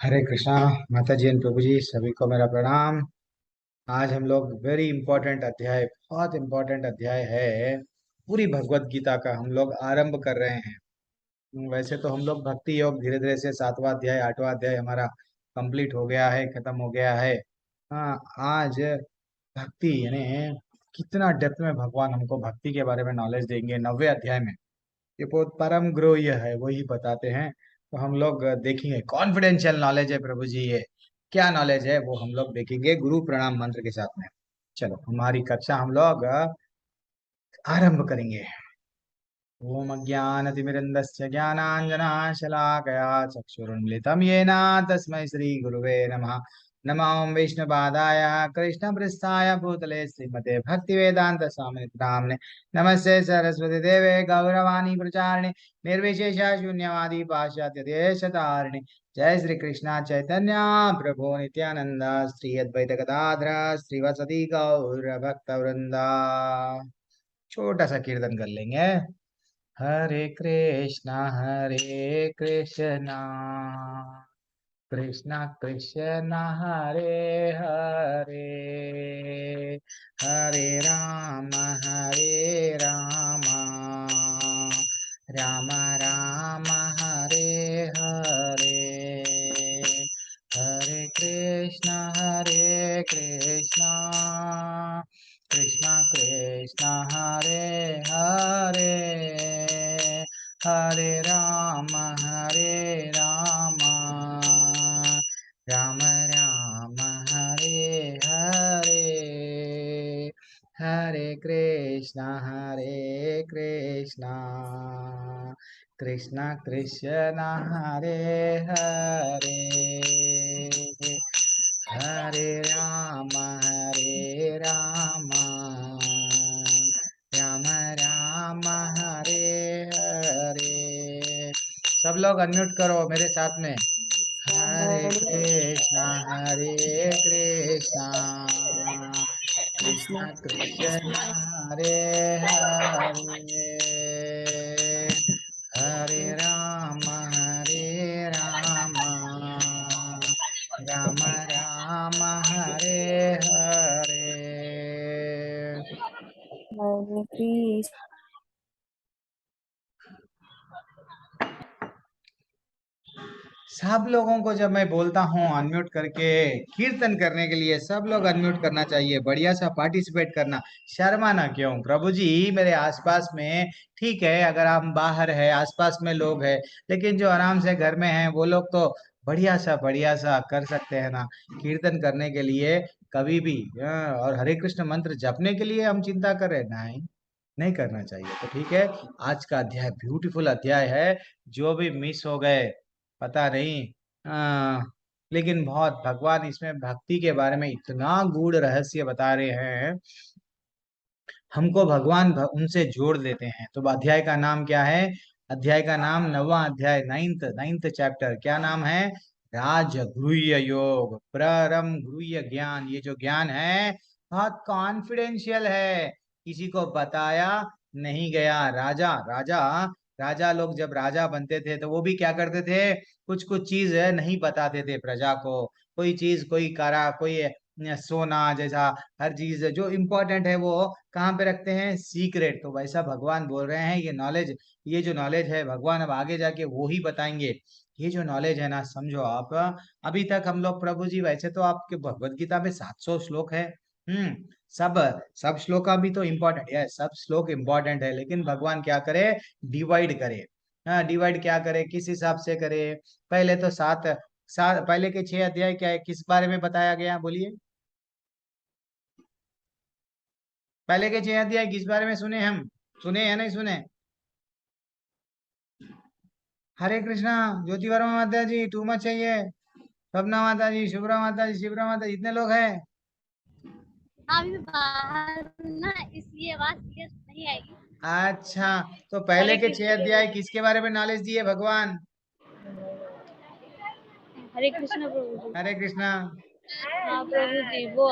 हरे कृष्णा। माता जी एंड प्रभु जी सभी को मेरा प्रणाम। आज हम लोग वेरी इंपॉर्टेंट अध्याय, बहुत इंपॉर्टेंट अध्याय है, पूरी भगवत गीता का हम लोग आरंभ कर रहे हैं। वैसे तो हम लोग भक्ति योग धीरे धीरे से सातवां अध्याय आठवां अध्याय हमारा कंप्लीट हो गया है, खत्म हो गया है। हाँ, आज भक्ति यानी कितना डेप्थ में भगवान हमको भक्ति के बारे में नॉलेज देंगे 9वें अध्याय में। ये बहुत परम ग्रोह्य है, वही बताते हैं। तो हम लोग देखेंगे, कॉन्फिडेंशियल नॉलेज है प्रभु जी। ये क्या नॉलेज है वो हम लोग देखेंगे गुरु प्रणाम मंत्र के साथ में। चलो हमारी कक्षा हम लोग आरंभ करेंगे। ओम अज्ञानतिमिरन्दस्य ज्ञानाञ्जनशलाकया चक्षुरुन्मिलितं येन तस्मै श्रीगुरुवे नमः। नमो विष्णुपादाय कृष्णपृष्ठाय भूतले श्रीमते भक्तिवेदान्त स्वामिने नाम्ने। नमस्ते सरस्वती देवे गौरवाणी प्रचारिणे निर्विशेष शून्यवादी पाश्चात्य देशतारिणे। जय श्री कृष्णा चैतन्य प्रभु नित्यानंद श्री अद्वैत गदाधर श्रीवासदि गौर भक्त वृंदा। छोटा सा कीर्तन कर लेंगे। हरे कृष्णा कृष्णा कृष्णा हरे हरे, हरे राम राम राम हरे हरे। हरे कृष्णा कृष्णा कृष्णा हरे हरे, हरे राम राम राम हरे हरे। हरे कृष्णा कृष्णा कृष्णा हरे हरे, हरे राम राम राम हरे हरे। सब लोग अनम्यूट करो मेरे साथ में। हरे कृष्णा कृष्णा कृष्णा हरे हरे, हरे राम राम राम हरे हरे। हरे कृष्ण। सब लोगों को जब मैं बोलता हूँ अनम्यूट करके कीर्तन करने के लिए, सब लोग अनम्यूट करना चाहिए, बढ़िया सा पार्टिसिपेट करना। शर्माना क्यों प्रभु जी? मेरे आसपास में ठीक है, अगर आप बाहर है आसपास में लोग हैं, लेकिन जो आराम से घर में हैं वो लोग तो बढ़िया सा कर सकते हैं ना कीर्तन करने के लिए कभी भी। और हरे कृष्ण मंत्र जपने के लिए हम चिंता कर रहे हैं? नहीं, नहीं करना चाहिए। तो ठीक है, आज का अध्याय ब्यूटीफुल अध्याय है। जो भी मिस हो गए पता नहीं, आ, लेकिन बहुत भगवान इसमें भक्ति के बारे में इतना गूढ़ रहस्य बता रहे हैं, हमको भगवान उनसे जोड़ देते हैं। तो अध्याय का नाम क्या है? अध्याय का नाम 9वां अध्याय, नाइन्थ नाइन्थ चैप्टर, क्या नाम है? राजगृह्य योग, परम गृह्य ज्ञान। ये जो ज्ञान है बहुत कॉन्फिडेंशियल है, किसी को बताया नहीं गया। राजा राजा राजा लोग जब राजा बनते थे तो वो भी क्या करते थे, कुछ कुछ चीज नहीं बताते थे प्रजा को। कोई चीज, कोई करा, कोई सोना जैसा हर चीज जो इम्पोर्टेंट है वो कहाँ पे रखते हैं? सीक्रेट। तो वैसा भगवान बोल रहे हैं, ये जो नॉलेज है भगवान अब आगे जाके वो ही बताएंगे। ये जो नॉलेज है ना, समझो आप, अभी तक हम लोग प्रभु जी, वैसे तो आपके भगवत गीता में 700 श्लोक है। हम्म सब सब श्लोक भी तो इम्पोर्टेंट है, सब श्लोक इम्पोर्टेंट है, लेकिन भगवान क्या करे? डिवाइड करे। हाँ, डिवाइड क्या करे, किस हिसाब से करे? पहले तो सात सात पहले के 6 अध्याय क्या है, किस बारे में बताया गया बोलिए? पहले के 6 अध्याय किस बारे में सुने हम? सुने या नहीं सुने? हरे कृष्णा। ज्योति वर्मा माता जी, टू मच चाहिए। सपना माता जी, शुभ्रा माता जी, शिवरा माता जी, इतने लोग हैं। अभी बाहर हूँ ना, इसलिए आवाज क्लियर नहीं आएगी। अच्छा, तो पहले हरे के छह कृष्ण। अध्याय किसके बारे में नॉलेज दिए भगवान? हरे कृष्ण प्रभु जी। हरे कृष्णा। हाँ प्रभु जी, वो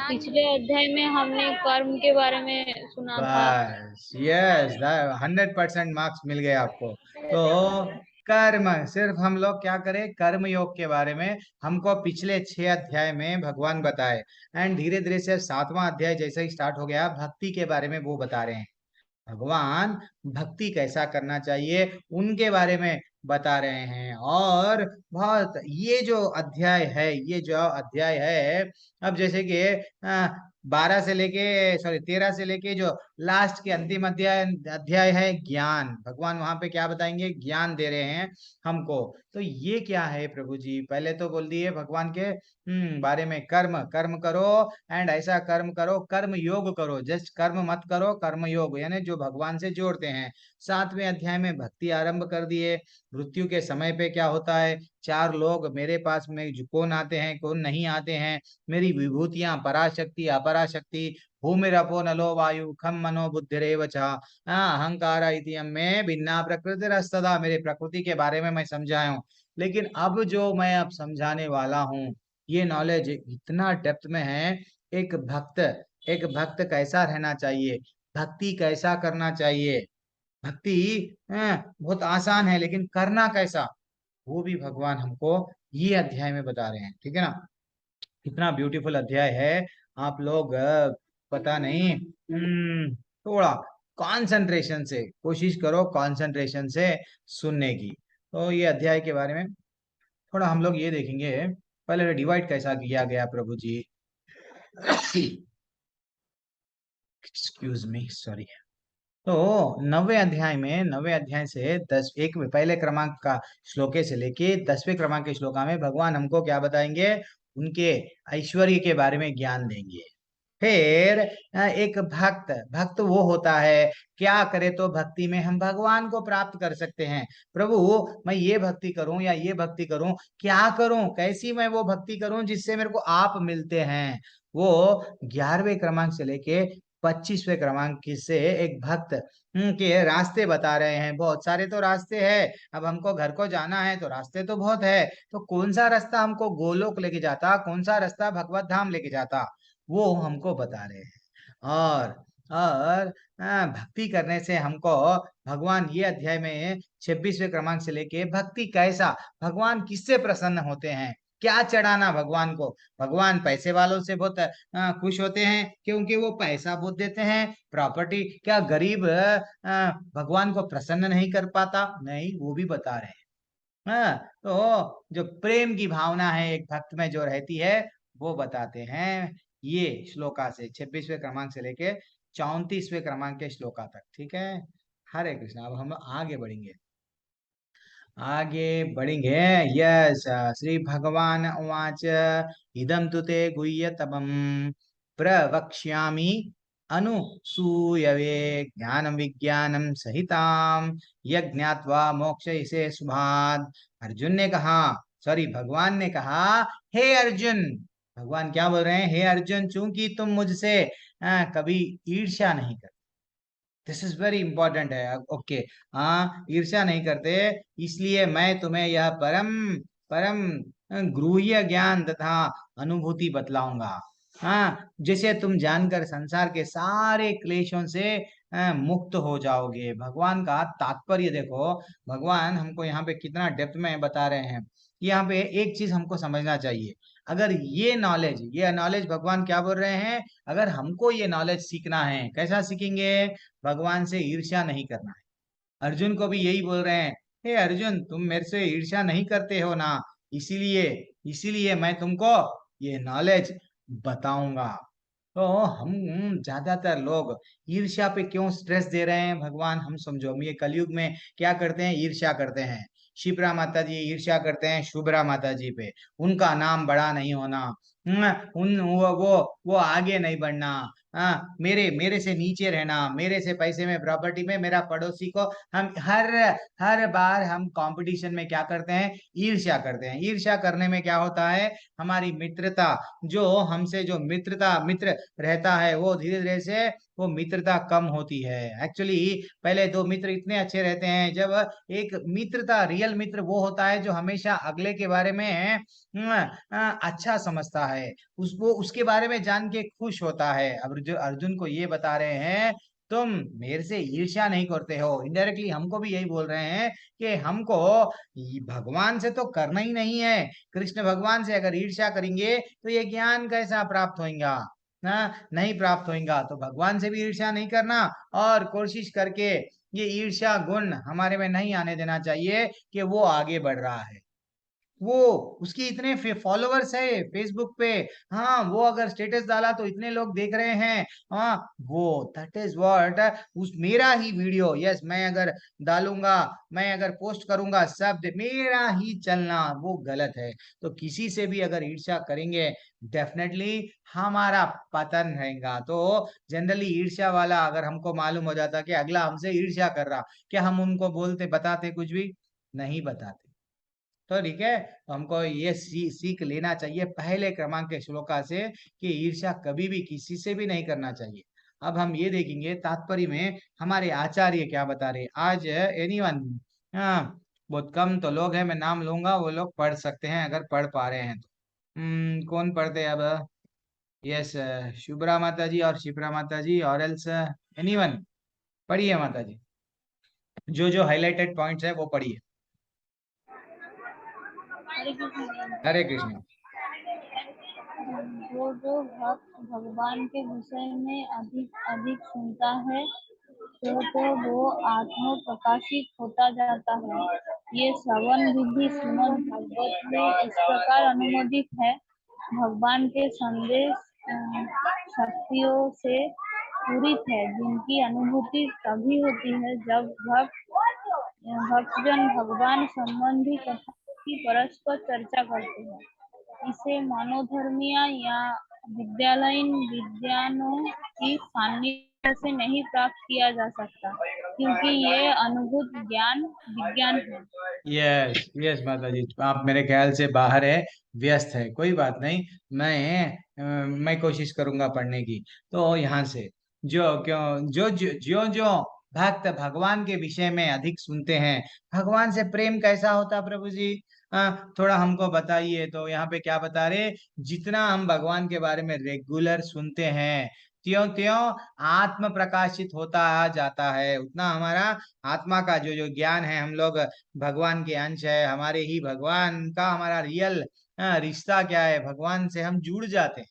पिछले अध्याय में हमने कर्म के बारे में सुना था। बस, यस, 100% मार्क्स मिल गए आपको। तो कर्म, सिर्फ हम लोग क्या करें, कर्म योग के बारे में हमको पिछले 6 अध्याय में भगवान बताए। एंड धीरे धीरे से 7वां अध्याय जैसे ही स्टार्ट हो गया, भक्ति के बारे में वो बता रहे हैं। भगवान भक्ति कैसा करना चाहिए उनके बारे में बता रहे हैं। और बहुत ये जो अध्याय है, अब जैसे कि 13 से लेके जो लास्ट के अंतिम अध्याय अध्याय है ज्ञान, भगवान वहां पे क्या बताएंगे, ज्ञान दे रहे हैं हमको। तो ये क्या है प्रभु जी, पहले तो बोल दिए भगवान के बारे में, कर्म कर्म करो, एंड ऐसा कर्म करो, कर्म योग करो, जस्ट कर्म मत करो, कर्म योग यानी जो भगवान से जोड़ते हैं। 7वें अध्याय में भक्ति आरंभ कर दिए। मृत्यु के समय पे क्या होता है, 4 लोग मेरे पास में जो कौन आते हैं कौन नहीं आते हैं, मेरी विभूतियां पराशक्ति अपराशक्ति, भूमिरपो नलो वायु खम मनो बुद्धिरेव च अहंकार इतियम में भिन्ना प्रकृति रस्तदा, मेरे प्रकृति के बारे में मैं समझाया हूँ। लेकिन अब जो मैं अब समझाने वाला हूँ, ये नॉलेज इतना डेप्थ में है। एक भक्त कैसा रहना चाहिए, भक्ति कैसा करना चाहिए, भक्ति बहुत आसान है लेकिन करना कैसा, वो भी भगवान हमको ये अध्याय में बता रहे हैं। ठीक है ना, कितना ब्यूटीफुल अध्याय है। आप लोग पता नहीं, थोड़ा कंसंट्रेशन से कोशिश करो, कंसंट्रेशन से सुनने की। तो ये अध्याय के बारे में थोड़ा हम लोग ये देखेंगे। पहले डिवाइड कैसा किया गया प्रभु जी, एक्सक्यूज मी सॉरी। तो 9वें अध्याय से पहले क्रमांक का श्लोके से लेके 10वें क्रमांक के श्लोका में भगवान हमको क्या बताएंगे, उनके ऐश्वर्य के बारे में ज्ञान देंगे। फिर एक भक्त भक्त वो होता है, क्या करे तो भक्ति में हम भगवान को प्राप्त कर सकते हैं। प्रभु मैं ये भक्ति करूं या ये भक्ति करूं, क्या करूं, कैसी मैं वो भक्ति करूं जिससे मेरे को आप मिलते हैं। वो 11वें क्रमांक से लेके 25वें क्रमांक से एक भक्त के रास्ते बता रहे हैं। बहुत सारे तो रास्ते हैं, अब हमको घर को जाना है तो रास्ते तो बहुत है, तो कौन सा रास्ता हमको गोलोक लेके जाता, कौन सा रास्ता भगवत धाम लेके जाता, वो हमको बता रहे हैं। और भक्ति करने से हमको भगवान ये अध्याय में 26वें क्रमांक से लेके भक्ति कैसा, भगवान किससे प्रसन्न होते हैं, क्या चढ़ाना भगवान को। भगवान पैसे वालों से बहुत खुश होते हैं क्योंकि वो पैसा बहुत देते हैं, प्रॉपर्टी। क्या गरीब भगवान को प्रसन्न नहीं कर पाता, नहीं, वो भी बता रहे हैं। हाँ, तो जो प्रेम की भावना है एक भक्त में जो रहती है, वो बताते हैं ये श्लोका से, 26वें क्रमांक से लेके 34वें क्रमांक के श्लोका तक। ठीक है, हरे कृष्ण। अब हम आगे बढ़ेंगे, यस। श्री भगवान उवाच इदं तु ते गुह्यतमं प्रवक्ष्यामि अनुसूयवे ज्ञानं विज्ञानं सहितां यज्ञात्वा मोक्षयसे शुभात्। अर्जुन ने कहा, सॉरी भगवान ने कहा, हे अर्जुन, भगवान क्या बोल रहे हैं, हे अर्जुन, चूंकि तुम मुझसे कभी ईर्ष्या नहीं करते, दिस इज वेरी इंपॉर्टेंट है। ओके, हाँ, ईर्ष्या नहीं करते, इसलिए मैं तुम्हें यह परम परम गृह्य ज्ञान तथा अनुभूति बतलाऊंगा। हाँ, जिसे तुम जानकर संसार के सारे क्लेशों से मुक्त हो जाओगे। भगवान का तात्पर्य देखो, भगवान हमको यहाँ पे कितना डेप्थ में बता रहे हैं। यहाँ पे एक चीज हमको समझना चाहिए, अगर ये नॉलेज भगवान क्या बोल रहे हैं, अगर हमको ये नॉलेज सीखना है, कैसा सीखेंगे, भगवान से ईर्ष्या नहीं करना है। अर्जुन को भी यही बोल रहे हैं, हे अर्जुन, तुम मेरे से ईर्ष्या नहीं करते हो ना, इसीलिए इसीलिए मैं तुमको ये नॉलेज बताऊंगा। तो हम ज्यादातर लोग ईर्ष्या पे क्यों स्ट्रेस दे रहे हैं, भगवान हम समझो। हम ये कलयुग में क्या करते हैं, ईर्ष्या करते हैं। शिप्रा माता जी ईर्ष्या करते हैं शुभ्रा माता जी पे, उनका नाम बड़ा नहीं होना, उन वो आगे नहीं बढ़ना, मेरे मेरे से नीचे रहना, मेरे से पैसे में प्रॉपर्टी में मेरा पड़ोसी को, हम हर हर बार हम कंपटीशन में क्या करते हैं, ईर्ष्या करते हैं। ईर्ष्या करने में क्या होता है, हमारी मित्रता, जो हमसे जो मित्र रहता है, वो धीरे धीरे से वो मित्रता कम होती है। एक्चुअली पहले 2 मित्र इतने अच्छे रहते हैं, जब एक मित्रता, रियल मित्र वो होता है जो हमेशा अगले के बारे में अच्छा समझता है, उसको उसके बारे में जान के खुश होता है। अब जो अर्जुन को ये बता रहे हैं तुम मेरे से ईर्ष्या नहीं करते हो। इनडायरेक्टली हमको भी यही बोल रहे हैं कि हमको भगवान से तो करना ही नहीं है। कृष्ण भगवान से अगर ईर्ष्या करेंगे तो ये ज्ञान कैसा प्राप्त होगा ना, नहीं प्राप्त होगा। तो भगवान से भी ईर्ष्या नहीं करना, और कोशिश करके ये ईर्ष्या गुण हमारे में नहीं आने देना चाहिए कि वो आगे बढ़ रहा है। वो उसकी इतने फॉलोअर्स है फेसबुक पे, हाँ वो अगर स्टेटस डाला तो इतने लोग देख रहे हैं, हाँ वो दैट इज व्हाट, उस मेरा ही वीडियो, यस मैं अगर डालूंगा, मैं अगर पोस्ट करूंगा शब्द मेरा ही चलना, वो गलत है। तो किसी से भी अगर ईर्ष्या करेंगे डेफिनेटली हमारा पतन रहेगा। तो जनरली ईर्ष्या वाला अगर हमको मालूम हो जाता कि अगला हमसे ईर्ष्या कर रहा, क्या हम उनको बोलते बताते कुछ भी नहीं बताते। तो ठीक है, तो हमको ये सीख लेना चाहिए पहले क्रमांक के श्लोका से कि ईर्ष्या कभी भी किसी से भी नहीं करना चाहिए। अब हम ये देखेंगे तात्पर्य में हमारे आचार्य क्या बता रहे आज। एनीवन, हाँ बहुत कम तो लोग हैं, मैं नाम लूंगा, वो लोग पढ़ सकते हैं अगर पढ़ पा रहे हैं तो। कौन पढ़ते हैं अब? यस, शुभ्रा माता जी और शिप्रा माता जी, और एल्स एनीवन, पढ़िए माता जी, जो जो हाईलाइटेड पॉइंट्स है वो पढ़िए। हरे कृष्ण। हरे कृष्ण। जो जो भक्त भगवान के विषय में अधिक अधिक सुनता है तो वो आत्म प्रकाशित होता जाता है। ये श्रवण विधि श्रीमद् भागवत में इस प्रकार अनुमोदित है। भगवान के संदेश शक्तियों से पूरित है, जिनकी अनुभूति तभी होती है जब भक्तजन भगवान संबंधी कथा की परस्पर चर्चा करते हैं। इसे मानवधर्मीय या विद्यालयीन विद्वानों की सान्निध्य से नहीं प्राप्त किया जा सकता, क्योंकि ये अनुभूत ज्ञान विज्ञान है। यस यस माता जी, आप मेरे ख्याल से बाहर है, व्यस्त है, कोई बात नहीं। मैं कोशिश करूंगा पढ़ने की। तो यहाँ से जो क्यों जो भक्त भगवान के विषय में अधिक सुनते हैं, भगवान से प्रेम कैसा होता प्रभु जी, थोड़ा हमको बताइए। तो यहाँ पे क्या बता रहे, जितना हम भगवान के बारे में रेगुलर सुनते हैं त्यों त्यों आत्म प्रकाशित होता जाता है, उतना हमारा आत्मा का जो जो ज्ञान है, हम लोग भगवान के अंश है, हमारे ही भगवान का हमारा रियल रिश्ता क्या है, भगवान से हम जुड़ जाते हैं।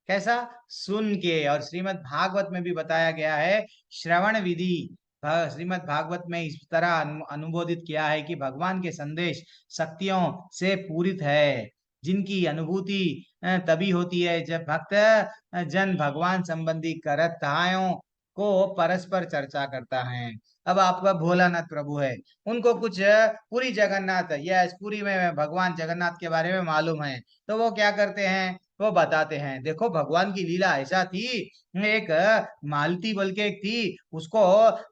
कैसा? सुन के। और श्रीमद् भागवत में भी बताया गया है श्रवण विधि। श्रीमद् भागवत में इस तरह अनुबोधित किया है कि भगवान के संदेश शक्तियों से पूरित है, जिनकी अनुभूति तभी होती है जब भक्त जन भगवान संबंधी कथाओं को परस्पर चर्चा करता है। अब आपका भोलानाथ प्रभु है, उनको कुछ पूरी जगन्नाथ, यस पूरी में भगवान जगन्नाथ के बारे में मालूम है, तो वो क्या करते हैं, वो बताते हैं देखो भगवान की लीला ऐसा थी। एक मालती बोल के एक थी, उसको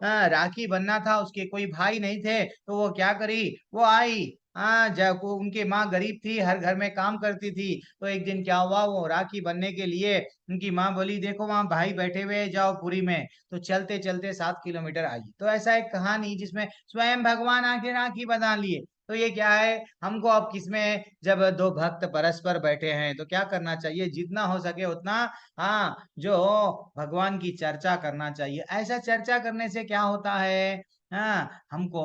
राखी बनना था, उसके कोई भाई नहीं थे, तो वो क्या करी, वो आई। हाँ, जब उनकी माँ गरीब थी, हर घर में काम करती थी, तो एक दिन क्या हुआ, वो राखी बनने के लिए उनकी माँ बोली देखो वहां भाई बैठे हुए हैं, जाओ पुरी में। तो चलते चलते 7 किलोमीटर आई, तो ऐसा एक कहानी जिसमें स्वयं भगवान आके राखी बना लिए। तो ये क्या है, हमको अब किसमें, जब दो भक्त परस्पर बैठे हैं तो क्या करना चाहिए, जितना हो सके उतना, हाँ जो भगवान की चर्चा करना चाहिए। ऐसा चर्चा करने से क्या होता है, हाँ हमको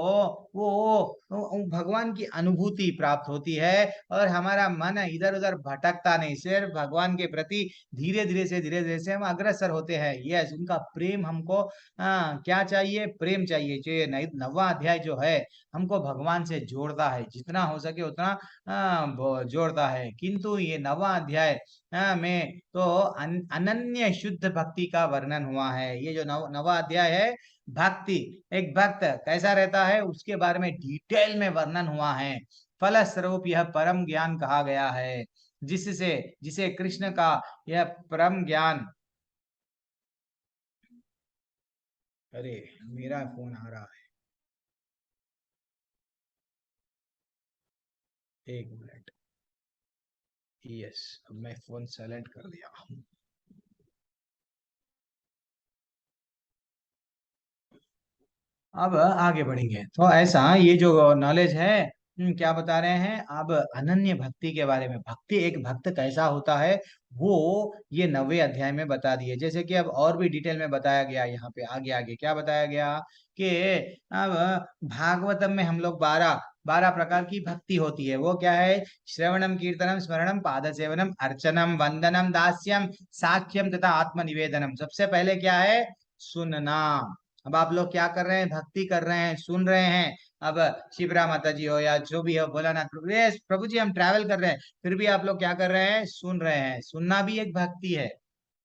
वो भगवान की अनुभूति प्राप्त होती है, और हमारा मन इधर उधर भटकता नहीं, सिर्फ भगवान के प्रति धीरे धीरे से हम अग्रसर होते हैं। यस, उनका प्रेम हमको, क्या चाहिए, प्रेम चाहिए। जो ये 9वां अध्याय जो है, हमको भगवान से जोड़ता है, जितना हो सके उतना जोड़ता है। किंतु ये 9वां अध्याय में तो अनन्य शुद्ध भक्ति का वर्णन हुआ है। ये जो 9वां अध्याय है, भक्ति, एक भक्त कैसा रहता है उसके बारे में डिटेल में वर्णन हुआ है। फलस्वरूप यह परम ज्ञान कहा गया है, जिससे जिसे कृष्ण का यह परम ज्ञान। अरे मेरा फोन आ रहा है, एक मिनट। यस, अब मैं फोन साइलेंट कर दिया हूँ। अब आगे बढ़ेंगे। तो ऐसा ये जो नॉलेज है, क्या बता रहे हैं अब अनन्य भक्ति के बारे में। भक्ति, एक भक्त कैसा होता है वो ये 9वें अध्याय में बता दिए। जैसे कि अब और भी डिटेल में बताया गया यहाँ पे, आगे आगे क्या बताया गया कि अब भागवतम में हम लोग 12 प्रकार की भक्ति होती है। वो क्या है? श्रवणम, कीर्तनम, स्मरणम, पाद सेवनम, अर्चनम, वंदनम, दास्यम, साख्यम तथा आत्मनिवेदनम। सबसे पहले क्या है? सुनना। अब आप लोग क्या कर रहे हैं? भक्ति कर रहे हैं, सुन रहे हैं। अब शिप्रा माता जी हो या जो भी हो, भोलानाथ प्रभु, ये प्रभु जी हम ट्रैवल कर रहे हैं, फिर भी आप लोग क्या कर रहे हैं? सुन रहे हैं। सुनना भी एक भक्ति है।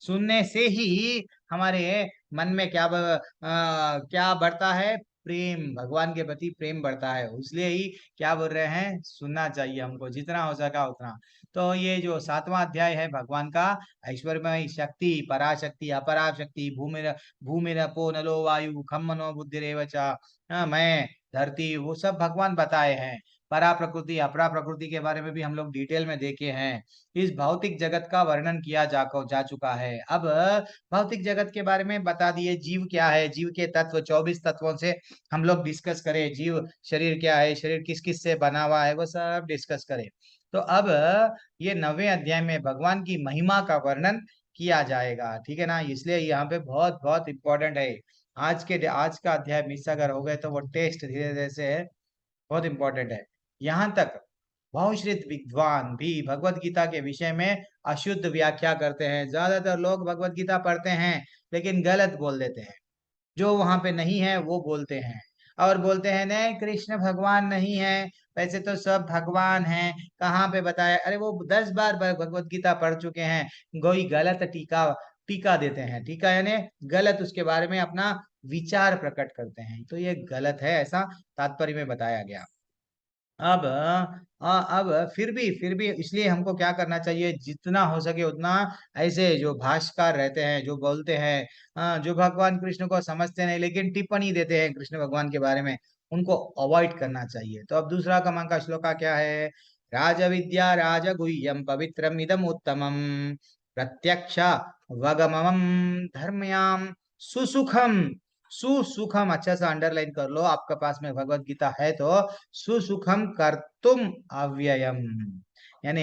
सुनने से ही हमारे मन में क्या बढ़ता है? प्रेम, भगवान के प्रति प्रेम बढ़ता है। इसलिए ही क्या बोल रहे हैं? सुनना चाहिए हमको, जितना हो सका उतना। तो ये जो 7वां अध्याय है भगवान का, ऐश्वर्यमय शक्ति, पराशक्ति, अपराशक्ति, भूमिरपो नलो वायु खम मनो बुद्धिरेव च, मैं, धरती, वो सब भगवान बताए हैं। परा प्रकृति, अपरा प्रकृति के बारे में भी हम लोग डिटेल में देखे हैं। इस भौतिक जगत का वर्णन किया जा चुका है। अब भौतिक जगत के बारे में बता दिए। जीव क्या है, जीव के तत्व, 24 तत्वों से हम लोग डिस्कस करें। जीव शरीर क्या है, शरीर किस किस से बना हुआ है, वो सब डिस्कस करें। तो अब ये 9वें अध्याय में भगवान की महिमा का वर्णन किया जाएगा, ठीक है ना। इसलिए यहाँ पे बहुत बहुत इंपॉर्टेंट है। आज का अध्याय मिस अगर हो गए तो वो टेस्ट धीरे धीरे से बहुत इंपॉर्टेंट है। यहाँ तक बहुश्रुत विद्वान भी भगवत गीता के विषय में अशुद्ध व्याख्या करते हैं। ज्यादातर लोग भगवत गीता पढ़ते हैं लेकिन गलत बोल देते हैं। जो वहां पे नहीं है वो बोलते हैं, और बोलते हैं नहीं कृष्ण भगवान नहीं है, वैसे तो सब भगवान हैं, कहाँ पे बताया? अरे वो 10 बार भगवत गीता पढ़ चुके हैं। कोई गलत टीका टीका देते हैं। टीका यानी गलत उसके बारे में अपना विचार प्रकट करते हैं, तो ये गलत है, ऐसा तात्पर्य में बताया गया। अब अब फिर भी इसलिए हमको क्या करना चाहिए? जितना हो सके उतना ऐसे जो भाष्यकार रहते हैं, जो बोलते हैं, जो भगवान कृष्ण को समझते नहीं लेकिन टिप्पणी देते हैं कृष्ण भगवान के बारे में, उनको अवॉइड करना चाहिए। तो अब दूसरा क्रमांक का श्लोका क्या है? राजविद्या राजगुह्यम पवित्रम इदम उत्तमम प्रत्यक्ष वगमम धर्मयाम सुसुखम। सुसुखम अच्छा सा अंडरलाइन कर लो, आपके पास में भगवत गीता है तो। सुसुखम कर्तुम अव्ययम, यानी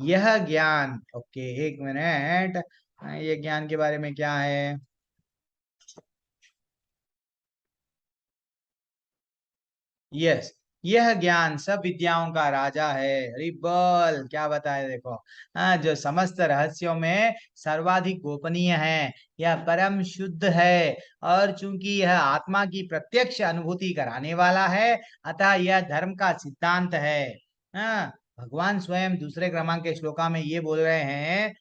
यह ज्ञान। ओके, एक मिनट। ये ज्ञान के बारे में क्या है? यस, यह ज्ञान सब विद्याओं का राजा है। अरे बोल, क्या बताए देखो। जो समस्त रहस्यों में सर्वाधिक गोपनीय है, यह परम शुद्ध है, और चूंकि यह आत्मा की प्रत्यक्ष अनुभूति कराने वाला है, अतः यह धर्म का सिद्धांत है। हाँ, भगवान स्वयं दूसरे क्रमांक के श्लोका में ये बोल रहे हैं,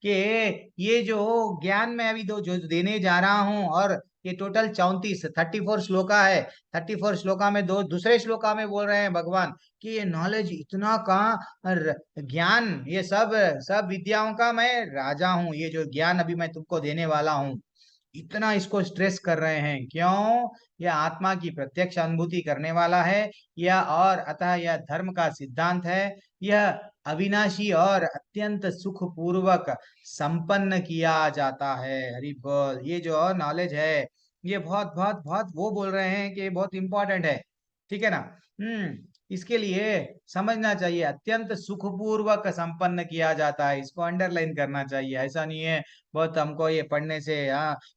कि ये जो ज्ञान मैं अभी दो जो देने जा रहा हूं, और ये टोटल 34 श्लोका है। 34 श्लोका में दो दूसरे श्लोका में बोल रहे हैं भगवान कि ये नॉलेज इतना का ज्ञान, ये सब सब विद्याओं का मैं राजा हूँ। ये जो ज्ञान अभी मैं तुमको देने वाला हूँ, इतना इसको स्ट्रेस कर रहे हैं क्यों? यह आत्मा की प्रत्यक्ष अनुभूति करने वाला है, यह, और अतः यह धर्म का सिद्धांत है। यह अविनाशी और अत्यंत सुख पूर्वक संपन्न किया जाता है। हरि बोल। ये जो नॉलेज है, ये बहुत बहुत बहुत, वो बोल रहे हैं कि ये बहुत इंपॉर्टेंट है, ठीक है ना। इसके लिए समझना चाहिए, अत्यंत सुखपूर्वक संपन्न किया जाता है, इसको अंडरलाइन करना चाहिए। ऐसा नहीं है बहुत हमको ये पढ़ने से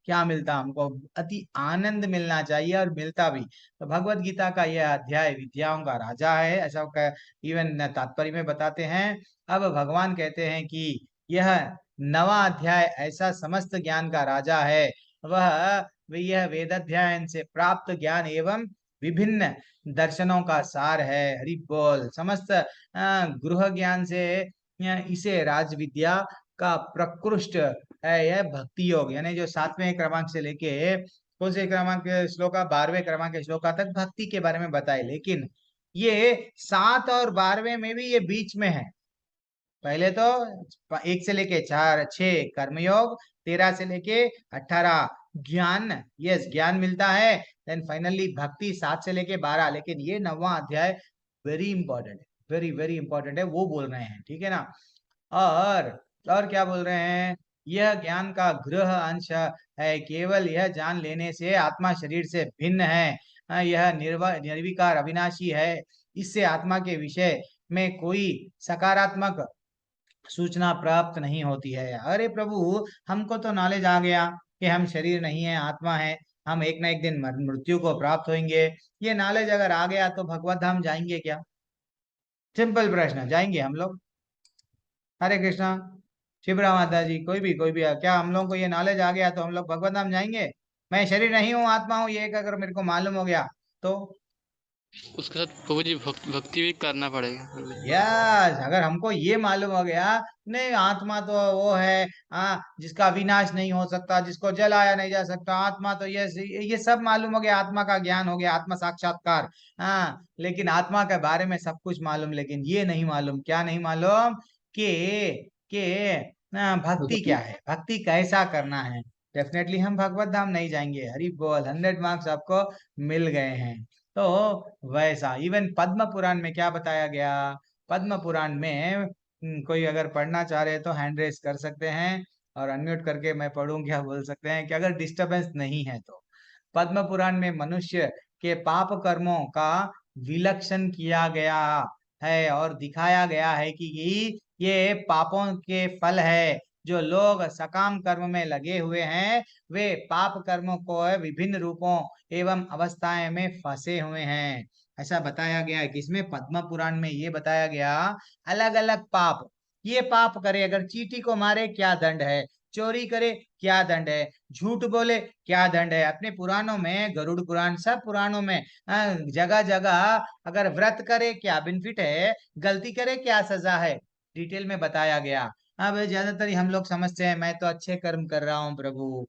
क्या मिलता, हमको अति आनंद मिलना चाहिए, और मिलता भी। तो भगवत गीता का यह अध्याय विद्याओं का राजा है, ऐसा इवन तात्पर्य में बताते हैं। अब भगवान कहते हैं कि यह 9वां अध्याय ऐसा समस्त ज्ञान का राजा है। वह यह वेदाध्ययन से प्राप्त ज्ञान एवं विभिन्न दर्शनों का सार है। हरि बोल। समस्त गृह ज्ञान से इसे राज विद्या का प्रकृष्ट है। यह भक्ति योग, यानी जो 7वें क्रमांक से लेके कौन से क्रमांक के श्लोक, 12वें क्रमांक के श्लोक तक भक्ति के बारे में बताए, लेकिन ये 7 और 12वें में भी ये बीच में है। पहले तो 1 से लेके 4 6 कर्मयोग, 13 से लेके 18 ज्ञान, यस ज्ञान मिलता है। देन फाइनली भक्ति 7 से लेके 12, लेकिन ये 9वां अध्याय वेरी इंपॉर्टेंट है, वेरी वेरी इंपॉर्टेंट है, वो बोल रहे हैं, ठीक है ना। और और क्या बोल रहे हैं? यह ज्ञान का गृह अंश है, केवल यह जान लेने से आत्मा शरीर से भिन्न है। यह निर्विकार अविनाशी है, इससे आत्मा के विषय में कोई सकारात्मक सूचना प्राप्त नहीं होती है। अरे प्रभु, हमको तो नॉलेज आ गया कि हम शरीर नहीं है, आत्मा है, हम एक ना एक दिन मृत्यु को प्राप्त होंगे। ये नॉलेज अगर आ गया तो भगवत धाम जाएंगे क्या? सिंपल प्रश्न, जाएंगे हम लोग? हरे कृष्णा। शिवरा माता जी, कोई भी क्या हम लोगों को ये नॉलेज आ गया तो हम लोग भगवत धाम जाएंगे? मैं शरीर नहीं हूँ, आत्मा हूँ, ये अगर मेरे को मालूम हो गया तो उसके साथ प्रभु जी भक्ति भी करना पड़ेगा प्रभु जी। यस, अगर हमको ये मालूम हो गया नहीं आत्मा तो वो है, जिसका विनाश नहीं हो सकता, जिसको जलाया नहीं जा सकता, आत्मा तो ये सब मालूम हो गया, आत्मा का ज्ञान हो गया, आत्मा साक्षात्कार। लेकिन आत्मा के बारे में सब कुछ मालूम, लेकिन ये नहीं मालूम, क्या नहीं मालूम? कि भक्ति क्या है, भक्ति कैसा करना है। डेफिनेटली हम भगवत धाम नहीं जाएंगे। हरि बोल, 100 मार्क्स आपको मिल गए हैं। तो वैसा इवन पद्म पुराण में क्या बताया गया? पद्म पुराण में कोई अगर पढ़ना चाह रहे तो हैंड रेस कर सकते हैं, और अनम्यूट करके मैं पढ़ूं क्या बोल सकते हैं कि अगर डिस्टरबेंस नहीं है तो। पद्म पुराण में मनुष्य के पाप कर्मों का विलक्षण किया गया है और दिखाया गया है कि ये पापों के फल है। जो लोग सकाम कर्म में लगे हुए हैं वे पाप कर्मों को विभिन्न रूपों एवं अवस्थाएं में फंसे हुए हैं। ऐसा बताया गया है। किसमें? पद्म पुराण में ये बताया गया। अलग अलग पाप, ये पाप करे, अगर चींटी को मारे क्या दंड है, चोरी करे क्या दंड है, झूठ बोले क्या दंड है। अपने पुराणों में, गरुड़ पुराण, सब पुराणों में जगह जगह अगर व्रत करे क्या बेनिफिट है, गलती करे क्या सजा है, डिटेल में बताया गया। हाँ भाई, ज्यादातर हम लोग समझते हैं मैं तो अच्छे कर्म कर रहा हूँ प्रभु,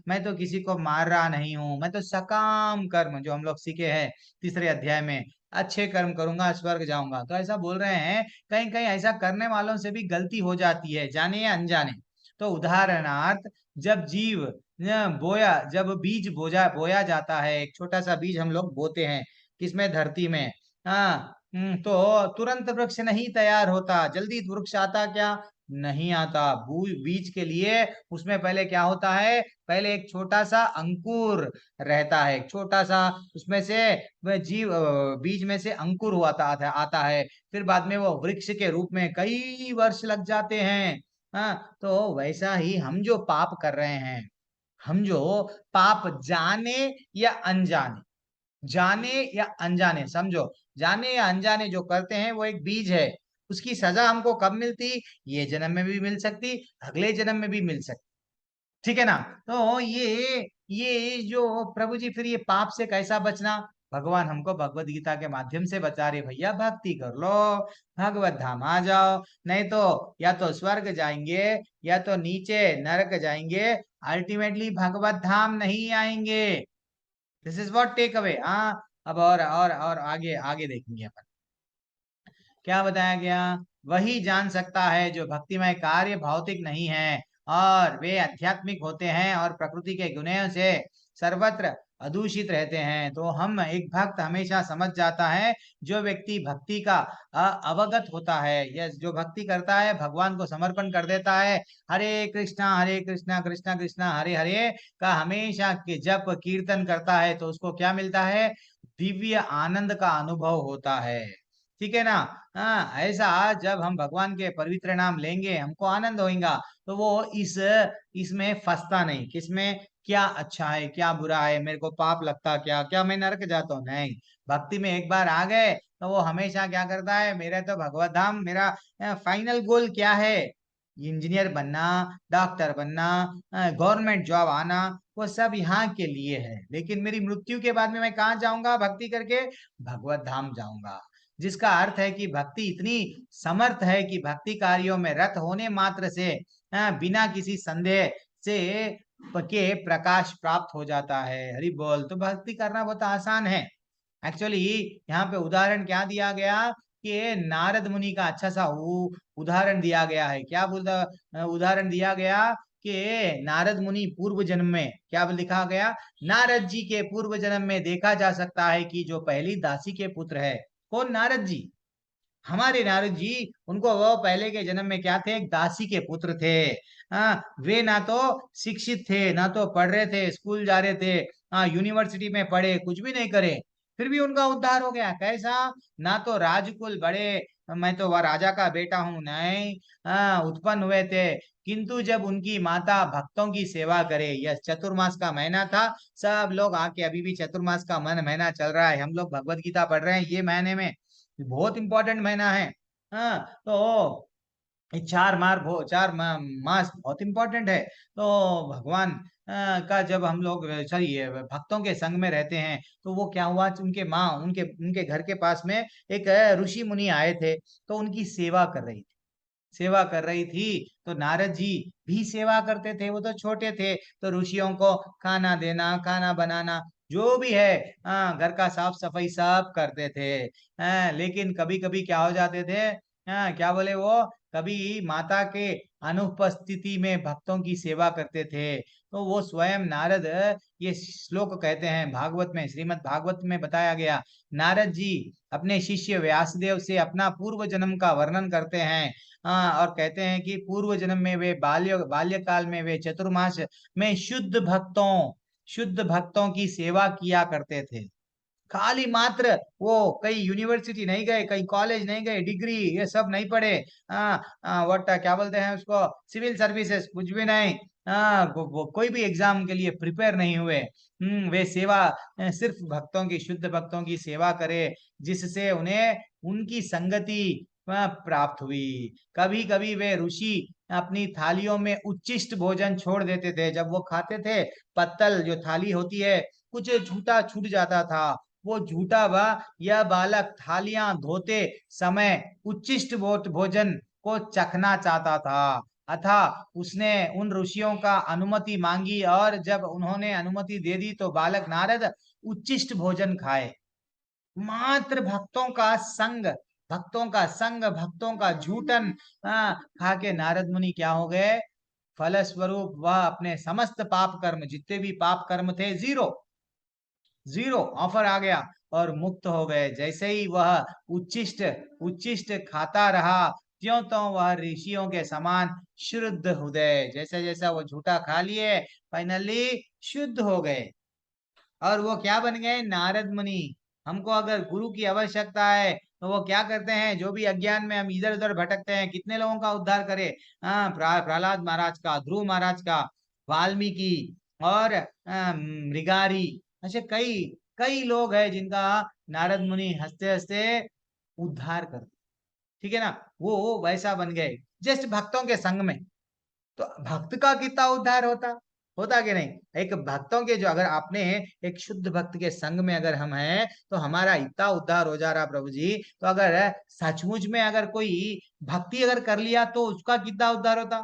मैं तो किसी को मार रहा नहीं हूँ, मैं तो सकाम कर्म जो हम लोग सीखे हैं तीसरे अध्याय में, अच्छे कर्म करूंगा स्वर्ग जाऊंगा, तो ऐसा बोल रहे हैं। कहीं कहीं ऐसा करने वालों से भी गलती हो जाती है, जाने या अनजाने। तो उदाहरणार्थ, जब जीव जब बीज बोया जाता है, एक छोटा सा बीज हम लोग बोते हैं, किसमें? धरती में। तो तुरंत वृक्ष नहीं तैयार होता, जल्दी वृक्ष आता क्या? नहीं आता। बीज के लिए उसमें पहले क्या होता है? पहले एक छोटा सा अंकुर रहता है, एक छोटा सा, उसमें से वह बीज में से अंकुर हुआ आता है। फिर बाद में वो वृक्ष के रूप में कई वर्ष लग जाते हैं। तो वैसा ही हम जो पाप कर रहे हैं, हम जो पाप जाने या अनजाने, जाने या अनजाने, समझो, जाने या अनजाने जो करते हैं वो एक बीज है। उसकी सजा हमको कब मिलती? ये जन्म में भी मिल सकती, अगले जन्म में भी मिल सकती। ठीक है ना? तो ये जो प्रभु जी, फिर ये पाप से कैसा बचना? भगवान हमको भगवत गीता के माध्यम से बता रहे, भैया भक्ति कर लो, भगवत धाम आ जाओ, नहीं तो या तो स्वर्ग जाएंगे या तो नीचे नरक जाएंगे, अल्टीमेटली भगवत धाम नहीं आएंगे। This is what take away. अब और आगे आगे देखेंगे अपन क्या बताया गया। वही जान सकता है जो भक्तिमय कार्य भौतिक नहीं है और वे आध्यात्मिक होते हैं और प्रकृति के गुणों से सर्वत्र अदूषित रहते हैं। तो हम, एक भक्त हमेशा समझ जाता है, जो व्यक्ति भक्ति का अवगत होता है, या जो भक्ति करता है, भगवान को समर्पण कर देता है, हरे कृष्णा कृष्णा कृष्णा हरे हरे का हमेशा के जप कीर्तन करता है, तो उसको क्या मिलता है? दिव्य आनंद का अनुभव होता है। ठीक है ना? ऐसा जब हम भगवान के पवित्र नाम लेंगे हमको आनंद होगा। तो वो इसमें फंसता नहीं, किसमें? क्या अच्छा है क्या बुरा है, मेरे को पाप लगता क्या, क्या मैं नरक जाता हूँ? नहीं। भक्ति में एक बार आ गए तो वो हमेशा क्या करता है? मेरा तो भगवत धाम, मेरा फाइनल गोल क्या है? इंजीनियर बनना, डॉक्टर बनना, गवर्नमेंट जॉब आना, वो सब यहाँ के लिए है, लेकिन मेरी मृत्यु के बाद में मैं कहाँ जाऊंगा भक्ति करके? भगवत धाम जाऊंगा। जिसका अर्थ है कि भक्ति इतनी समर्थ है कि भक्ति कार्यों में रत होने मात्र से बिना किसी संदेह से के प्रकाश प्राप्त हो जाता है। हरि बोल। तो भक्ति करना बहुत आसान है। एक्चुअली यहाँ पे उदाहरण क्या दिया गया कि नारद मुनि का अच्छा सा उदाहरण दिया गया है। क्या उदाहरण दिया गया कि नारद मुनि पूर्व जन्म में, क्या लिखा गया? नारद जी के पूर्व जन्म में देखा जा सकता है कि जो पहली दासी के पुत्र है, कौन? नारद जी। हमारे नारद जी, उनको वो पहले के जन्म में क्या थे? एक दासी के पुत्र थे। वे ना तो शिक्षित थे, ना तो पढ़ रहे थे, स्कूल जा रहे थे, यूनिवर्सिटी में पढ़े, कुछ भी नहीं करे। फिर भी उनका उद्धार हो गया। कैसा? ना तो राजकुल बड़े, मैं तो वह राजा का बेटा हूं, नहीं, उत्पन्न हुए थे, किंतु जब उनकी माता भक्तों की सेवा करे, यह चतुर्मास का महीना था। सब लोग आके, अभी भी चतुर्मास का महीना चल रहा है, हम लोग भगवत गीता पढ़ रहे हैं ये महीने में, बहुत इंपॉर्टेंट महीना है। हाँ, तो ये मास बहुत इंपॉर्टेंट है। तो भगवान का जब हम लोग, सॉरी, भक्तों के संग में रहते हैं, तो वो क्या हुआ, उनके माँ, उनके उनके घर के पास में एक ऋषि मुनि आए थे, तो उनकी सेवा कर रही थी। तो नारद जी भी सेवा करते थे, वो तो छोटे थे, तो ऋषियों को खाना देना, खाना बनाना, जो भी है, घर का साफ सफाई सब करते थे। लेकिन कभी कभी क्या हो जाते थे, क्या बोले वो, कभी माता के अनुपस्थिति में भक्तों की सेवा करते थे। तो वो स्वयं नारद, ये श्लोक कहते हैं भागवत में, श्रीमद् भागवत में बताया गया, नारद जी अपने शिष्य व्यासदेव से अपना पूर्व जन्म का वर्णन करते हैं। और कहते हैं कि पूर्व जन्म में वे बाल्यकाल में वे चतुर्मास में शुद्ध भक्तों की सेवा किया करते थे। खाली मात्र वो कहीं यूनिवर्सिटी नहीं गए, कहीं कॉलेज नहीं गए, डिग्री ये सब नहीं पढ़े, व्हाट क्या बोलते हैं उसको, सिविल सर्विसेज कुछ भी नहीं, वो कोई भी एग्जाम के लिए प्रिपेयर नहीं हुए। वे सेवा, सिर्फ शुद्ध भक्तों की सेवा करे, जिससे उन्हें उनकी संगति प्राप्त हुई। कभी कभी वे ऋषि अपनी थालियों में उच्छिष्ट भोजन छोड़ देते थे, जब वो खाते थे, पत्तल जो थाली होती है, कुछ झूठा छूट जाता था, वो झूठा यह बालक थालियां धोते समय उच्छिष्ट भोजन को चखना चाहता था, अथा उसने उन ऋषियों का अनुमति मांगी, और जब उन्होंने अनुमति दे दी तो बालक नारद उच्छिष्ट भोजन खाए। मात्र भक्तों का झूठन खा के नारद मुनि क्या हो गए, फलस्वरूप वह अपने समस्त पाप कर्म, जितने भी पाप कर्म थे, जीरो जीरो ऑफर आ गया, और मुक्त हो गए। जैसे ही वह उच्छिष्ट उच्छिष्ट खाता रहा, त्यों तो वह ऋषियों के समान शुद्ध हृदय, जैसे जैसा वो झूठा खा लिए, फाइनली शुद्ध हो गए, और वो क्या बन गए, नारद मुनि। हमको अगर गुरु की आवश्यकता है, तो वो क्या करते हैं, जो भी अज्ञान में हम इधर उधर भटकते हैं, कितने लोगों का उद्धार करे, प्रहलाद महाराज का, ध्रुव महाराज का, वाल्मीकि, और मृगारी, ऐसे कई कई लोग हैं जिनका नारद मुनि हंसते हंसते उद्धार कर, ठीक है ना, वो वैसा बन गए, जस्ट भक्तों के संग में। तो भक्त का कितना उद्धार होता, होता कि नहीं? एक भक्तों के, जो अगर आपने एक शुद्ध भक्त के संग में अगर हम हैं, तो हमारा इतना उद्धार हो जा रहा प्रभु जी। तो अगर सचमुच में अगर कोई भक्ति अगर कर लिया, तो उसका कितना उद्धार होता,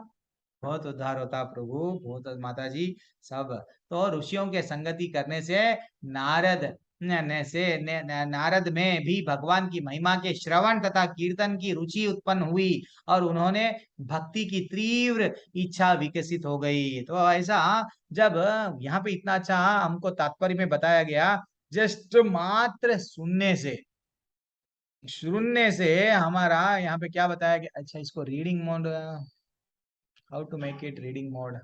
बहुत उद्धार होता प्रभु, बहुत, माता जी, सब। तो ऋषियों के संगति करने से नारद नारद में भी भगवान की महिमा के श्रवण तथा कीर्तन की रुचि उत्पन्न हुई, और उन्होंने भक्ति की तीव्र इच्छा विकसित हो गई। तो ऐसा, जब यहाँ पे इतना अच्छा हमको तात्पर्य में बताया गया, जस्ट मात्र सुनने से हमारा यहाँ पे क्या बताया गया, अच्छा इसको reading mode, how to make it reading mode,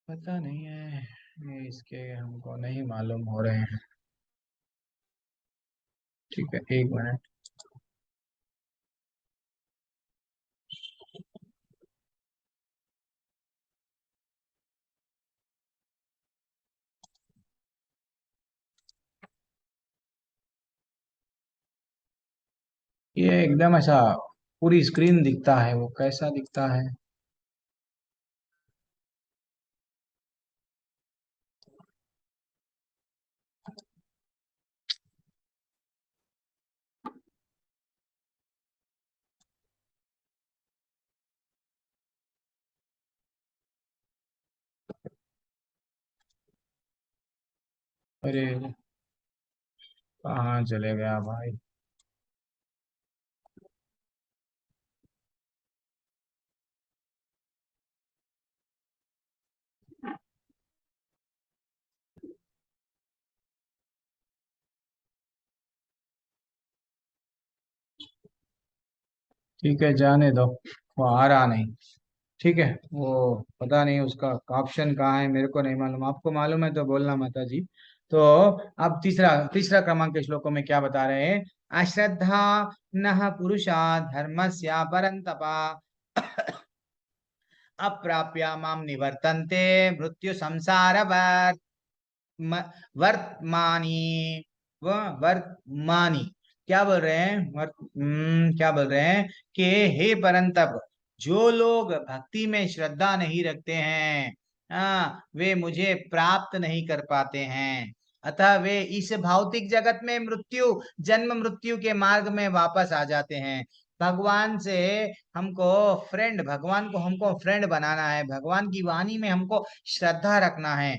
पता नहीं है, ये इसके हमको नहीं मालूम हो रहे हैं। ठीक है, एक मिनट। ये एकदम ऐसा पूरी स्क्रीन दिखता है, वो कैसा दिखता है? अरे, कहाँ चले गया भाई? ठीक है, जाने दो, वो आ रहा नहीं। ठीक है, वो पता नहीं उसका ऑप्शन कहाँ है, मेरे को नहीं मालूम, आपको मालूम है तो बोलना माता जी। तो अब तीसरा तीसरा क्रमांक के श्लोकों में क्या बता रहे हैं? अश्रद्धा नः पुरुषा धर्मस्य परन्तपा अप्राप्य माम निवर्तन्ते मृत्यु संसार वर्तमानी वर्तमानी। क्या बोल रहे हैं? क्या बोल रहे हैं कि हे परंतप, जो लोग भक्ति में श्रद्धा नहीं रखते हैं, वे मुझे प्राप्त नहीं कर पाते हैं। अतः वे इस भौतिक जगत में जन्म मृत्यु के मार्ग में वापस आ जाते हैं। भगवान से भगवान को हमको फ्रेंड बनाना है, भगवान की वाणी में हमको श्रद्धा रखना है।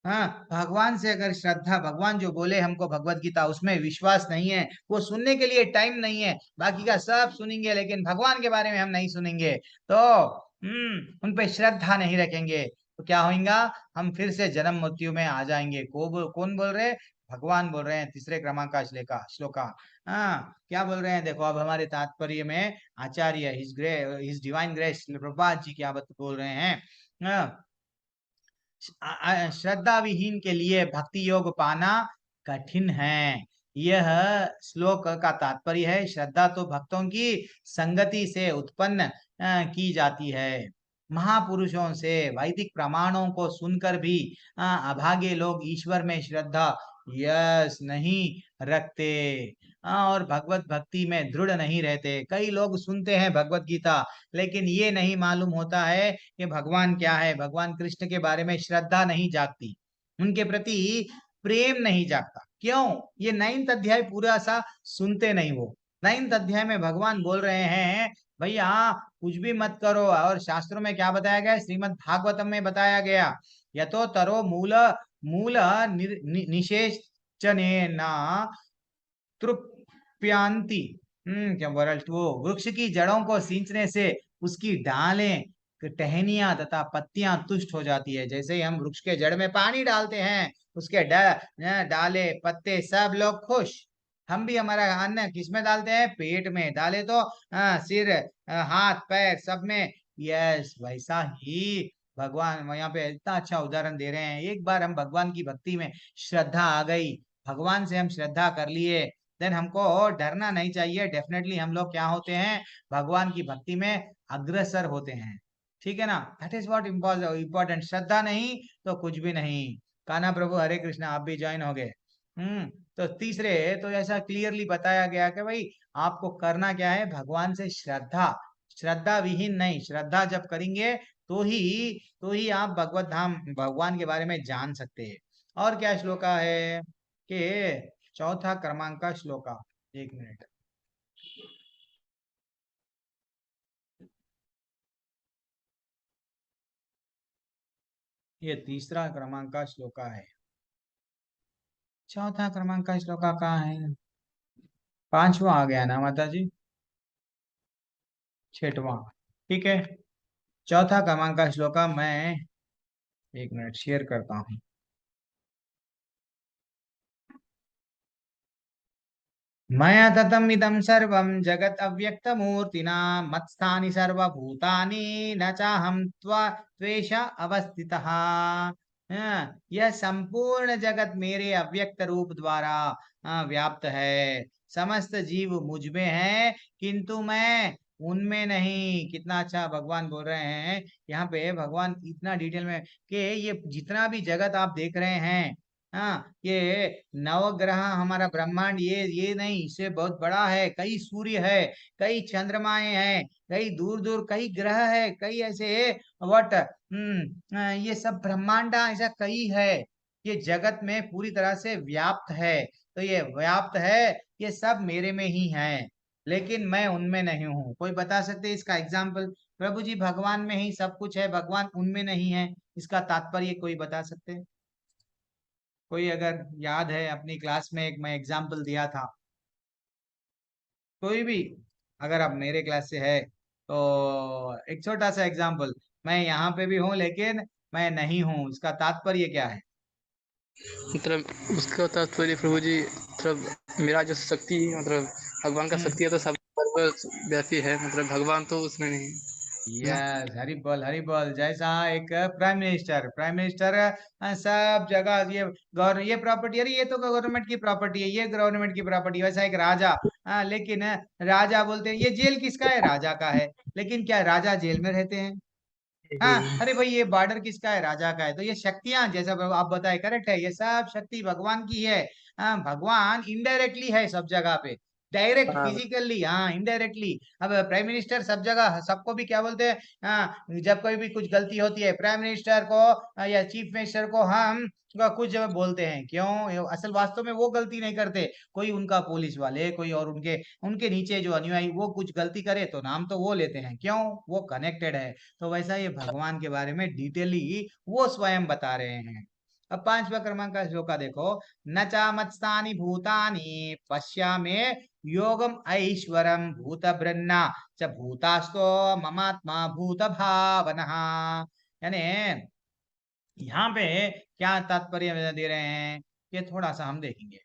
हाँ, भगवान से अगर श्रद्धा, भगवान जो बोले हमको भगवत गीता, उसमें विश्वास नहीं है, वो सुनने के लिए टाइम नहीं है, बाकी का सब सुनेंगे लेकिन भगवान के बारे में हम नहीं सुनेंगे, तो उन पे श्रद्धा नहीं रखेंगे, तो क्या होगा? हम फिर से जन्म मृत्यु में आ जाएंगे। कौन बोल रहे? भगवान बोल रहे हैं, तीसरे क्रमांक का श्लोका। हाँ, क्या बोल रहे हैं? देखो, अब हमारे तात्पर्य में आचार्य his divine grace Prabhupada ji क्या बोल रहे हैं? श्रद्धा विहीन के लिए भक्ति योग पाना कठिन है। यह श्लोक का तात्पर्य है, श्रद्धा तो भक्तों की संगति से उत्पन्न की जाती है। महापुरुषों से वैदिक प्रमाणों को सुनकर भी अभागे लोग ईश्वर में श्रद्धा यस नहीं रखते, और भगवत भक्ति में दृढ़ नहीं रहते। कई लोग सुनते हैं भगवत गीता, लेकिन ये नहीं मालूम होता है कि भगवान क्या है, भगवान कृष्ण के बारे में श्रद्धा नहीं जागती, उनके प्रति प्रेम नहीं जागता। क्यों? ये 9th अध्याय पूरा सा सुनते नहीं। वो 9th अध्याय में भगवान बोल रहे हैं, भैया कुछ भी मत करो, और शास्त्रों में क्या बताया गया? श्रीमद् भागवतम में बताया गया, यतो तरो मूल मूल निषेचने ना तृप्यांति। क्या वरल्ट, वो वृक्ष की जड़ों को सींचने से उसकी डालें, टहनियां तथा पत्तियां तुष्ट हो जाती है। जैसे ही हम वृक्ष के जड़ में पानी डालते हैं, उसके डाले पत्ते सब लोग खुश। हम भी हमारा अन्न किसमें डालते हैं? पेट में डाले तो सिर हाथ पैर सब में। यस, वैसा ही भगवान यहाँ पे इतना अच्छा उदाहरण दे रहे हैं। एक बार हम भगवान की भक्ति में श्रद्धा आ गई, भगवान से हम श्रद्धा कर लिए, देन हमको डरना नहीं चाहिए। डेफिनेटली हम लोग क्या होते हैं? भगवान की भक्ति में अग्रसर होते हैं। ठीक है ना? That is what important. श्रद्धा नहीं तो कुछ भी नहीं। कान्हा प्रभु हरे कृष्णा, आप भी ज्वाइन हो गए। तो तीसरे तो ऐसा क्लियरली बताया गया कि भाई आपको करना क्या है? भगवान से श्रद्धा, श्रद्धा विहीन नहीं। श्रद्धा जब करेंगे तो ही आप भगवत धाम भगवान के बारे में जान सकते हैं। और क्या श्लोका है कि चौथा क्रमांक का श्लोका, एक मिनट, ये तीसरा क्रमांक का श्लोका है। चौथा क्रमांक का श्लोका कहाँ है? पांचवा आ गया ना माता जी? छठवां। ठीक है, चौथा क्रमांक का श्लोका मैं एक मिनट शेयर करता हूँ। मया ततम इदं सर्वं जगत अव्यक्त मूर्तिना मत्स्थानि सर्वभूतानि न चाहं त्वेष अवस्थितः। यह संपूर्ण जगत मेरे अव्यक्त रूप द्वारा व्याप्त है। समस्त जीव मुझ में है, किंतु मैं उनमें नहीं। कितना अच्छा भगवान बोल रहे हैं यहाँ पे। भगवान इतना डिटेल में कि ये जितना भी जगत आप देख रहे हैं, हाँ, ये नवग्रह हमारा ब्रह्मांड, ये नहीं, इससे बहुत बड़ा है। कई सूर्य है, कई चंद्रमाएं हैं, कई दूर दूर कई ग्रह है, कई ऐसे वट ये सब ब्रह्मांड ऐसा कई है। ये जगत में पूरी तरह से व्याप्त है। तो ये व्याप्त है, ये सब मेरे में ही है, लेकिन मैं उनमें नहीं हूँ। कोई बता सकते हैं इसका एग्जाम्पल? प्रभु जी भगवान में ही सब कुछ है, भगवान उनमें नहीं है, इसका तात्पर्य कोई बता सकते हैं? कोई अगर याद है, अपनी क्लास में एक मैं एग्जाम्पल दिया था, कोई भी अगर आप मेरे क्लास से है तो एक छोटा सा एग्जाम्पल। मैं यहाँ पे भी हूँ लेकिन मैं नहीं हूँ, इसका तात्पर्य क्या है? मतलब उसका तात्पर्य प्रभु जी, मतलब मेरा जो शक्ति, मतलब भगवान का शक्ति है तो सब पर सर्वव्यापी है, मतलब भगवान तो उसमें नहीं है ना। यस, हरी बोल। जैसा एक प्राइम मिनिस्टर सब जगह ये ये प्रॉपर्टी, अरे ये तो गवर्नमेंट की प्रॉपर्टी है, ये गवर्नमेंट की प्रॉपर्टी, वैसा एक राजा लेकिन राजा बोलते हैं ये जेल किसका है, राजा का है। लेकिन क्या राजा जेल में रहते हैं? हाँ, अरे भाई ये बॉर्डर किसका है, राजा का है। तो ये शक्तियां जैसा आप बताए करेक्ट है, ये सब शक्ति भगवान की है। हाँ, भगवान इनडायरेक्टली है सब जगह पे, डायरेक्ट हाँ फिजिकली हाँ इनडायरेक्टली। अब प्राइम मिनिस्टर सब जगह सबको भी क्या बोलते हैं, जब कोई भी कुछ गलती होती है प्राइम मिनिस्टर को या चीफ मिनिस्टर को हम कुछ जब बोलते हैं, क्यों? असल वास्तव में वो गलती नहीं करते, कोई उनका पुलिस वाले कोई और उनके उनके नीचे जो अनुयायी वो कुछ गलती करे तो नाम तो वो लेते हैं, क्यों? वो कनेक्टेड है। तो वैसा ये भगवान के बारे में डिटेली वो स्वयं बता रहे हैं। अब 5वां क्रमांक का श्लोका देखो। न चा मत्स्थानि भूतानि पश्यामे योगम ऐश्वरम भूत ब्रह्म च भूतास्तो ममात्मा भूत भावनः। यानी यहाँ पे क्या तात्पर्य दे रहे हैं, ये थोड़ा सा हम देखेंगे।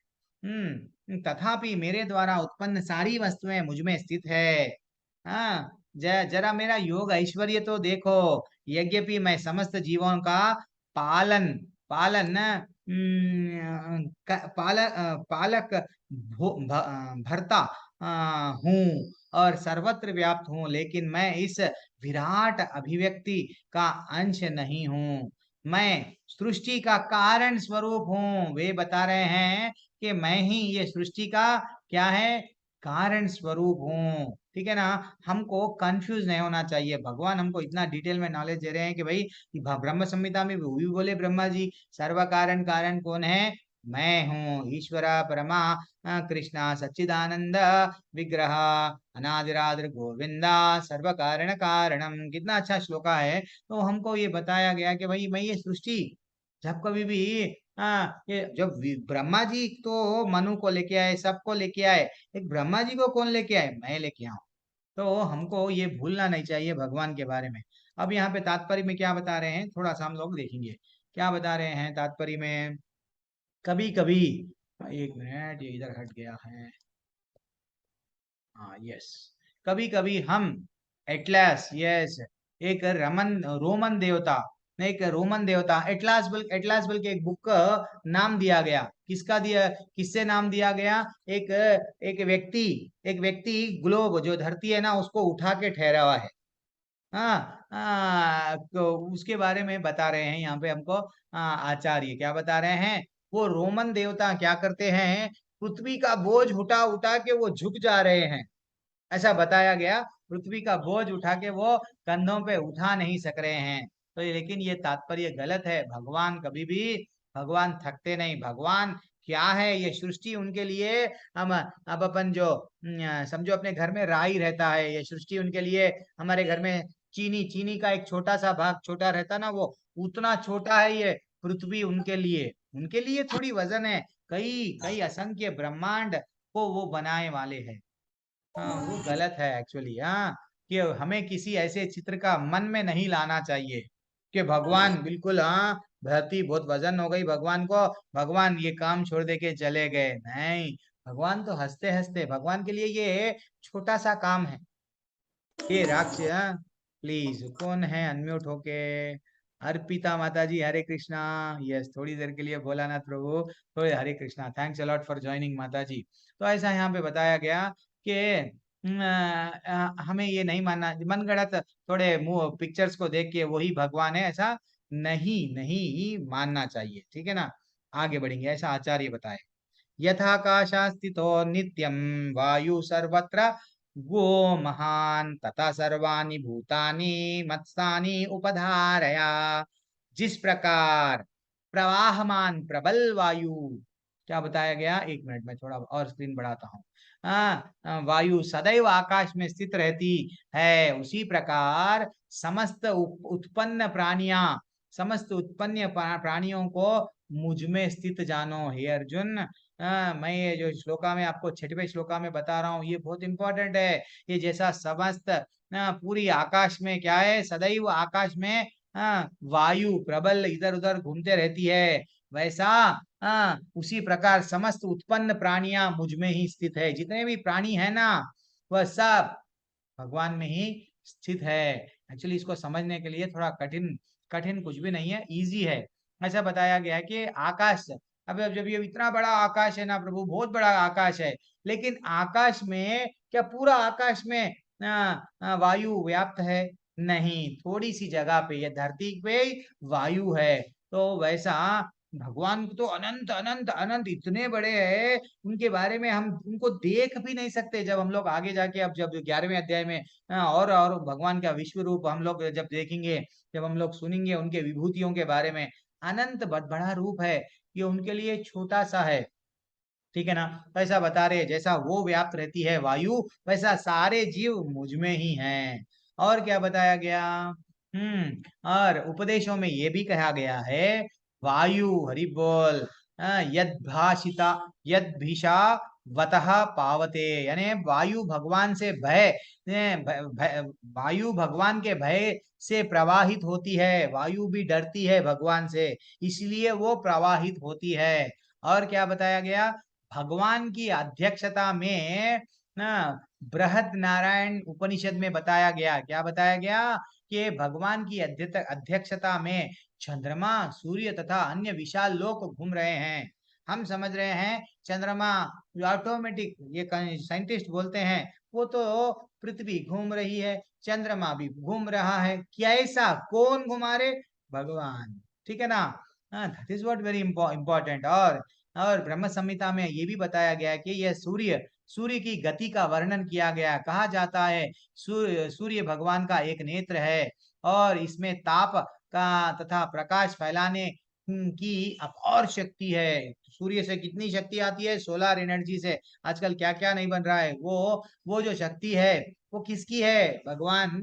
तथापि मेरे द्वारा उत्पन्न सारी वस्तुएं मुझ में स्थित है। हाँ, जरा मेरा योग ऐश्वर्य तो देखो। यद्यपि मैं समस्त जीवों का पालन पालन पालक भरता हूँ और सर्वत्र व्याप्त हूँ, लेकिन मैं इस विराट अभिव्यक्ति का अंश नहीं हूँ। मैं सृष्टि का कारण स्वरूप हूँ। वे बता रहे हैं कि मैं ही ये सृष्टि का क्या है, कारण स्वरूप हूँ। ठीक है ना? हमको कंफ्यूज नहीं होना चाहिए। भगवान हमको इतना डिटेल में नॉलेज दे रहे हैं कि भाई ब्रह्म संहिता में भी बोले ब्रह्मा जी सर्व कारण कारण कौन है, मैं हूँ ईश्वर परमा कृष्णा सच्चिदानंद विग्रह अनादिरादि गोविंदा सर्व कारण कारणम। कितना अच्छा श्लोका है। तो हमको ये बताया गया कि भाई मैं ये सृष्टि जब कभी भी ये जब ब्रह्मा जी तो मनु को लेके आए, सबको लेके आए, एक ब्रह्मा जी को कौन लेके आए, मैं लेके आऊं। तो हमको ये भूलना नहीं चाहिए भगवान के बारे में। अब यहाँ पे तात्पर्य में क्या बता रहे हैं थोड़ा सा हम लोग देखेंगे। क्या बता रहे हैं तात्पर्य में, कभी कभी, एक मिनट ये इधर हट गया है, हाँ यस, कभी कभी हम एटलास, यस, एक रोमन देवता, एक रोमन देवता एटलास बल के एक बुक का नाम दिया गया। किसका दिया, किससे नाम दिया गया? एक एक व्यक्ति ग्लोब जो धरती है ना उसको उठा के ठहरा हुआ है। तो उसके बारे में बता रहे हैं यहाँ पे हमको आचार्य क्या बता रहे हैं, वो रोमन देवता क्या करते हैं, पृथ्वी का बोझ उठा उठा के वो झुक जा रहे हैं, ऐसा बताया गया। पृथ्वी का बोझ उठा के वो कंधों पे उठा नहीं सक रहे हैं। तो लेकिन ये तात्पर्य गलत है। भगवान कभी भी भगवान थकते नहीं। भगवान क्या है, ये सृष्टि उनके लिए हम अब अपन जो समझो अपने घर में राई रहता है, ये सृष्टि उनके लिए। हमारे घर में चीनी चीनी का एक छोटा सा भाग छोटा रहता ना, वो उतना छोटा है ये पृथ्वी उनके लिए थोड़ी वजन है। कई कई असंख्य ब्रह्मांड को वो बनाए वाले हैं। हाँ, वो गलत है एक्चुअली। हाँ, कि हमें किसी ऐसे चित्र का मन में नहीं लाना चाहिए कि भगवान बिल्कुल धरती बहुत वजन हो गई भगवान को, भगवान ये काम छोड़ दे के चले गए, नहीं। भगवान तो हंसते हंसते, भगवान के लिए ये छोटा सा काम है। ये राक्षस, प्लीज कौन है अनम्यूट होके? अर्पिता माता जी, हरे कृष्णा। यस, थोड़ी देर के लिए भोलानाथ प्रभु, थोड़े Hare Krishna, thanks a lot for joining माता जी। तो ऐसा यहाँ पे बताया गया कि हमें ये नहीं मानना मनगढ़ंत थोड़े मुंह पिक्चर्स को देख के वही भगवान है, ऐसा नहीं नहीं मानना चाहिए। ठीक है ना? आगे बढ़ेंगे, ऐसा आचार्य बताए। यथाकाशा स्थितो नित्यम वायु सर्वत्र गो महान तथा सर्वाणि भूतानि मत्स्थानि उपधारया। जिस प्रकार प्रवाहमान प्रबल वायु, क्या बताया गया, एक मिनट में थोड़ा और स्क्रीन बढ़ाता हूँ। वायु सदैव आकाश में स्थित रहती है, उसी प्रकार समस्त उत्पन्न प्राणियों को मुझ में स्थित जानो। हे अर्जुन, मैं ये जो श्लोका में आपको 6वें श्लोका में बता रहा हूँ ये बहुत इंपॉर्टेंट है। ये जैसा समस्त पूरी आकाश में क्या है, सदैव आकाश में वायु प्रबल इधर उधर घूमते रहती है, वैसा उसी प्रकार समस्त उत्पन्न प्राणियां मुझ में ही स्थित है। जितने भी प्राणी है ना, वह सब भगवान में ही स्थित है। एक्चुअली इसको समझने के लिए थोड़ा कठिन कठिन कुछ भी नहीं है, इजी है। ऐसा बताया गया है कि आकाश, अब जब ये इतना बड़ा आकाश है ना प्रभु, बहुत बड़ा आकाश है, लेकिन आकाश में क्या पूरा आकाश में वायु व्याप्त है? नहीं, थोड़ी सी जगह पे, ये धरती पे वायु है। तो वैसा भगवान तो अनंत अनंत अनंत इतने बड़े हैं, उनके बारे में हम उनको देख भी नहीं सकते। जब हम लोग आगे जाके, अब जब 11वें अध्याय में और भगवान का विश्व रूप हम लोग जब देखेंगे, जब हम लोग सुनेंगे उनके विभूतियों के बारे में, अनंत बड़ा रूप है, ये उनके लिए छोटा सा है। ठीक है ना? तो ऐसा बता रहे, जैसा वो व्याप्त रहती है वायु, वैसा सारे जीव मुझ में ही हैं। और क्या बताया गया? और उपदेशों में ये भी कहा गया है, वायु हरि बोल, यद भाषिता यद भीषा वतः पावते, यानी वायु भगवान से भय, वायु भगवान के भय से प्रवाहित होती है। वायु भी डरती है भगवान से, इसलिए वो प्रवाहित होती है। और क्या बताया गया? भगवान की अध्यक्षता में ना, बृहद नारायण उपनिषद में बताया गया, क्या बताया गया? कि भगवान की अध्यक्षता में चंद्रमा, सूर्य तथा अन्य विशाल लोक घूम रहे हैं। हम समझ रहे हैं चंद्रमा ऑटोमेटिक, ये साइंटिस्ट बोलते हैं वो तो पृथ्वी घूम रही है, चंद्रमा भी घूम रहा है। क्या ऐसा कौन घुमा रहे? भगवान। ठीक है ना? That is what very important. और ब्रह्म संहिता में ये भी बताया गया है कि यह सूर्य की गति का वर्णन किया गया। कहा जाता है सूर्य भगवान का एक नेत्र है, और इसमें ताप का तथा प्रकाश फैलाने की अपार शक्ति है। सूर्य से कितनी शक्ति आती है? सोलर एनर्जी से। आजकल क्या क्या नहीं बन रहा है, वो जो शक्ति है वो किसकी है? भगवान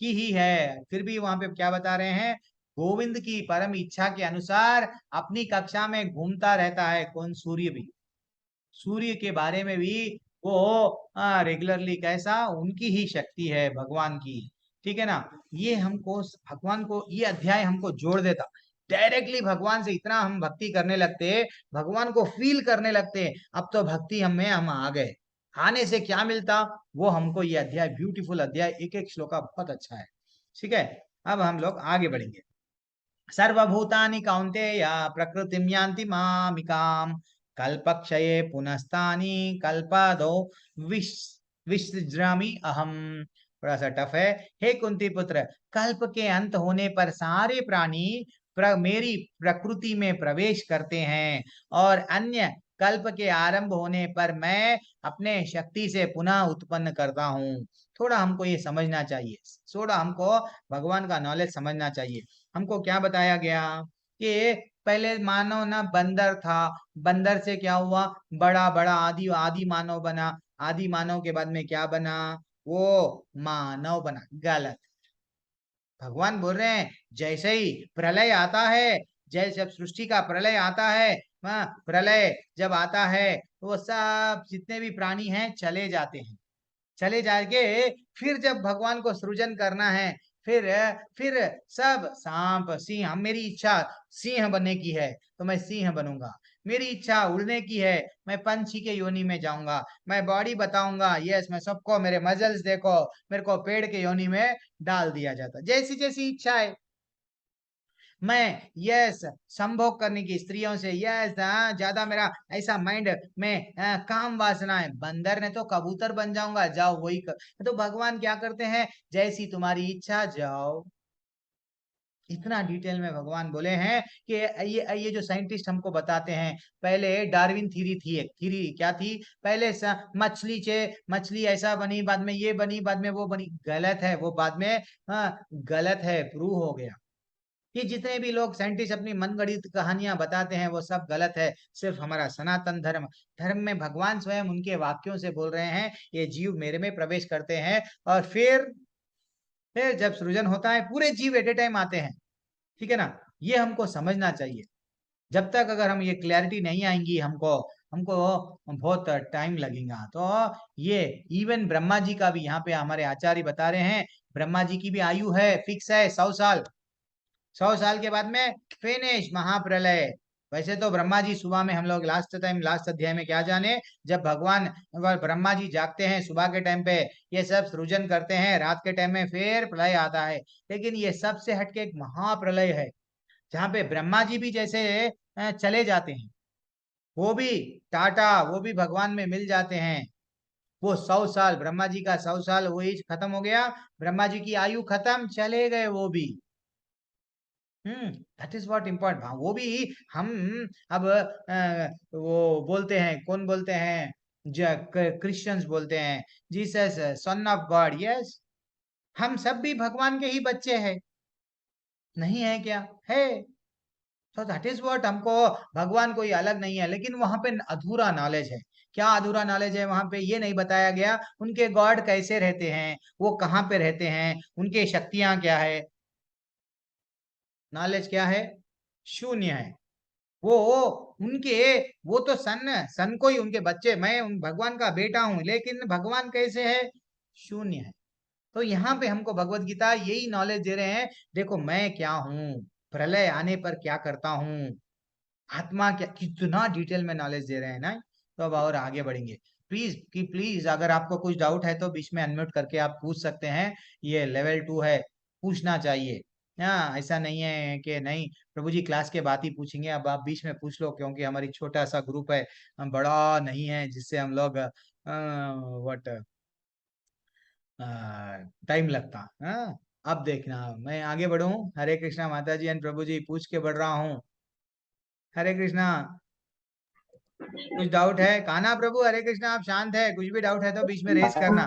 की ही है। फिर भी वहां पे क्या बता रहे हैं? गोविंद की परम इच्छा के अनुसार अपनी कक्षा में घूमता रहता है। कौन? सूर्य भी। सूर्य के बारे में भी वो रेगुलरली, कैसा? उनकी ही शक्ति है भगवान की। ठीक है ना? ये हमको भगवान को, ये अध्याय हमको जोड़ देता डायरेक्टली भगवान से। इतना हम भक्ति करने लगते, भगवान को फील करने लगते। अब तो भक्ति हमें हम आ गए। आने से क्या मिलता, वो हमको ये अध्याय, ब्यूटीफुल अध्याय, एक एक श्लोका बहुत अच्छा है। ठीक है, अब हम लोग आगे बढ़ेंगे। सर्वभूतानि कौन्तेय प्रकृतिं यान्ति मामिकाम् कल्पक्षये पुनस्तानि कल्पादो विसृजामि अहम। थोड़ा सा टफ है। हे कुंती पुत्र, कल्प के अंत होने पर सारे प्राणी मेरी प्रकृति में प्रवेश करते हैं, और अन्य कल्प के आरंभ होने पर मैं अपने शक्ति से पुनः उत्पन्न करता हूँ। थोड़ा हमको ये समझना चाहिए, थोड़ा हमको भगवान का नॉलेज समझना चाहिए। हमको क्या बताया गया कि पहले मानव ना बंदर था, बंदर से क्या हुआ? बड़ा बड़ा आदि आदि मानव बना। आदि मानव के बाद में क्या बना? वो मानव बना। गलत। भगवान बोल रहे हैं जैसे ही प्रलय आता है, जैसे जब सृष्टि का प्रलय आता है, प्रलय जब आता है तो वो सब जितने भी प्राणी हैं चले जाते हैं। चले जाके फिर जब भगवान को सृजन करना है, फिर फिर सब सांप सिंह, हम, मेरी इच्छा सिंह बनने की है तो मैं सिंह बनूंगा। मेरी इच्छा उड़ने की है, मैं पंछी के योनि में जाऊंगा। मैं बॉडी बताऊंगा, यस, मैं सबको, मेरे मजल्स देखो, मेरे को पेड़ के योनि में डाल दिया जाता, जैसी जैसी इच्छा है। मैं यस संभोग करने की स्त्रियों से, यस ज्यादा मेरा ऐसा माइंड में काम वासना है, बंदर ने तो कबूतर बन जाऊंगा, जाओ वही कर। तो भगवान क्या करते हैं? जैसी तुम्हारी इच्छा, जाओ। इतना डिटेल में भगवान बोले हैं कि ये जो साइंटिस्ट हमको बताते हैं, पहले डार्विन थ्योरी थी, एक थ्योरी क्या थी? पहले मछली ऐसा बनी, बाद में ये बनी, बाद में वो बनी। गलत है वो, बाद में गलत है, प्रूव हो गया। ये जितने भी लोग साइंटिस्ट अपनी मनगढ़ंत कहानियां बताते हैं वो सब गलत है। सिर्फ हमारा सनातन धर्म में भगवान स्वयं उनके वाक्यों से बोल रहे हैं, ये जीव मेरे में प्रवेश करते हैं, और फिर जब सृजन होता है पूरे जीव एट ए टाइम आते हैं। ठीक है ना? ये हमको समझना चाहिए। जब तक अगर हम ये क्लैरिटी नहीं आएंगी हमको हमको बहुत टाइम लगेगा। तो ये इवन ब्रह्मा जी का भी, यहाँ पे हमारे आचार्य बता रहे हैं, ब्रह्मा जी की भी आयु है, फिक्स है 100 साल। 100 साल के बाद में फिनिश, महाप्रलय। वैसे तो ब्रह्मा जी सुबह में, हम लोग लास्ट अध्याय में क्या जाने, जब भगवान ब्रह्मा जी जागते हैं सुबह के टाइम पे, ये सब सृजन करते हैं, रात के टाइम में फिर प्रलय आता है। लेकिन ये सबसे हटके एक महाप्रलय है, जहाँ पे ब्रह्मा जी भी जैसे चले जाते हैं, वो भी टाटा, वो भी भगवान में मिल जाते हैं। वो 100 साल, ब्रह्मा जी का 100 साल वो एज खत्म हो गया, ब्रह्मा जी की आयु खत्म, चले गए वो भी। That is what important. हाँ, वो भी हम अब वो बोलते हैं, कौन बोलते हैं, क्रिश्चियंस बोलते हैं Jesus son of God. Yes, हम सब भी भगवान के ही बच्चे हैं, नहीं है क्या? है। तो दैट इज व्हाट, हमको भगवान कोई अलग नहीं है, लेकिन वहां पे अधूरा नॉलेज है। क्या अधूरा नॉलेज है वहां पे? ये नहीं बताया गया उनके गॉड कैसे रहते हैं, वो कहाँ पे रहते हैं, उनके शक्तियां क्या है। नॉलेज क्या है? शून्य है। वो उनके, वो तो सन सन को ही उनके बच्चे, मैं उन भगवान का बेटा हूं, लेकिन भगवान कैसे है? शून्य है। तो यहाँ पे हमको भगवत गीता यही नॉलेज दे रहे हैं, देखो मैं क्या हूँ, प्रलय आने पर क्या करता हूँ, आत्मा क्या, कितना डिटेल में नॉलेज दे रहे हैं ना। तो अब और आगे बढ़ेंगे। प्लीज अगर आपको कुछ डाउट है तो बीच में अनम्यूट करके आप पूछ सकते हैं। ये लेवल 2 है, पूछना चाहिए। हाँ, ऐसा नहीं है कि नहीं प्रभु जी क्लास के बाद ही पूछेंगे, अब आप बीच में पूछ लो, क्योंकि हमारी छोटा सा ग्रुप है, हम बड़ा नहीं है जिससे हम लोग व्हाट टाइम लगता। हाँ, अब देखना मैं आगे बढ़ूं। हरे कृष्णा माता जी एंड प्रभु जी, पूछ के बढ़ रहा हूँ। हरे कृष्णा। कुछ डाउट है? कान्हा प्रभु हरे कृष्णा, आप शांत है, कुछ भी डाउट है तो बीच में रेस करना।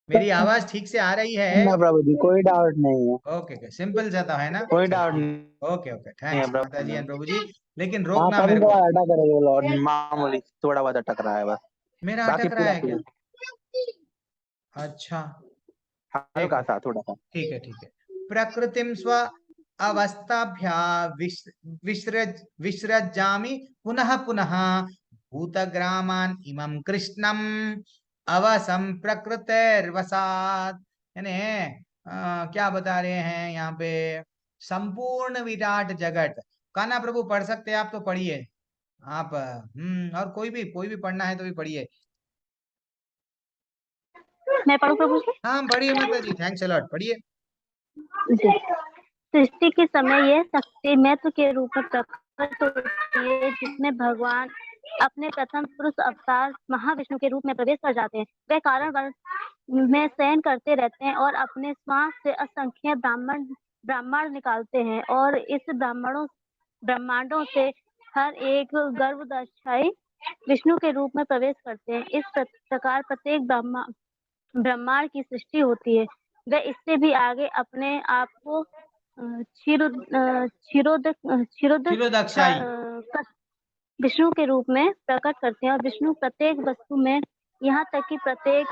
मेरी आवाज ठीक से आ रही है? ना प्रभु जी, कोई डाउट नहीं है, ओके, सिंपल सा था, है ना? कोई चलो डाउट ठीक। नहीं ओके ओके, है थैंक्स माता प्रभु जी जी। एंड प्रभु जी, लेकिन हाँ, रोकना कभी मेरे को। कभार अटक रहे लॉर्ड, मामूली थोड़ा बहुत अटक रहा है बस, मेरा बाकी अटक रहा पूरा है क्या? क्लियर। अच्छा, हल्का देखो, सा, थोड़ा सा। ठीक है ठीक है। प्रकृतिम स्व अवस्थाभ्या विसृजामि पुनः पुनः भूतग्रामान इमं कृष्णम अवसंप्रकृतिर्वसात्। यानी क्या बता रहे हैं यहाँ पे, संपूर्ण विराट जगत। कान्हा प्रभु पढ़ सकते हैं आप तो पढ़िए आप। और कोई भी पढ़ना है तो भी पढ़िए। मैं पढ़ूं प्रभु जी? हाँ पढ़िए माता जी, थैंक्स अलॉट, पढ़िए। जी। सृष्टि के समय यह शक्ति महत्व के रूप में प्रकट होती है, जिसमें भगवान अपने प्रथम पुरुष अवतार महाविष्णु के रूप में प्रवेश कर जाते हैं। वे कारण में शयन करते रहते हैं और अपने श्वास से असंख्य ब्राह्मण निकालते हैं, और इस ब्रह्मांडों से हर एक गर्भदशाई विष्णु के रूप में प्रवेश करते हैं। इस प्रकार प्रत्येक ब्रह्मांड की सृष्टि होती है। वे इससे भी आगे अपने आप को क्षीरोदक्षाई। विष्णु के रूप में प्रकट करते हैं, और विष्णु प्रत्येक वस्तु में, यहाँ तक कि प्रत्येक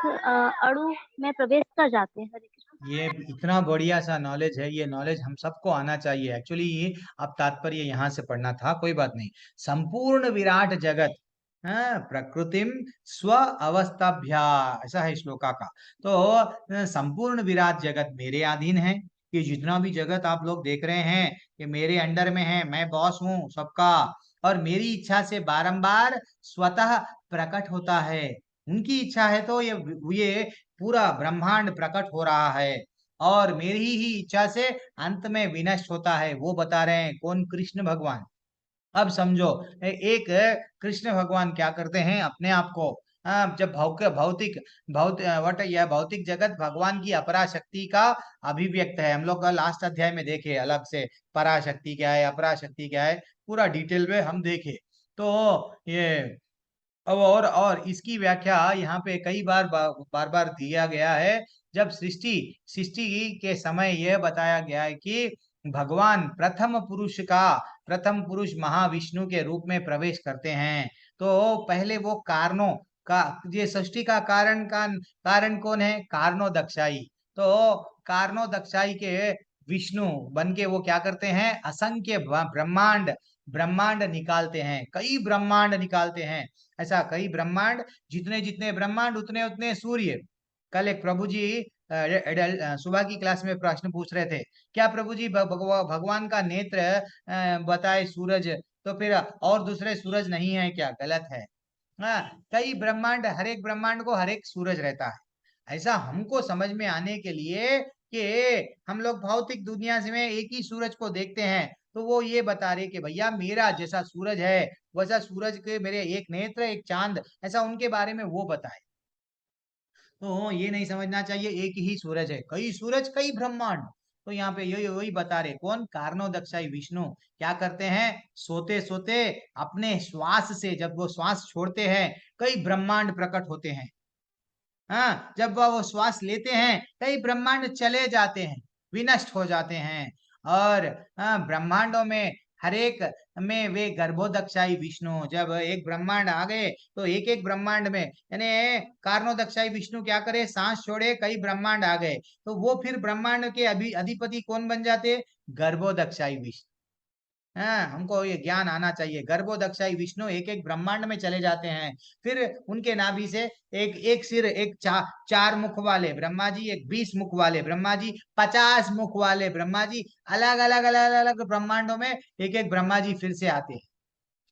अणु में प्रवेश कर जाते हैं। हरे कृष्ण। ये इतना बढ़िया सा नॉलेज है, ये नॉलेज हम सबको आना चाहिए एक्चुअली। ये अब तात्पर्य यहाँ से पढ़ना था, कोई बात नहीं। संपूर्ण विराट जगत, हाँ, प्रकृतिम स्व अवस्थाभ्या, ऐसा है श्लोका का। तो संपूर्ण विराट जगत मेरे अधीन है। ये जितना भी जगत आप लोग देख रहे हैं, ये मेरे अंडर में है, मैं बॉस हूँ सबका। और मेरी इच्छा से बारंबार स्वतः प्रकट होता है। उनकी इच्छा है तो ये पूरा ब्रह्मांड प्रकट हो रहा है, और मेरी ही इच्छा से अंत में विनष्ट होता है। वो बता रहे हैं कौन? कृष्ण भगवान। अब समझो, एक कृष्ण भगवान क्या करते हैं अपने आप को, जब भौतिक वट यह भौतिक जगत भगवान की अपराशक्ति का अभिव्यक्त है। हम लोग का लास्ट अध्याय में देखे अलग से, पराशक्ति क्या है, अपराशक्ति क्या है, पूरा डिटेल में हम देखे। तो ये अब और इसकी व्याख्या यहाँ पे कई बार बार दिया गया है। जब सृष्टि के समय यह बताया गया है कि भगवान प्रथम पुरुष महाविष्णु के रूप में प्रवेश करते हैं। तो पहले वो कारणों का, ये सृष्टि का कारण कौन है? कारणो दक्षाई। तो कारणो दक्षाई के विष्णु बन के वो क्या करते हैं? असंख्य ब्रह्मांड ब्रह्मांड निकालते हैं, कई ब्रह्मांड निकालते हैं। ऐसा कई ब्रह्मांड, जितने जितने ब्रह्मांड उतने उतने सूर्य। कल एक प्रभु जी सुबह की क्लास में प्रश्न पूछ रहे थे, क्या प्रभु जी भगवान का नेत्र बताए सूरज, तो फिर और दूसरे सूरज नहीं है क्या? गलत है। हाँ, कई ब्रह्मांड, हर एक ब्रह्मांड को हर एक सूरज रहता है। ऐसा हमको समझ में आने के लिए कि हम लोग भौतिक दुनिया से में एक ही सूरज को देखते हैं, तो वो ये बता रहे कि भैया मेरा जैसा सूरज है वैसा सूरज के मेरे एक नेत्र एक चांद, ऐसा उनके बारे में वो बताए। तो ये नहीं समझना चाहिए एक ही सूरज है, कई सूरज कई ब्रह्मांड। तो यहाँ पे यही वही बता रहे, कौन? कारणोदक्षाई विष्णु क्या करते हैं? सोते सोते अपने श्वास से जब वो श्वास छोड़ते हैं कई ब्रह्मांड प्रकट होते हैं। हाँ, जब वो श्वास लेते हैं कई ब्रह्मांड चले जाते हैं, विनष्ट हो जाते हैं। और ब्रह्मांडों में हर एक में वे गर्भोदक्षाई विष्णु, जब एक ब्रह्मांड आ गए तो एक एक ब्रह्मांड में यानी कारणोदक्षाई विष्णु क्या करे? सांस छोड़े, कई ब्रह्मांड आ गए, तो वो फिर ब्रह्मांड के अधिपति कौन बन जाते? गर्भोदक्षाई विष्णु। हाँ, हमको ये ज्ञान आना चाहिए, गर्भोदक्षाई विष्णु एक एक ब्रह्मांड में चले जाते हैं। फिर उनके नाभि से एक एक सिर, एक चार मुख वाले ब्रह्मा जी, एक 20 मुख वाले ब्रह्मा जी, 50 मुख वाले ब्रह्मा जी, अलग अलग अलग अलग ब्रह्मांडों में एक एक ब्रह्मा जी फिर से आते हैं।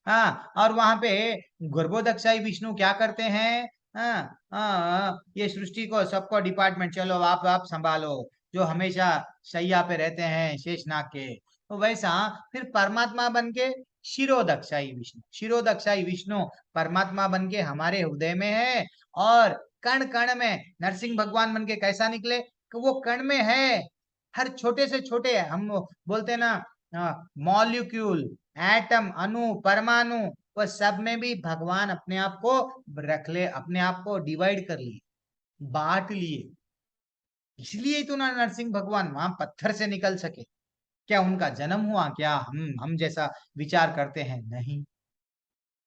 हाँ, और वहां पे गर्भोदक्षाई विष्णु क्या करते हैं? ये सृष्टि को सबको डिपार्टमेंट, चलो आप संभालो, जो हमेशा शैया पे रहते हैं शेषनाग के, तो वैसा फिर परमात्मा बन के शिरोदक्षाई विष्णु, शिरोदक्षाई विष्णु परमात्मा बन के हमारे हृदय में है। और कण कण में नरसिंह भगवान बन के कैसा निकले कि वो कण में है, हर छोटे से छोटे, हम बोलते हैं ना मॉलिक्यूल, एटम, अणु, परमाणु, वह सब में भी भगवान अपने आप को रख ले, अपने आप को डिवाइड कर लिए, बांट लिए। इसलिए तो ना नरसिंह भगवान वहां पत्थर से निकल सके। क्या उनका जन्म हुआ क्या हम जैसा विचार करते हैं? नहीं।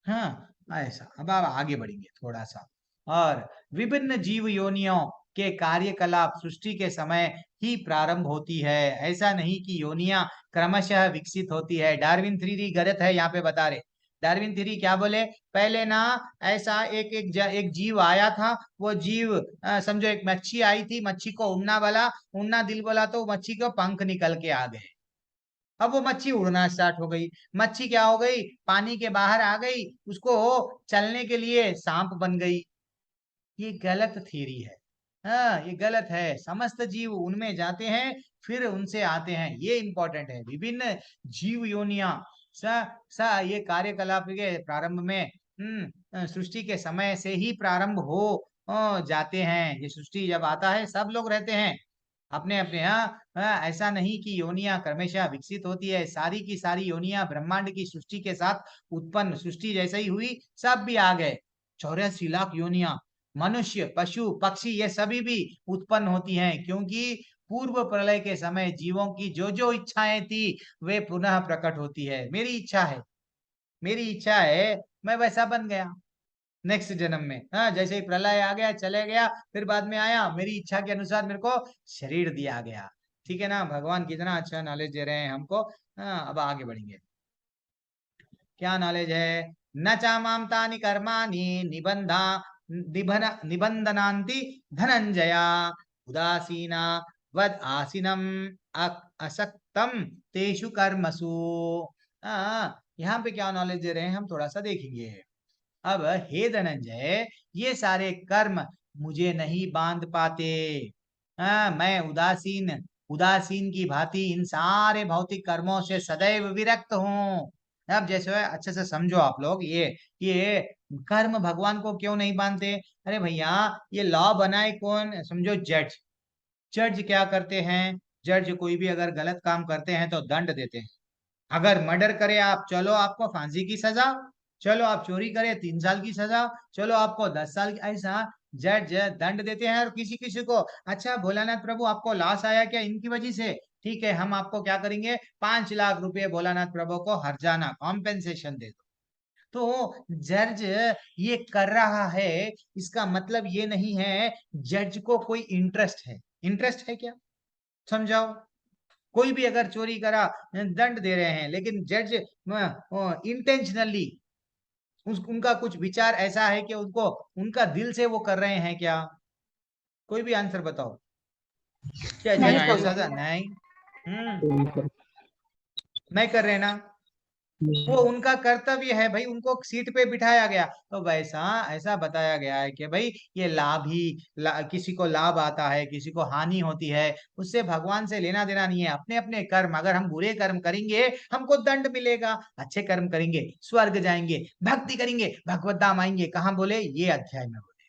हाँ, ऐसा। अब आप आगे बढ़ेंगे थोड़ा सा। और विभिन्न जीव योनियों के कार्यकलाप सृष्टि के समय ही प्रारंभ होती है, ऐसा नहीं कि योनियां क्रमशः विकसित होती है। डार्विन थ्योरी गलत है, यहाँ पे बता रहे। डार्विन थ्योरी क्या बोले? पहले ना ऐसा एक जीव आया था, वो जीव समझो एक मच्छी आई थी, मच्छी को उड़ना दिल बोला तो मच्छी को पंख निकल के आ गए। अब वो मच्छी उड़ना स्टार्ट हो गई, मच्छी क्या हो गई? पानी के बाहर आ गई, उसको चलने के लिए सांप बन गई। ये गलत थ्योरी है। हाँ, ये गलत है। समस्त जीव उनमें जाते हैं फिर उनसे आते हैं, ये इंपॉर्टेंट है। विभिन्न जीव योनिया ये कार्यकलाप के प्रारंभ में सृष्टि के समय से ही प्रारंभ हो जाते हैं। ये सृष्टि जब आता है सब लोग रहते हैं अपने अपने यहाँ। ऐसा नहीं कि योनियां क्रमशः विकसित होती है, सारी की सारी योनियां ब्रह्मांड की सृष्टि के साथ उत्पन्न, सृष्टि जैसे ही हुई सब भी आ गए। 84 लाख योनियां, मनुष्य, पशु, पक्षी, ये सभी भी उत्पन्न होती हैं, क्योंकि पूर्व प्रलय के समय जीवों की जो जो इच्छाएं थी वे पुनः प्रकट होती है। मेरी इच्छा है, मेरी इच्छा है, मैं वैसा बन गया नेक्स्ट जन्म में। हाँ, जैसे ही प्रलय आ गया चले गया, फिर बाद में आया, मेरी इच्छा के अनुसार मेरे को शरीर दिया गया। ठीक है ना? भगवान कितना अच्छा नॉलेज दे रहे हैं हमको। हाँ, अब आगे बढ़ेंगे। क्या नॉलेज है? न चामाम तानि कर्माणि निबंधनांति धनंजया उदासीना वद आसीनम असक्तम तेषु कर्मसु। यहाँ पे क्या नॉलेज दे रहे हैं हम थोड़ा सा देखेंगे। अब हे धनंजय, ये सारे कर्म मुझे नहीं बांध पाते। मैं उदासीन की भांति इन सारे भौतिक कर्मों से सदैव विरक्त हूँ। अब जैसे अच्छे से समझो आप लोग, ये कर्म भगवान को क्यों नहीं बांधते? अरे भैया, ये लॉ बनाए कौन? समझो जज। जज क्या करते हैं? जज कोई भी अगर गलत काम करते हैं तो दंड देते हैं। अगर मर्डर करे आप, चलो आपको फांसी की सजा, चलो आप चोरी करें 3 साल की सजा, चलो आपको 10 साल की, ऐसा जज दंड देते हैं। और किसी किसी को, अच्छा भोलानाथ प्रभु आपको लॉस आया क्या इनकी वजह से? ठीक है, हम आपको क्या करेंगे, 5 लाख रुपए भोलानाथ प्रभु को हर्जाना कॉम्पेंसेशन दे दो। तो जज ये कर रहा है, इसका मतलब ये नहीं है जज को कोई इंटरेस्ट है। इंटरेस्ट है क्या? समझाओ। कोई भी अगर चोरी करा दंड दे रहे हैं, लेकिन जज इंटेंशनली उनका कुछ विचार ऐसा है कि उनको उनका दिल से वो कर रहे हैं क्या? कोई भी आंसर बताओ। क्या नहीं जज कर ऐसा था नहीं। नहीं कर रहे ना, वो उनका कर्तव्य है भाई, उनको सीट पे बिठाया गया तो वैसा ऐसा बताया गया है कि भाई ये लाभ ही किसी को लाभ आता है, किसी को हानि होती है, उससे भगवान से लेना देना नहीं है। अपने अपने कर्म, अगर हम बुरे कर्म करेंगे हमको दंड मिलेगा, अच्छे कर्म करेंगे स्वर्ग जाएंगे, भक्ति करेंगे भगवत धाम आएंगे। कहाँ बोले? ये अध्याय में बोले।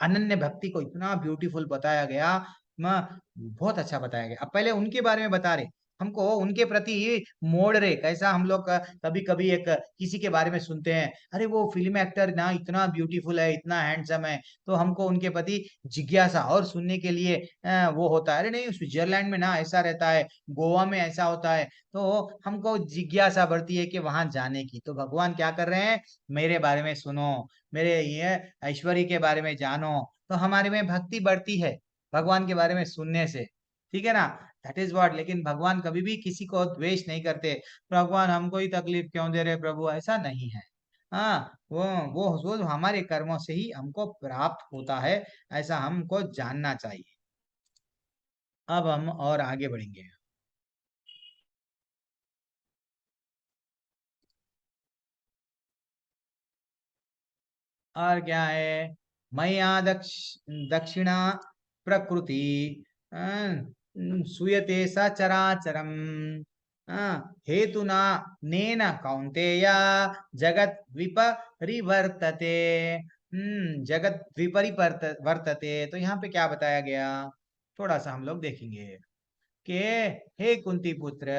अनन्य भक्ति को इतना ब्यूटीफुल बताया गया, बहुत अच्छा बताया गया। अब पहले उनके बारे में बता रहे, हमको उनके प्रति मोड़ रहे। कैसा हम लोग कभी कभी एक किसी के बारे में सुनते हैं, अरे वो फिल्म एक्टर ना इतना ब्यूटीफुल है, इतना हैंडसम है, तो हमको उनके प्रति जिज्ञासा और सुनने के लिए वो होता है, अरे नहीं स्विट्जरलैंड में ना ऐसा रहता है, गोवा में ऐसा होता है, तो हमको जिज्ञासा बढ़ती है कि वहां जाने की। तो भगवान क्या कर रहे हैं, मेरे बारे में सुनो, मेरे ये ऐश्वर्य के बारे में जानो, तो हमारे में भक्ति बढ़ती है भगवान के बारे में सुनने से। ठीक है ना, दैट इज व्हाट। लेकिन भगवान कभी भी किसी को द्वेष नहीं करते, भगवान हमको ही तकलीफ क्यों दे रहे प्रभु, ऐसा नहीं है। हाँ, वो हमारे कर्मों से ही हमको प्राप्त होता है, ऐसा हमको जानना चाहिए। अब हम और आगे बढ़ेंगे। और क्या है, मया दक्षिणा प्रकृति सूयते सचराचरम हेतुना नेन कौन्तेय जगत विपरिवर्तते। जगत वर्तते, तो यहाँ पे क्या बताया गया, थोड़ा सा हम लोग देखेंगे कि हे कुंती पुत्र,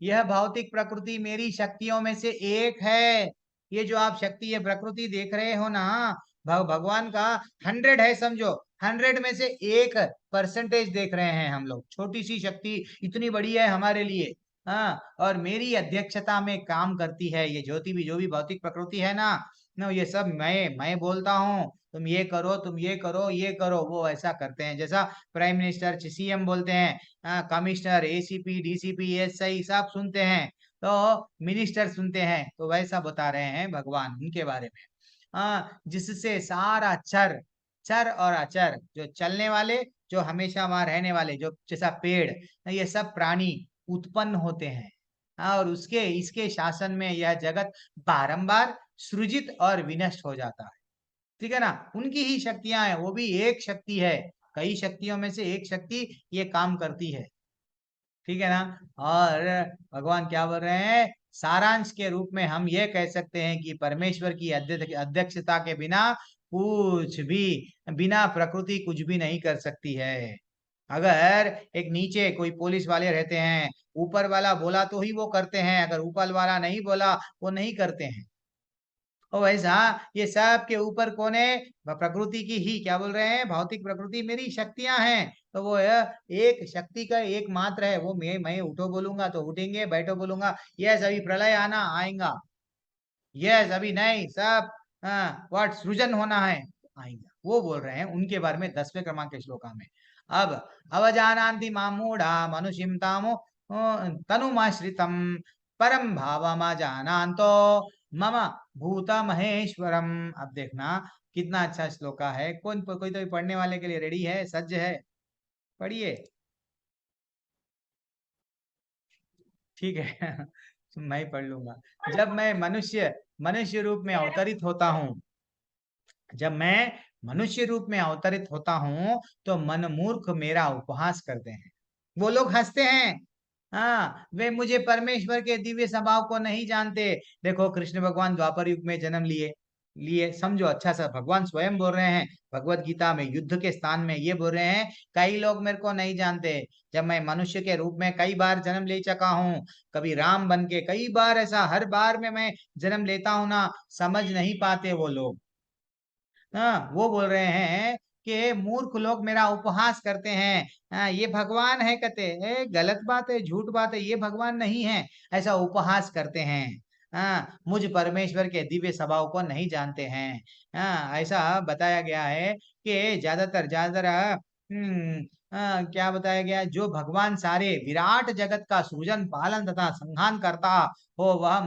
यह भौतिक प्रकृति मेरी शक्तियों में से एक है। ये जो आप शक्ति, ये प्रकृति देख रहे हो ना, भगवान का 100 है समझो, 100 में से 1% देख रहे हैं हम लोग। छोटी सी शक्ति इतनी बड़ी है हमारे लिए। हाँ, और मेरी अध्यक्षता में काम करती है ये ज्योति भी, जो भी भौतिक प्रकृति है ना, ये सब मैं बोलता हूँ, तुम ये करो, तुम ये करो, ये करो, वो ऐसा करते हैं। जैसा प्राइम मिनिस्टर सीएम बोलते हैं, कमिश्नर एसीपी डीसीपी एसआई सब सुनते हैं, तो मिनिस्टर सुनते हैं, तो वैसा बता रहे हैं भगवान उनके बारे में। जिससे सारा चर चर और अचर, जो चलने वाले, जो हमेशा वहां रहने वाले, जो जैसा पेड़, ये सब प्राणी उत्पन्न होते हैं। और उसके इसके शासन में यह जगत बारंबार सृजित और विनष्ट हो जाता है। ठीक है ना, उनकी ही शक्तियां हैं, वो भी एक शक्ति है, कई शक्तियों में से एक शक्ति ये काम करती है। ठीक है ना। और भगवान क्या बोल रहे हैं, सारांश के रूप में हम ये कह सकते हैं कि परमेश्वर की अध्यक्षता के बिना कुछ भी, बिना प्रकृति कुछ भी नहीं कर सकती है। अगर एक नीचे कोई पुलिस वाले रहते हैं, ऊपर वाला बोला तो ही वो करते हैं, अगर ऊपर वाला नहीं बोला वो नहीं करते हैं। और वैसा ये सब के ऊपर कौन है, प्रकृति की ही, क्या बोल रहे हैं, भौतिक प्रकृति मेरी शक्तियां हैं। तो वो एक शक्ति का एक मात्र है, वो मैं उठो बोलूंगा तो उठेंगे, बैठो बोलूंगा, यस अभी प्रलय आना आएगा, यस अभी नहीं, सब व्हाट सृजन होना है आएगा, वो बोल रहे हैं उनके बारे में 10वें क्रमांक के श्लोका में। अब अवजानान्ति मामूढ़ा मनुष्यं तामो तनुमाश्रितम परम भावमा जानान्तो मम भूत महेश्वरम। अब देखना कितना अच्छा श्लोका है। कौन कोई तो पढ़ने वाले के लिए रेडी है, सज्ज है? पढ़िए। ठीक है मैं ही पढ़ लूंगा। जब मैं मनुष्य रूप में अवतरित होता हूँ, जब मैं मनुष्य रूप में अवतरित होता हूँ, तो मन मूर्ख मेरा उपहास करते हैं, वो लोग हंसते हैं। हाँ, वे मुझे परमेश्वर के दिव्य स्वभाव को नहीं जानते। देखो कृष्ण भगवान द्वापर युग में जन्म लिए लिए समझो, अच्छा सा भगवान स्वयं बोल रहे हैं भगवत गीता में, युद्ध के स्थान में ये बोल रहे हैं, कई लोग मेरे को नहीं जानते। जब मैं मनुष्य के रूप में कई बार जन्म ले चुका हूँ, कभी राम बन के, कई बार ऐसा, हर बार में मैं जन्म लेता हूँ ना, समझ नहीं पाते वो लोग। हाँ, वो बोल रहे हैं कि मूर्ख लोग मेरा उपहास करते हैं। हाँ, ये भगवान है कहते हैं, गलत बात है, झूठ बात है, ये भगवान नहीं है, ऐसा उपहास करते हैं। हाँ, मुझ परमेश्वर के दिव्य स्वभाव को नहीं जानते हैं। हाँ, ऐसा बताया गया है कि ज्यादातर क्या बताया गया है, जो भगवान सारे विराट जगत का सृजन पालन तथा संहार करता हो, वह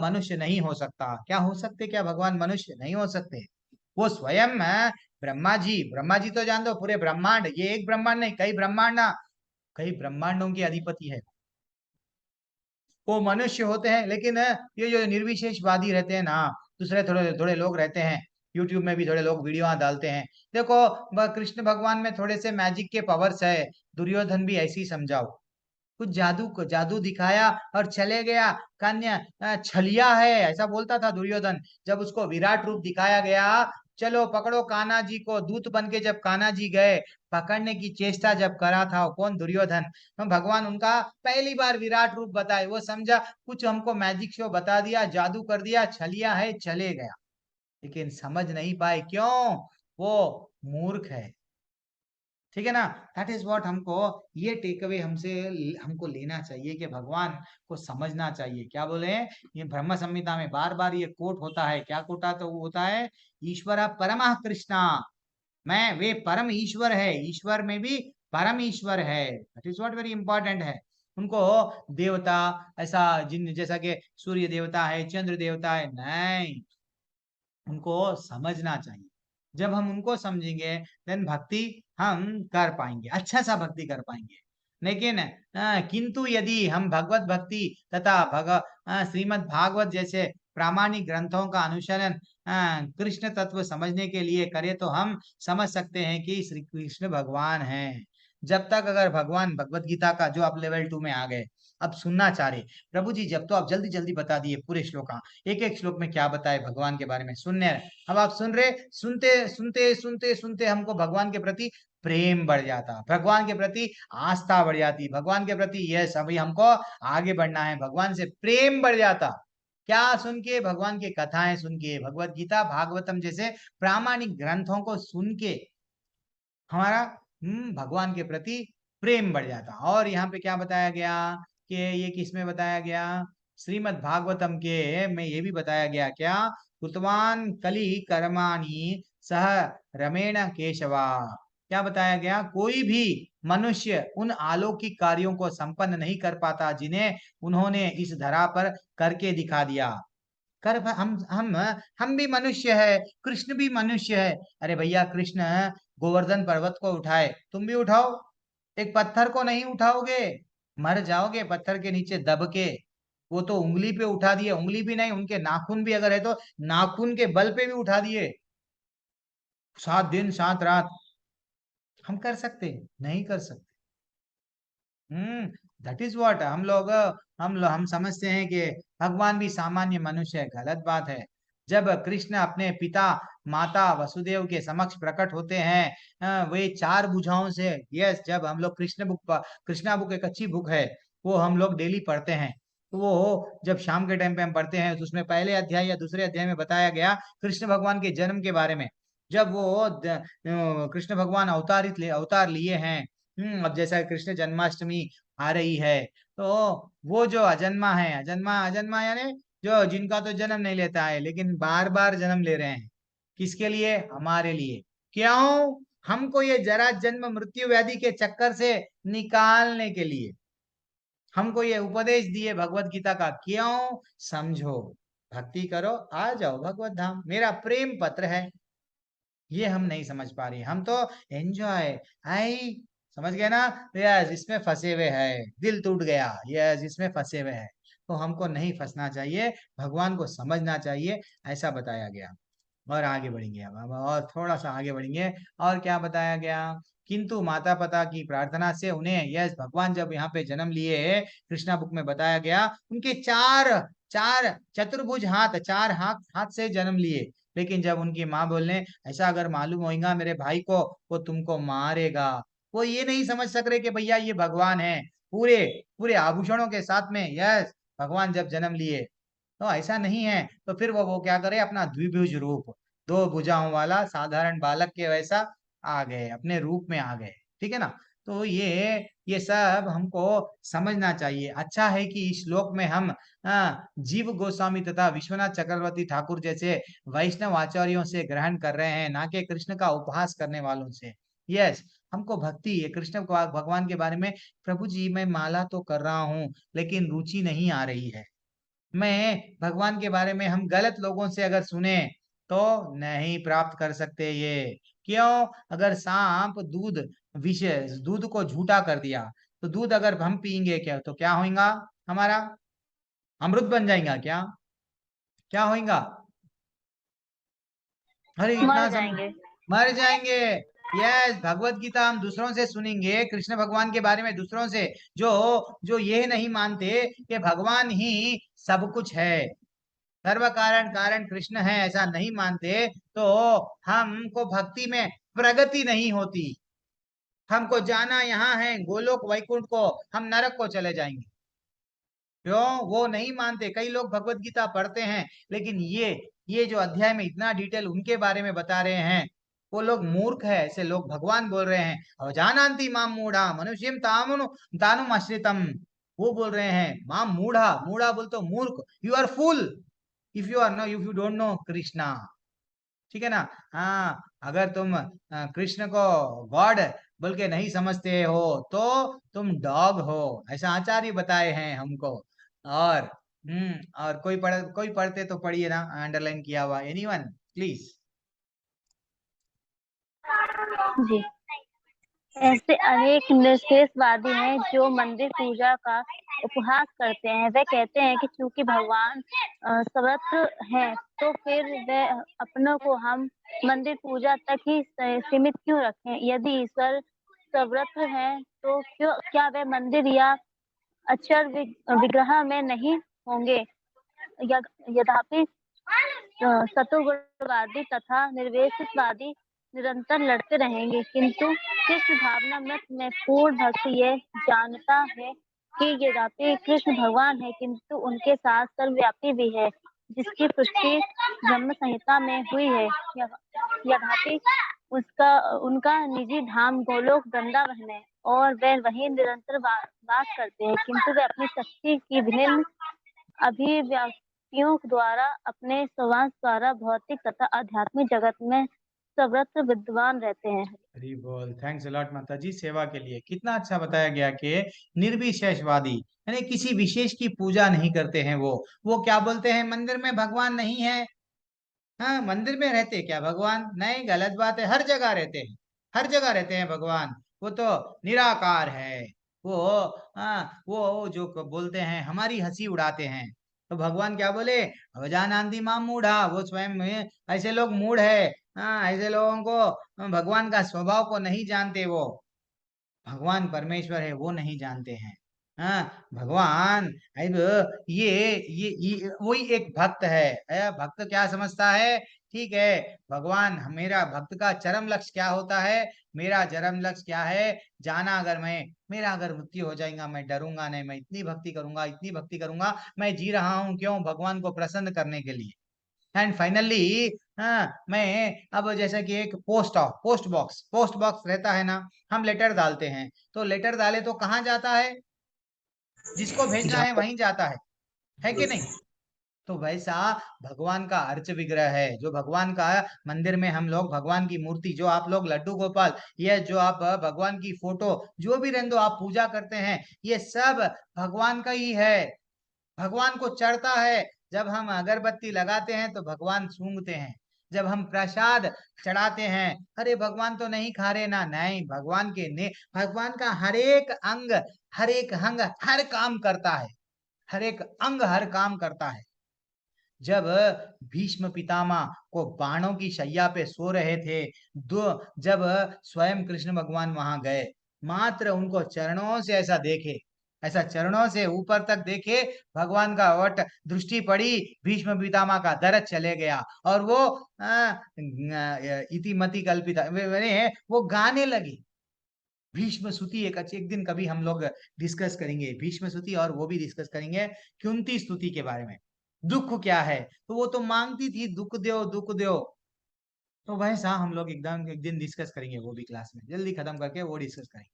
मनुष्य नहीं हो सकता। क्या हो सकते, क्या भगवान मनुष्य नहीं हो सकते? वो स्वयं ब्रह्मा जी तो जान दो, पूरे ब्रह्मांड, ये एक ब्रह्मांड नहीं, कई ब्रह्मांड ना, कई ब्रह्मांडों के अधिपति है। वो मनुष्य होते हैं, लेकिन ये जो निर्विशेषवादी रहते हैं ना, दूसरे थोड़े थोड़े लोग रहते हैं, यूट्यूब में भी थोड़े लोग वीडियो डालते हैं। देखो, कृष्ण भगवान में थोड़े से मैजिक के पावर्स है, दुर्योधन भी ऐसे ही समझाओ, कुछ जादू को जादू दिखाया और चले गया, कन्या छलिया है ऐसा बोलता था दुर्योधन। जब उसको विराट रूप दिखाया गया, चलो पकड़ो कान्हा जी को, दूत बन के जब कान्हा जी गए, पकड़ने की चेष्टा जब करा था, वो कौन, दुर्योधन। हम भगवान उनका पहली बार विराट रूप बताए, वो समझा कुछ हमको मैजिक शो बता दिया, जादू कर दिया, छलिया है, चले गया। लेकिन समझ नहीं पाए, क्यों, वो मूर्ख है। ठीक है ना। दैट इज व्हाट हमको, ये टेक अवे हमसे हमको लेना चाहिए कि भगवान को समझना चाहिए। क्या बोले, ये ब्रह्म संहिता में बार बार ये कोट होता है, क्या कोटा तो होता है, ईश्वर परमः कृष्णा, मैं वे परम ईश्वर है, ईश्वर में भी परम ईश्वर है। That is what very important है। उनको देवता ऐसा जिन जैसा कि सूर्य देवता है, चंद्र देवता है, नहीं, उनको समझना चाहिए। जब हम उनको समझेंगे, देन भक्ति हम कर पाएंगे, अच्छा सा भक्ति कर पाएंगे। लेकिन किंतु यदि हम भगवत भक्ति तथा श्रीमद् भागवत जैसे प्रामाणिक ग्रंथों का अनुसरण कृष्ण तत्व समझने के लिए करें, तो हम समझ सकते हैं कि श्री कृष्ण भगवान हैं। जब तक अगर भगवान भगवत गीता का, जो आप लेवल 2 में आ गए, अब सुनना चाह रहे, प्रभु जी जब तो आप जल्दी जल्दी बता दिए पूरे श्लोक, एक एक श्लोक में क्या बताए भगवान के बारे में सुनने रहे। अब आप सुन रहे, सुनते सुनते सुनते सुनते हमको भगवान के प्रति प्रेम बढ़ जाता, भगवान के प्रति आस्था बढ़ जाती, भगवान के प्रति यस अभी हमको आगे बढ़ना है, भगवान से प्रेम बढ़ जाता। क्या सुन के, भगवान की कथाएं सुन के, भगवत गीता भागवतम जैसे प्रामाणिक ग्रंथों को सुन के हमारा भगवान के प्रति प्रेम बढ़ जाता। और यहाँ पे क्या बताया गया कि ये किसमें बताया गया, श्रीमद् भागवतम के में ये भी बताया गया, क्या, कृतवान कली कर्माणि सह रमेण केशवा, क्या बताया गया, कोई भी मनुष्य उन अलौकिक कार्यों को संपन्न नहीं कर पाता जिन्हें उन्होंने इस धरा पर करके दिखा दिया। कर हम भी मनुष्य है, कृष्ण भी मनुष्य है। अरे भैया, कृष्ण गोवर्धन पर्वत को उठाए, तुम भी उठाओ, एक पत्थर को नहीं उठाओगे, मर जाओगे पत्थर के नीचे दब के। वो तो उंगली पे उठा दिए, उंगली भी नहीं, उनके नाखून भी अगर है तो नाखून के बल पे भी उठा दिए, 7 दिन 7 रात। हम कर सकते, नहीं कर सकते। दैट इज व्हाट हम समझते हैं कि भगवान भी सामान्य मनुष्य है, गलत बात है। जब कृष्ण अपने पिता माता वसुदेव के समक्ष प्रकट होते हैं, वे 4 भुजाओं से, यस, जब हम लोग कृष्णा बुक एक अच्छी बुक है, वो हम लोग डेली पढ़ते हैं। तो वो जब शाम के टाइम पे हम पढ़ते हैं, तो उसमें पहले अध्याय या दूसरे अध्याय में बताया गया कृष्ण भगवान के जन्म के बारे में। जब वो कृष्ण भगवान अवतार लिए हैं, अब जैसा कृष्ण जन्माष्टमी आ रही है, तो वो जो अजन्मा है, अजन्मा अजन्मा यानी जो जिनका तो जन्म नहीं लेता है, लेकिन बार बार जन्म ले रहे हैं, किसके लिए, हमारे लिए। क्यों, हमको ये जरा जन्म मृत्यु व्याधि के चक्कर से निकालने के लिए हमको ये उपदेश दिए भगवत गीता का। क्यों, समझो, भक्ति करो, आ जाओ भगवत धाम, मेरा प्रेम पत्र है। ये हम नहीं समझ पा रहे, हम तो एंजॉय, आई, समझ गए ना, यस इसमें फंसे हुए हैं, दिल टूट गया, यस इसमें फंसे हुए हैं। तो हमको नहीं फंसना चाहिए, भगवान को समझना चाहिए, ऐसा बताया गया। और आगे बढ़ेंगे अब और थोड़ा सा आगे बढ़ेंगे। और क्या बताया गया, किंतु माता पिता की प्रार्थना से उन्हें, यस भगवान जब यहाँ पे जन्म लिए, कृष्णा बुक में बताया गया, उनके चार चार चतुर्भुज हाथ, 4 हाथ हाथ से जन्म लिए। लेकिन जब उनकी माँ बोलने, ऐसा अगर मालूम होगा मेरे भाई को, वो तुमको मारेगा। वो ये नहीं समझ सक रहे कि भैया ये भगवान है, पूरे पूरे आभूषणों के साथ में, यस भगवान जब जन्म लिए, तो ऐसा नहीं है। तो फिर वो क्या करे, अपना द्विभुज रूप, 2 भुजाओं वाला साधारण बालक के वैसा आ गए, अपने रूप में आ गए। ठीक है ना। तो ये सब हमको समझना चाहिए। अच्छा है कि इस श्लोक में हम जीव गोस्वामी तथा विश्वनाथ चक्रवर्ती ठाकुर जैसे वैष्णव आचार्यों से ग्रहण कर रहे हैं, ना कि कृष्ण का उपहास करने वालों से। यस, हमको भक्ति है कृष्ण भगवान के बारे में, प्रभु जी मैं माला तो कर रहा हूँ, लेकिन रुचि नहीं आ रही है। मैं भगवान के बारे में हम गलत लोगों से अगर सुने, तो नहीं प्राप्त कर सकते ये। क्यों? अगर सांप दूध विष दूध को झूठा कर दिया तो दूध अगर हम पियेंगे क्या तो क्या होगा? हमारा अमृत बन जाएगा क्या? क्या होगा? अरे इतना मर जाएंगे। मर जाएंगे। यस, भगवत गीता हम दूसरों से सुनेंगे, कृष्ण भगवान के बारे में दूसरों से, जो जो ये नहीं मानते कि भगवान ही सब कुछ है, सर्व कारण कारण कृष्ण है, ऐसा नहीं मानते, तो हमको भक्ति में प्रगति नहीं होती। हमको जाना यहाँ है गोलोक वैकुंठ को, हम नरक को चले जाएंगे। क्यों? वो नहीं मानते। कई लोग भगवत गीता पढ़ते हैं, लेकिन ये जो अध्याय में इतना डिटेल उनके बारे में बता रहे हैं, वो लोग मूर्ख है, ऐसे लोग भगवान बोल रहे हैं अवजानान्ति माम मूढ़ा मनुष्यम तानुम आश्रितम। वो बोल रहे हैं माम मूढ़ा, मूढ़ा बोल तो मूर्ख, you are fool if you don't know Krishna. ठीक है ना? हाँ, अगर तुम कृष्ण को गॉड बोल के नहीं समझते हो तो तुम डॉग हो, ऐसा आचार्य बताए हैं हमको। और और कोई पढ़ते तो पढ़िए ना, अंडरलाइन किया हुआ, एनीवन प्लीज। जी, ऐसे अनेक निषेधवादी हैं जो मंदिर पूजा का उपहास करते हैं। वे कहते हैं कि चूंकि भगवान सर्वत्र हैं, तो फिर वे अपनों को हम मंदिर पूजा तक ही सीमित क्यों रखें? यदि ईश्वर सर्वत्र हैं, तो क्या वे मंदिर या अक्षर विग्रह में नहीं होंगे? यद्यपि सतोगुणवादी तथा निर्विशेषवादी निरंतर लड़ते रहेंगे, किंतु कृष्ण भावनामृत में पूर्ण भक्त ये जानता है कि यद्यपि कृष्ण भगवान है, किंतु उनके साथ सर्वव्यापी भी है, जिसकी पुष्टि ब्रह्म संहिता में हुई है। यद्यपि उनका निजी धाम गोलोक वृंदावन है और वे वहीं निरंतर वास करते हैं, किंतु वे अपनी शक्ति की विभिन्न अभिव्यक्तियों द्वारा अपने स्वभाव द्वारा भौतिक तथा आध्यात्मिक जगत में सर्वत्र विद्वान रहते हैं। हरि बोल। थैंक्स अलॉट माता जी सेवा के लिए। कितना अच्छा बताया गया कि निर्विशेषवादी यानी किसी विशेष की पूजा नहीं करते हैं। वो क्या बोलते हैं? मंदिर में भगवान नहीं है। हाँ, मंदिर में रहते क्या भगवान? नहीं, गलत बात है, हर जगह रहते हैं, हर जगह रहते हैं भगवान। वो तो निराकार है। वो वो जो बोलते हैं हमारी हंसी उड़ाते हैं, तो भगवान क्या बोले? अवजानान्ति माम मूढ़ा, वो स्वयं में ऐसे लोग मूढ़ है। हाँ, ऐसे लोगों को भगवान का स्वभाव को नहीं जानते, वो भगवान परमेश्वर है वो नहीं जानते हैं। हाँ, भगवान अब ये वही एक भक्त है। भक्त क्या समझता है? ठीक है, भगवान मेरा भक्त का चरम लक्ष्य क्या होता है? मेरा चरम लक्ष्य क्या है? जाना अगर मेरा अगर मृत्यु हो जाएगा, मैं डरूंगा नहीं, मैं इतनी भक्ति करूंगा, इतनी भक्ति करूंगा, मैं जी रहा हूं क्यों? भगवान को प्रसन्न करने के लिए। एंड फाइनली हाँ, मैं अब जैसा कि एक पोस्ट बॉक्स रहता है ना, हम लेटर डालते हैं, तो लेटर डाले तो कहाँ जाता है? जिसको भेजना है वहीं जाता है कि नहीं? तो वैसा भगवान का अर्च विग्रह है, जो भगवान का मंदिर में हम लोग भगवान की मूर्ति, जो आप लोग लड्डू गोपाल, ये जो आप भगवान की फोटो जो भी रहने दो आप पूजा करते हैं, ये सब भगवान का ही है, भगवान को चढ़ता है। जब हम अगरबत्ती लगाते हैं तो भगवान सूंघते हैं, जब हम प्रसाद चढ़ाते हैं, अरे भगवान तो नहीं खा रहे ना, नहीं, भगवान के ने भगवान का हर एक अंग हर काम करता है, हर एक अंग हर काम करता है। जब भीष्म पितामह को बाणों की शैया पे सो रहे थे, जब स्वयं कृष्ण भगवान वहां गए, मात्र उनको चरणों से ऐसा देखे, ऐसा चरणों से ऊपर तक देखे, भगवान का वट दृष्टि पड़ी, भीष्म पितामह का दर्द चले गया, और वो इतिमति कल्पिता वो गाने लगे। भीष्म स्तुति एक दिन कभी हम लोग डिस्कस करेंगे, भीष्म स्तुति, और वो भी डिस्कस करेंगे कुंती स्तुति के बारे में। दुख क्या है? तो वो तो मांगती थी दुख दो दुख दो। तो वैसा हम लोग एकदम एक दिन डिस्कस करेंगे, वो भी क्लास में जल्दी खत्म करके वो डिस्कस करेंगे।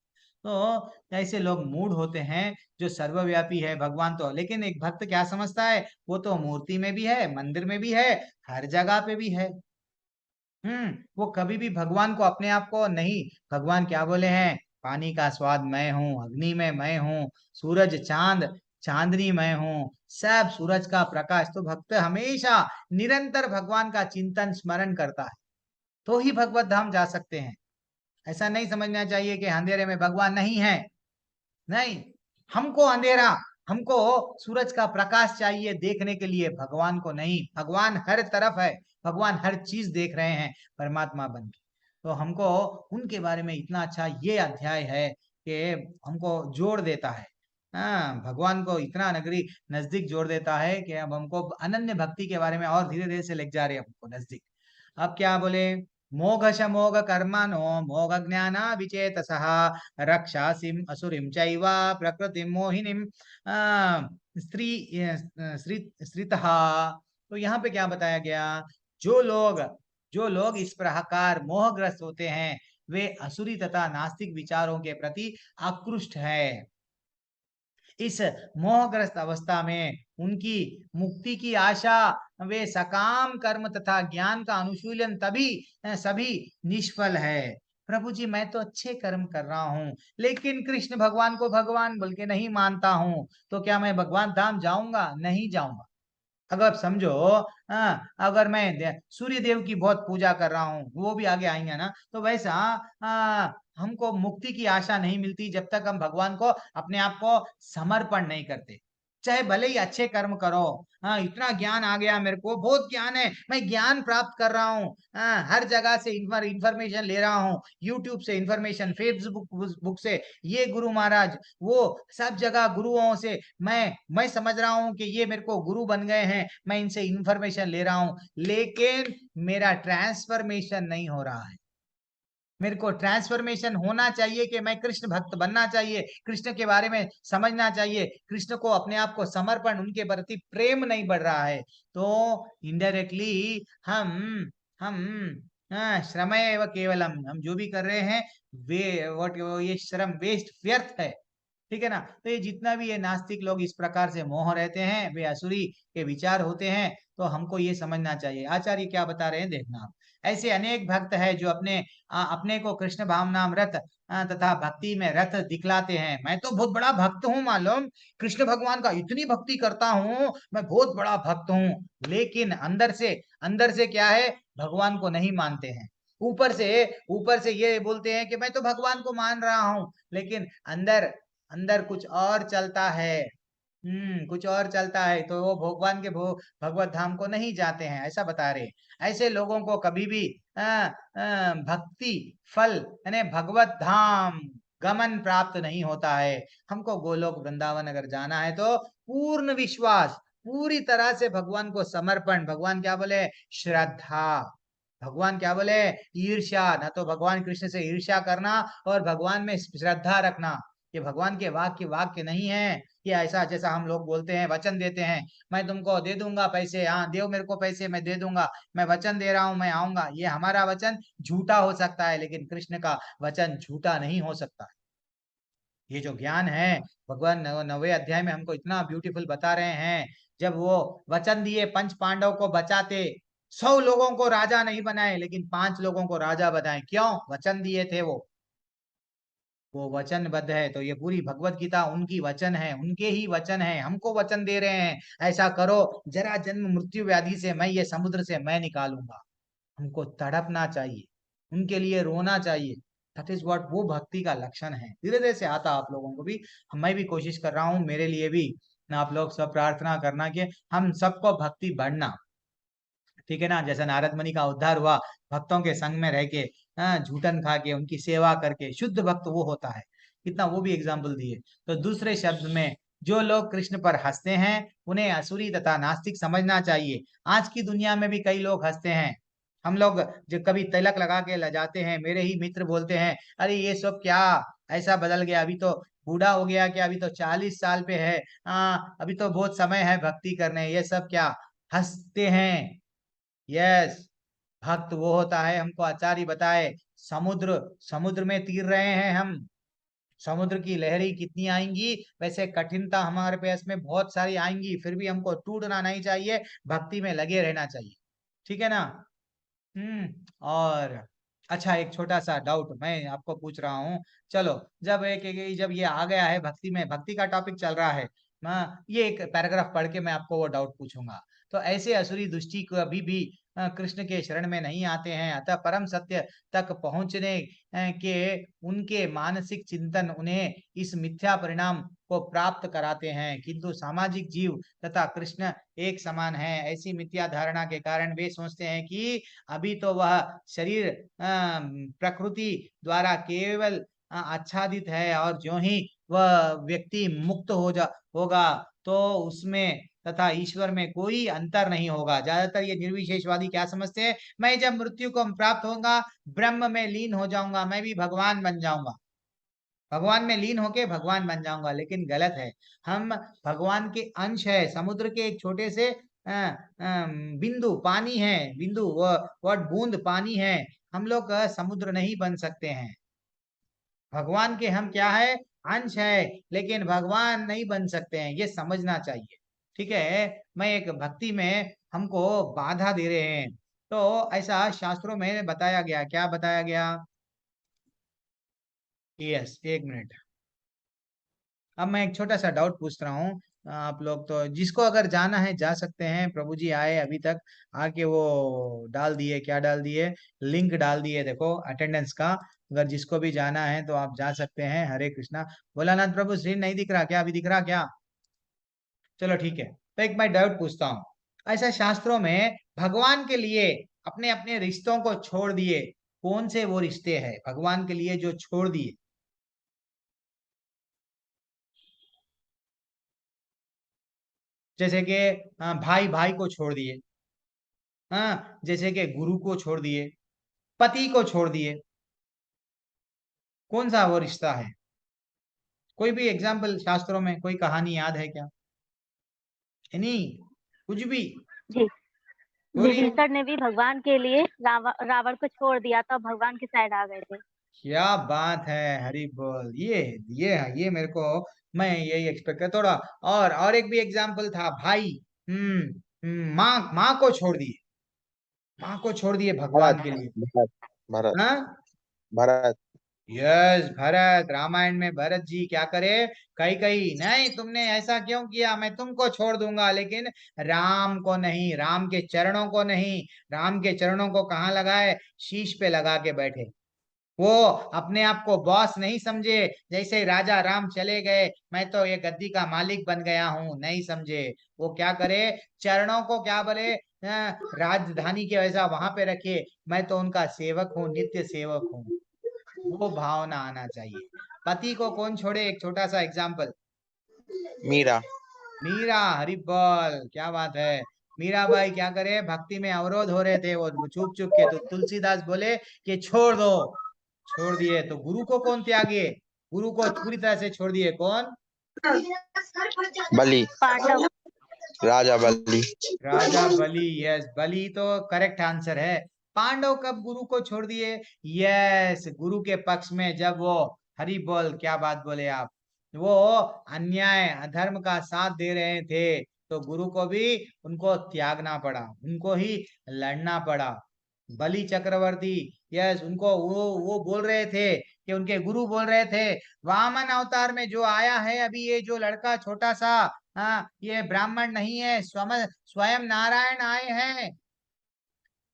तो ऐसे लोग मूड होते हैं जो सर्वव्यापी है भगवान, तो लेकिन एक भक्त क्या समझता है? वो तो मूर्ति में भी है, मंदिर में भी है, हर जगह पे भी है। वो कभी भी भगवान को अपने आप को नहीं, भगवान क्या बोले हैं? पानी का स्वाद मैं हूँ, अग्नि में मैं हूँ, सूरज चांद चांदनी मैं हूँ, सब सूरज का प्रकाश। तो भक्त हमेशा निरंतर भगवान का चिंतन स्मरण करता है। तो ही भगवत धाम जा सकते हैं। ऐसा नहीं समझना चाहिए कि अंधेरे में भगवान नहीं है। नहीं, हमको अंधेरा, हमको सूरज का प्रकाश चाहिए देखने के लिए, भगवान को नहीं। भगवान हर तरफ है, भगवान हर चीज देख रहे हैं परमात्मा बन के। तो हमको उनके बारे में इतना अच्छा ये अध्याय है कि हमको जोड़ देता है। हाँ, भगवान को इतना नजदीक जोड़ देता है कि अब हमको अनन्य भक्ति के बारे में और धीरे धीरे से ले जा रहे हैं हमको नजदीक। अब क्या बोले, मोघश मोघ कर्मणो मोघ ज्ञाना विचेतसः रक्षासिम असुरिम चैव प्रकृतिम मोहिनीम स्त्री श्रितः। तो यहाँ पे क्या बताया गया, जो लोग जो लोग इस प्रकार मोहग्रस्त होते हैं वे असुरी तथा नास्तिक विचारों के प्रति आकृष्ट है। इस मोहग्रस्त अवस्था में उनकी मुक्ति की आशा, वे सकाम कर्म तथा ज्ञान का अनुशीलन तभी सभी निष्फल है। प्रभु जी मैं तो अच्छे कर्म कर रहा हूँ, लेकिन कृष्ण भगवान को भगवान बोल के नहीं मानता हूँ, तो क्या मैं भगवान धाम जाऊंगा? नहीं जाऊंगा। अगर समझो, अगर मैं सूर्य देव की बहुत पूजा कर रहा हूँ, वो भी आगे आएंगे ना, तो वैसा हमको मुक्ति की आशा नहीं मिलती जब तक हम भगवान को अपने आप को समर्पण नहीं करते। चाहे भले ही अच्छे कर्म करो, हाँ इतना ज्ञान आ गया, मेरे को बहुत ज्ञान है, मैं ज्ञान प्राप्त कर रहा हूँ, हर जगह से इंफॉर्मेशन ले रहा हूँ, यूट्यूब से इंफॉर्मेशन, फेसबुक बुक से, ये गुरु महाराज, वो सब जगह गुरुओं से मैं समझ रहा हूँ कि ये मेरे को गुरु बन गए हैं, मैं इनसे इंफॉर्मेशन ले रहा हूँ, लेकिन मेरा ट्रांसफॉर्मेशन नहीं हो रहा है। मेरे को ट्रांसफॉर्मेशन होना चाहिए कि मैं कृष्ण भक्त बनना चाहिए, कृष्ण के बारे में समझना चाहिए, कृष्ण को अपने आप को समर्पण, उनके प्रति प्रेम नहीं बढ़ रहा है, तो इनडायरेक्टली हम श्रम एव केवलम, हम जो भी कर रहे हैं वे वट ये श्रम वेस्ट, व्यर्थ है। ठीक है ना। तो ये जितना भी ये नास्तिक लोग इस प्रकार से मोह रहते हैं, वे असुरी के विचार होते हैं, तो हमको ये समझना चाहिए। आचार्य क्या बता रहे हैं देखना आप, ऐसे अनेक भक्त है जो अपने को कृष्ण भावनामृत तथा भक्ति में रत दिखलाते हैं। मैं तो बहुत बड़ा भक्त हूँ, मालूम, कृष्ण भगवान का इतनी भक्ति करता हूँ, मैं बहुत बड़ा भक्त हूँ, लेकिन अंदर से क्या है, भगवान को नहीं मानते हैं। ऊपर से ये बोलते हैं कि मैं तो भगवान को मान रहा हूँ, लेकिन अंदर अंदर कुछ और चलता है। कुछ और चलता है, तो वो भगवान के भगवत धाम को नहीं जाते हैं, ऐसा बता रहे। ऐसे लोगों को कभी भी भक्ति फल यानी भगवत धाम गमन प्राप्त नहीं होता है। हमको गोलोक वृंदावन अगर जाना है तो पूर्ण विश्वास, पूरी तरह से भगवान को समर्पण, भगवान क्या बोले, श्रद्धा, भगवान क्या बोले, ईर्ष्या, ना तो भगवान कृष्ण से ईर्ष्या करना और भगवान में श्रद्धा रखना। ये भगवान के वाक्य नहीं है कि ऐसा जैसा हम लोग बोलते हैं, वचन देते हैं, मैं तुमको दे दूंगा पैसे, हाँ देव मेरे को पैसे, मैं दे दूंगा, मैं वचन दे रहा हूं, मैं आऊंगा। ये हमारा वचन झूठा हो सकता है, लेकिन कृष्ण का वचन झूठा नहीं हो सकता। ये जो ज्ञान है भगवान 9वें अध्याय में हमको इतना ब्यूटीफुल बता रहे हैं। जब वो वचन दिए पंच पांडव को बचाते, 100 लोगों को राजा नहीं बनाए, लेकिन 5 लोगों को राजा बनाए। क्यों? वचन दिए थे, वो वचनबद्ध है। तो ये पूरी भगवत गीता उनकी वचन है, उनके ही वचन है, हमको वचन दे रहे हैं, ऐसा करो, जरा जन्म मृत्यु व्याधि से मैं ये समुद्र से मैं निकालूंगा। हमको तड़पना चाहिए, उनके लिए रोना चाहिए। दैट इज व्हाट, वो भक्ति का लक्षण है। धीरे धीरे से आता आप लोगों को भी, मैं भी कोशिश कर रहा हूँ, मेरे लिए भी ना, आप लोग सब प्रार्थना करना कि हम सबको भक्ति बढ़ना। ठीक है ना। जैसा नारद मुनि का उद्धार हुआ भक्तों के संग में रह के, झूठन खा के, उनकी सेवा करके, शुद्ध भक्त वो होता है। कितना वो भी एग्जाम्पल दिए। तो दूसरे शब्द में, जो लोग कृष्ण पर हंसते हैं उन्हें असुरी तथा नास्तिक समझना चाहिए। आज की दुनिया में भी कई लोग हंसते हैं। हम लोग जो कभी तिलक लगा के लजाते हैं, मेरे ही मित्र बोलते हैं, अरे ये सब क्या, ऐसा बदल गया, अभी तो बूढ़ा हो गया क्या, अभी तो 40 साल पे है, अभी तो बहुत समय है भक्ति करने, ये सब क्या, हंसते हैं। यस, भक्त वो होता है, हमको आचार्य बताए, समुद्र समुद्र में तीर रहे हैं हम, समुद्र की लहरें कितनी आएंगी, वैसे कठिनता हमारे पास में बहुत सारी आएंगी, फिर भी हमको टूटना नहीं चाहिए, भक्ति में लगे रहना चाहिए। ठीक है ना। और अच्छा, एक छोटा सा डाउट मैं आपको पूछ रहा हूँ। चलो, जब ये आ गया है भक्ति में, भक्ति का टॉपिक चल रहा है, ये एक पैराग्राफ पढ़ के मैं आपको वो डाउट पूछूंगा। तो ऐसे असुरी दुष्टि को अभी भी कृष्ण के शरण में नहीं आते हैं। अतः परम सत्य तक पहुंचने के उनके मानसिक चिंतन उन्हें इस मिथ्या परिणाम को प्राप्त कराते हैं, किंतु सामाजिक जीव तथा कृष्ण एक समान है। ऐसी मिथ्या धारणा के कारण वे सोचते हैं कि अभी तो वह शरीर प्रकृति द्वारा केवल आच्छादित है, और जो ही वह व्यक्ति मुक्त होगा तो उसमें तथा ईश्वर में कोई अंतर नहीं होगा। ज्यादातर ये निर्विशेषवादी क्या समझते हैं, मैं जब मृत्यु को प्राप्त होगा ब्रह्म में लीन हो जाऊंगा, मैं भी भगवान बन जाऊंगा, भगवान में लीन होके भगवान बन जाऊंगा। लेकिन गलत है, हम भगवान के अंश है। समुद्र के एक छोटे से बिंदु पानी है, बिंदु वह बूंद पानी है, हम लोग समुद्र नहीं बन सकते हैं। भगवान के हम क्या है, अंश है, लेकिन भगवान नहीं बन सकते हैं, ये समझना चाहिए। ठीक है, मैं एक भक्ति में हमको बाधा दे रहे हैं, तो ऐसा शास्त्रों में बताया गया। क्या बताया गया? यस, एक मिनट। अब मैं एक छोटा सा डाउट पूछ रहा हूँ। आप लोग तो जिसको अगर जाना है जा सकते हैं। प्रभु जी आए अभी तक, आके वो डाल दिए, क्या डाल दिए, लिंक डाल दिए, देखो अटेंडेंस का। अगर जिसको भी जाना है तो आप जा सकते हैं। हरे कृष्णा। भोलानाथ प्रभु श्री नहीं दिख रहा क्या? अभी दिख रहा क्या? चलो ठीक है, तो एक मैं डाउट पूछता हूँ। ऐसा शास्त्रों में भगवान के लिए अपने अपने रिश्तों को छोड़ दिए, कौन से वो रिश्ते हैं भगवान के लिए जो छोड़ दिए? जैसे कि भाई भाई को छोड़ दिए, हाँ, जैसे कि गुरु को छोड़ दिए, पति को छोड़ दिए, कौन सा वो रिश्ता है? कोई भी एग्जाम्पल शास्त्रों में कोई कहानी याद है क्या? नहीं, कुछ भी जी, बोलिए। विभीषण ने भी भगवान के लिए रावण को छोड़ दिया था, भगवान की साइड आ गए थे। क्या बात है, हरि बोल। ये मेरे को, मैं यही एक्सपेक्ट कर थोड़ा। और एक भी एग्जाम्पल था, भाई माँ माँ को छोड़ दिए, माँ को छोड़ दिए भगवान भरत के लिए। भरत भरत हाँ, भरत यस, भरत। रामायण में भरत जी क्या करे, कई कई नहीं तुमने ऐसा क्यों किया, मैं तुमको छोड़ दूंगा, लेकिन राम को नहीं, राम के चरणों को नहीं। राम के चरणों को कहाँ लगाए? शीश पे लगा के बैठे। वो अपने आप को बॉस नहीं समझे, जैसे राजा राम चले गए मैं तो ये गद्दी का मालिक बन गया हूं, नहीं समझे। वो क्या करे, चरणों को क्या बोले, राजधानी के वैसा वहां पे रखे, मैं तो उनका सेवक हूँ, नित्य सेवक हूँ। वो भावना आना चाहिए। पति को कौन छोड़े? एक छोटा सा एग्जाम्पल, मीरा मीरा। हरि बोल, क्या बात है। मीरा बाई क्या करे, भक्ति में अवरोध हो रहे थे वो चुप चुप के, तो तुलसीदास बोले कि छोड़ दो, छोड़ दिए। तो गुरु को कौन त्यागे? गुरु को पूरी तरह से छोड़ दिए, कौन? बलि पांडव। राजा बलि राजा बलि। यस, बलि तो करेक्ट आंसर है। पांडव कब गुरु को छोड़ दिए? यस, गुरु के पक्ष में जब वो, हरि बोल, क्या बात बोले आप, वो अन्याय अधर्म का साथ दे रहे थे, तो गुरु को भी उनको त्यागना पड़ा, उनको ही लड़ना पड़ा। बलि चक्रवर्ती, यस, उनको वो बोल रहे थे कि उनके गुरु बोल रहे थे, वामन अवतार में जो आया है अभी ये जो लड़का छोटा सा, हाँ, ये ब्राह्मण नहीं है, स्वयं नारायण आए हैं।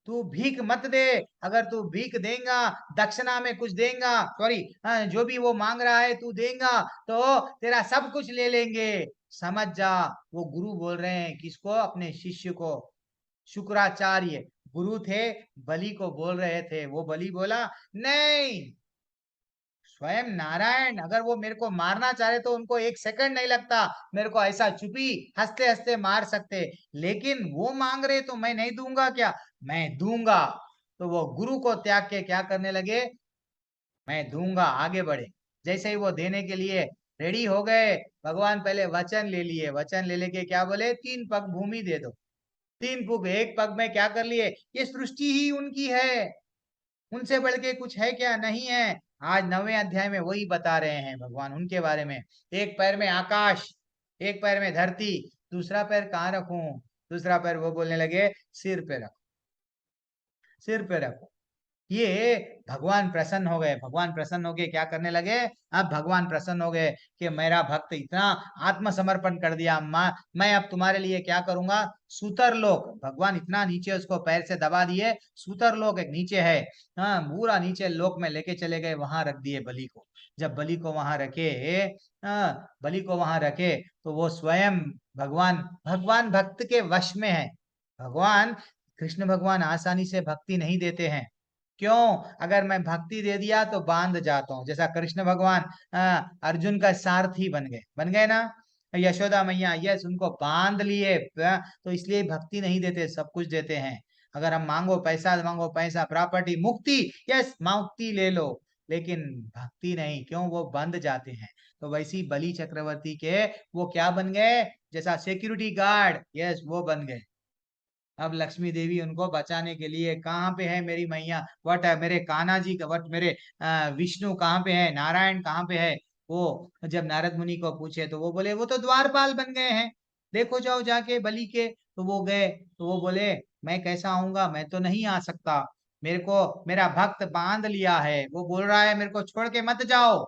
तू भीख मत दे, अगर तू भीख देगा, दक्षिणा में कुछ देगा, सॉरी, जो भी वो मांग रहा है तू देगा, तो तेरा सब कुछ ले लेंगे, समझ जा। वो गुरु बोल रहे हैं किसको? अपने शिष्य को। शुक्राचार्य गुरु थे, बलि को बोल रहे थे। वो बलि बोला नहीं, स्वयं नारायण अगर वो मेरे को मारना चाहे तो उनको एक सेकंड नहीं लगता, मेरे को ऐसा चुपी हंसते हंसते मार सकते, लेकिन वो मांग रहे तो मैं नहीं दूंगा क्या? मैं दूंगा। तो वो गुरु को त्याग के क्या करने लगे, मैं दूंगा, आगे बढ़े। जैसे ही वो देने के लिए रेडी हो गए, भगवान पहले वचन ले लिए, वचन ले लेके क्या बोले, 3 पग भूमि दे दो। 3 पग, एक पग में क्या कर लिए, ये सृष्टि ही उनकी है, उनसे बढ़ के कुछ है क्या? नहीं है। आज 9वें अध्याय में वही बता रहे हैं भगवान उनके बारे में। एक पैर में आकाश, एक पैर में धरती, दूसरा पैर कहाँ रखूं? दूसरा पैर वो बोलने लगे सिर पे रखो, सिर पे रखो। ये भगवान प्रसन्न हो गए। भगवान प्रसन्न हो गए, क्या करने लगे? अब भगवान प्रसन्न हो गए कि मेरा भक्त इतना आत्मसमर्पण कर दिया, मैं अब तुम्हारे लिए क्या करूंगा? सूतर लोक, भगवान इतना नीचे उसको पैर से दबा दिए। सूतर लोक एक नीचे है, हाँ, पूरा नीचे लोक में लेके चले गए, वहां रख दिए बलि को। जब बलि को वहां रखे, बलि को वहां रखे, तो वो स्वयं भगवान भगवान भक्त के वश में है। भगवान कृष्ण भगवान आसानी से भक्ति नहीं देते हैं। क्यों? अगर मैं भक्ति दे दिया तो बांध जाता हूँ, जैसा कृष्ण भगवान अर्जुन का सारथी बन गए ना, यशोदा मैया, यस, उनको बांध लिए, तो इसलिए भक्ति नहीं देते, सब कुछ देते हैं। अगर हम मांगो पैसा, प्रॉपर्टी, मुक्ति, यस, मुक्ति ले लो, लेकिन भक्ति नहीं। क्यों? वो बंध जाते हैं। तो वैसी बलि चक्रवर्ती के वो क्या बन गए? जैसा सिक्योरिटी गार्ड, यस, वो बन गए। अब लक्ष्मी देवी उनको बचाने के लिए, कहाँ पे है मेरी मैया, वट है मेरे कान्हा जी का, वट मेरे विष्णु कहाँ पे है, नारायण कहाँ पे है? वो जब नारद मुनि को पूछे तो वो बोले वो तो द्वारपाल बन गए हैं, देखो जाओ जाके बलि के। तो वो गए, तो वो बोले मैं कैसा आऊंगा, मैं तो नहीं आ सकता, मेरे को मेरा भक्त बांध लिया है, वो बोल रहा है मेरे को छोड़ के मत जाओ।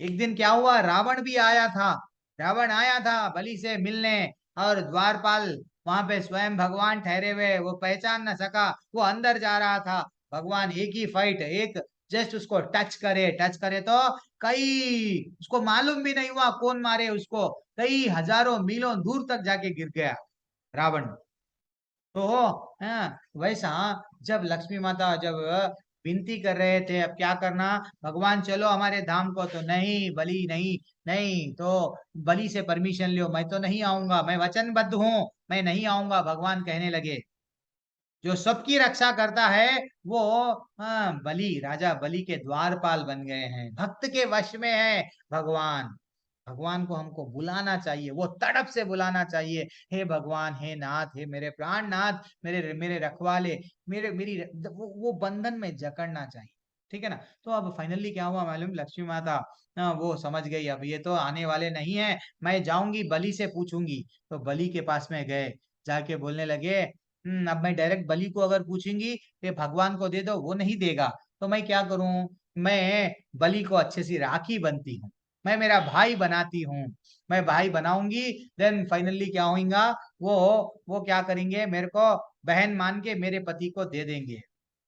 एक दिन क्या हुआ, रावण भी आया था, रावण आया था बलि से मिलने, और द्वारपाल वहां पे स्वयं भगवान ठहरे हुए, वो पहचान न सका, वो अंदर जा रहा था। भगवान एक ही फाइट, एक जस्ट उसको टच करे तो कई, उसको मालूम भी नहीं हुआ कौन मारे उसको, कई हजारों मीलों दूर तक जाके गिर गया रावण। तो हाँ, वैसा जब लक्ष्मी माता जब विनती कर रहे थे, अब क्या करना, भगवान चलो हमारे धाम को, तो नहीं बलि, नहीं, नहीं, तो बलि से परमिशन लियो, मैं तो नहीं आऊंगा, मैं वचनबद्ध हूँ, मैं नहीं आऊंगा, भगवान कहने लगे। जो सबकी रक्षा करता है वो, हाँ, बलि, राजा बलि के द्वारपाल बन गए हैं, भक्त के वश में है भगवान। भगवान को हमको बुलाना चाहिए, वो तड़प से बुलाना चाहिए, हे भगवान, हे नाथ, हे मेरे प्राणनाथ, मेरे मेरे रखवाले, मेरे मेरी वो बंधन में जकड़ना चाहिए। ठीक है ना? तो अब फाइनली क्या हुआ मालूम, लक्ष्मी माता वो समझ गई, अब ये तो आने वाले नहीं है, मैं जाऊंगी बलि से पूछूंगी। तो बलि के पास में गए, जाके बोलने लगे, अब मैं डायरेक्ट बलि को अगर पूछूंगी ये भगवान को दे दो, वो नहीं देगा, तो मैं क्या करूं? मैं बलि को अच्छे से राखी बनती हूँ, मैं मेरा भाई बनाती हूँ, मैं भाई बनाऊंगी, देन फाइनली क्या होगा, वो वो क्या करेंगे, मेरे को बहन मान के मेरे पति को दे देंगे।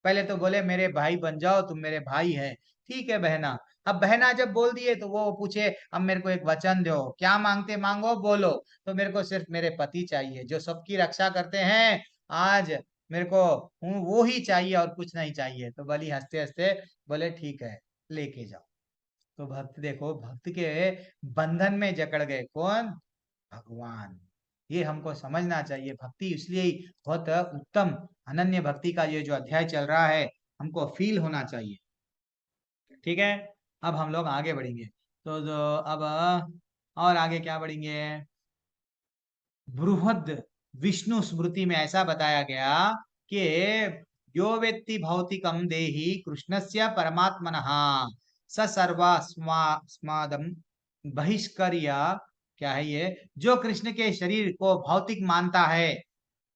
पहले तो बोले मेरे भाई बन जाओ, तुम मेरे भाई है, ठीक है बहना। अब बहना जब बोल दिए तो वो पूछे अब मेरे को एक वचन दो, क्या मांगते मांगो बोलो। तो मेरे को सिर्फ मेरे पति चाहिए, जो सबकी रक्षा करते हैं, आज मेरे को वो ही चाहिए और कुछ नहीं चाहिए। तो बलि हंसते हंसते बोले ठीक है, लेके जाओ। तो भक्त देखो, भक्त के बंधन में जकड़ गए कौन? भगवान। ये हमको समझना चाहिए। भक्ति इसलिए ही बहुत उत्तम, अनन्य भक्ति का ये जो अध्याय चल रहा है, हमको फील होना चाहिए। ठीक है? अब हम लोग आगे बढ़ेंगे, तो अब और आगे क्या बढ़ेंगे? बृहद विष्णु स्मृति में ऐसा बताया गया कि यो वेत्ति भौतिकम देहि कृष्णस्य परमात्मनः स सर्वस्मादम बहिष्कर्य, क्या है ये, जो कृष्ण के शरीर को भौतिक मानता है,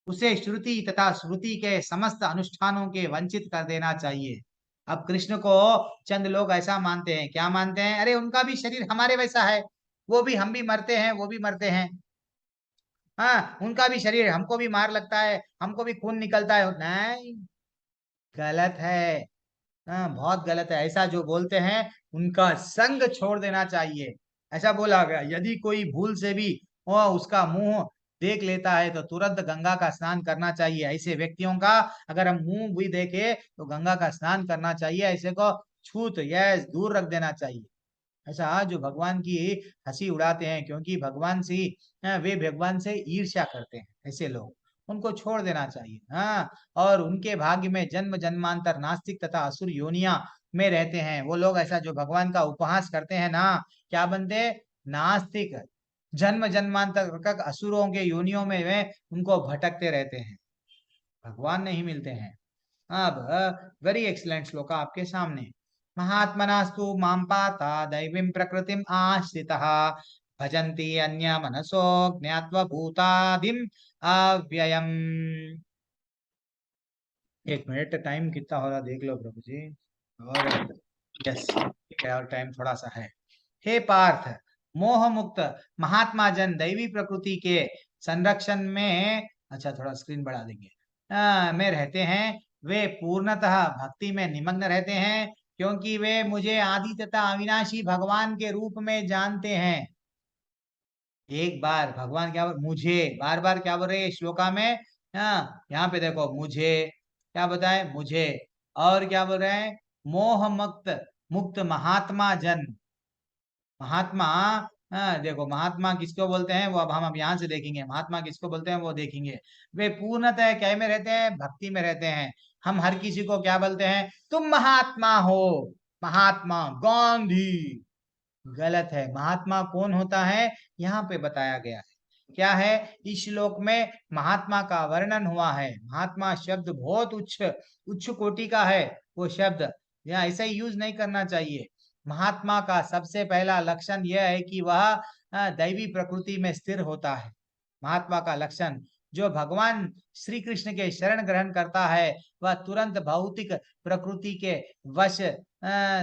उसे श्रुति तथा स्मृति के समस्त अनुष्ठानों के वंचित कर देना चाहिए। अब कृष्ण को चंद लोग ऐसा मानते हैं, क्या मानते हैं, अरे उनका भी शरीर हमारे वैसा है, वो भी, हम भी मरते हैं, वो भी मरते हैं, हाँ, उनका भी शरीर, हमको भी मार लगता है, हमको भी खून निकलता है, नहीं, गलत है। हाँ, बहुत गलत है, ऐसा जो बोलते हैं उनका संग छोड़ देना चाहिए। ऐसा बोला गया, यदि कोई भूल से भी वो उसका मुंह देख लेता है तो तुरंत गंगा का स्नान करना चाहिए। ऐसे व्यक्तियों का अगर हम मुंह भी देखे तो गंगा का स्नान करना चाहिए, ऐसे को छूत यस दूर रख देना चाहिए। ऐसा जो भगवान की हंसी उड़ाते हैं, क्योंकि भगवान से वे भगवान से ईर्ष्या करते हैं, ऐसे लोग, उनको छोड़ देना चाहिए। हाँ, और उनके भाग्य में जन्म जन्मांतर नास्तिक तथा असुर योनिया में रहते हैं वो लोग। ऐसा जो भगवान का उपहास करते हैं ना, क्या बनते? नास्तिक, जन्म जन्मांतर तक असुरों के योनियों में वे उनको भटकते रहते हैं, भगवान नहीं मिलते हैं। अब वेरी एक्सलेंट श्लोक आपके सामने, महात्मनास्तु मां पाता दैवीं प्रकृतिम आश्रितः भजन्ति अन्य मनसो ज्ञात्वा भूतादिम अव्ययम्। एक मिनट, टाइम कितना हो रहा देख लो प्रभु जी। और यस, ठीक है, और टाइम थोड़ा सा है। हे पार्थ, मोह मुक्त महात्मा जन दैवी प्रकृति के संरक्षण में, अच्छा थोड़ा स्क्रीन बढ़ा देंगे, में रहते हैं। वे पूर्णतः भक्ति में निमग्न रहते हैं, क्योंकि वे मुझे आदि तथा अविनाशी भगवान के रूप में जानते हैं। एक बार भगवान क्या मुझे बार बार क्या बोल रहे हैं श्लोका में? यहाँ पे देखो, मुझे क्या बताए, मुझे, और क्या बोल रहे हैं? मोह मुक्त मुक्त महात्मा जन। महात्मा, देखो महात्मा किसको बोलते हैं वो अब यहाँ से देखेंगे। महात्मा किसको बोलते हैं वो देखेंगे। वे पूर्णतः क्या में रहते हैं? भक्ति में रहते हैं। हम हर किसी को क्या बोलते हैं? तुम महात्मा हो। महात्मा गांधी, गलत है। महात्मा कौन होता है यहाँ पे बताया गया है। क्या है इस श्लोक में? महात्मा का वर्णन हुआ है। महात्मा शब्द बहुत उच्च उच्च कोटि का है। वो शब्द यहाँ ऐसा ही यूज नहीं करना चाहिए। महात्मा का सबसे पहला लक्षण यह है कि वह दैवी प्रकृति में स्थिर होता है। महात्मा का लक्षण, जो भगवान श्री कृष्ण के शरण ग्रहण करता है वह तुरंत भौतिक प्रकृति के वश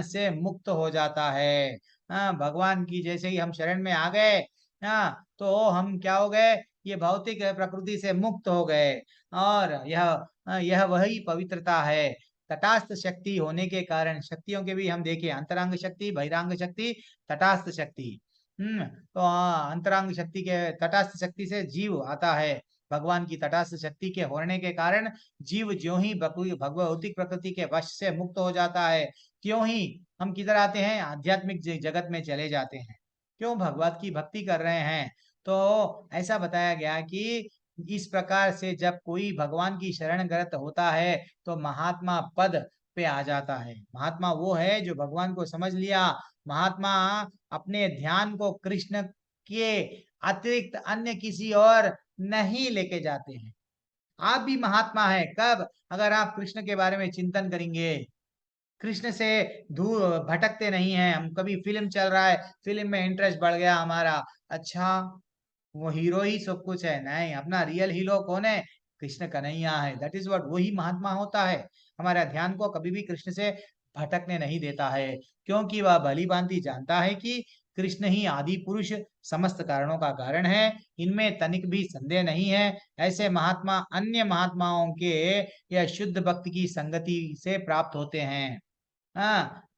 से मुक्त हो जाता है। भगवान की जैसे ही हम शरण में आ गए, तो हम क्या हो गए? ये भौतिक प्रकृति से मुक्त हो गए। और यह वही पवित्रता है। तटस्थ शक्ति होने के कारण, शक्तियों के भी हम देखें, अंतरंग शक्ति, बहिरंग शक्ति, तटस्थ शक्ति। तो अंतरंग शक्ति के, तटस्थ शक्ति से जीव आता है। भगवान की तटस्थ शक्ति के होने के कारण जीव ज्यों ही भगवतीक प्रकृति के वश से मुक्त हो जाता है, त्यों ही हम किधर आते हैं? आध्यात्मिक जगत में चले जाते हैं। क्यों? भगवत की भक्ति कर रहे हैं। तो ऐसा बताया गया कि इस प्रकार से जब कोई भगवान की शरणग्रत होता है तो महात्मा पद पे आ जाता है। महात्मा वो है जो भगवान को समझ लिया। महात्मा अपने ध्यान को कृष्ण के अतिरिक्त अन्य किसी और नहीं लेके जाते हैं। आप भी महात्मा है कब? अगर आप कृष्ण के बारे में चिंतन करेंगे, कृष्ण से दूर भटकते नहीं हैं। हम कभी फिल्म चल रहा है, फिल्म में इंटरेस्ट बढ़ गया हमारा, अच्छा वो हीरो ही सब कुछ है, नहीं, अपना रियल हीरो कौन है? कृष्ण कन्हैया है। दैट इज व्हाट, वही महात्मा होता है। हमारा ध्यान को कभी भी कृष्ण से भटकने नहीं देता है, क्योंकि वह भली भांति जानता है कि कृष्ण ही आदि पुरुष, समस्त कारणों का कारण है। इनमें तनिक भी संदेह नहीं है। ऐसे महात्मा अन्य महात्माओं के या शुद्ध भक्त की संगति से प्राप्त होते हैं।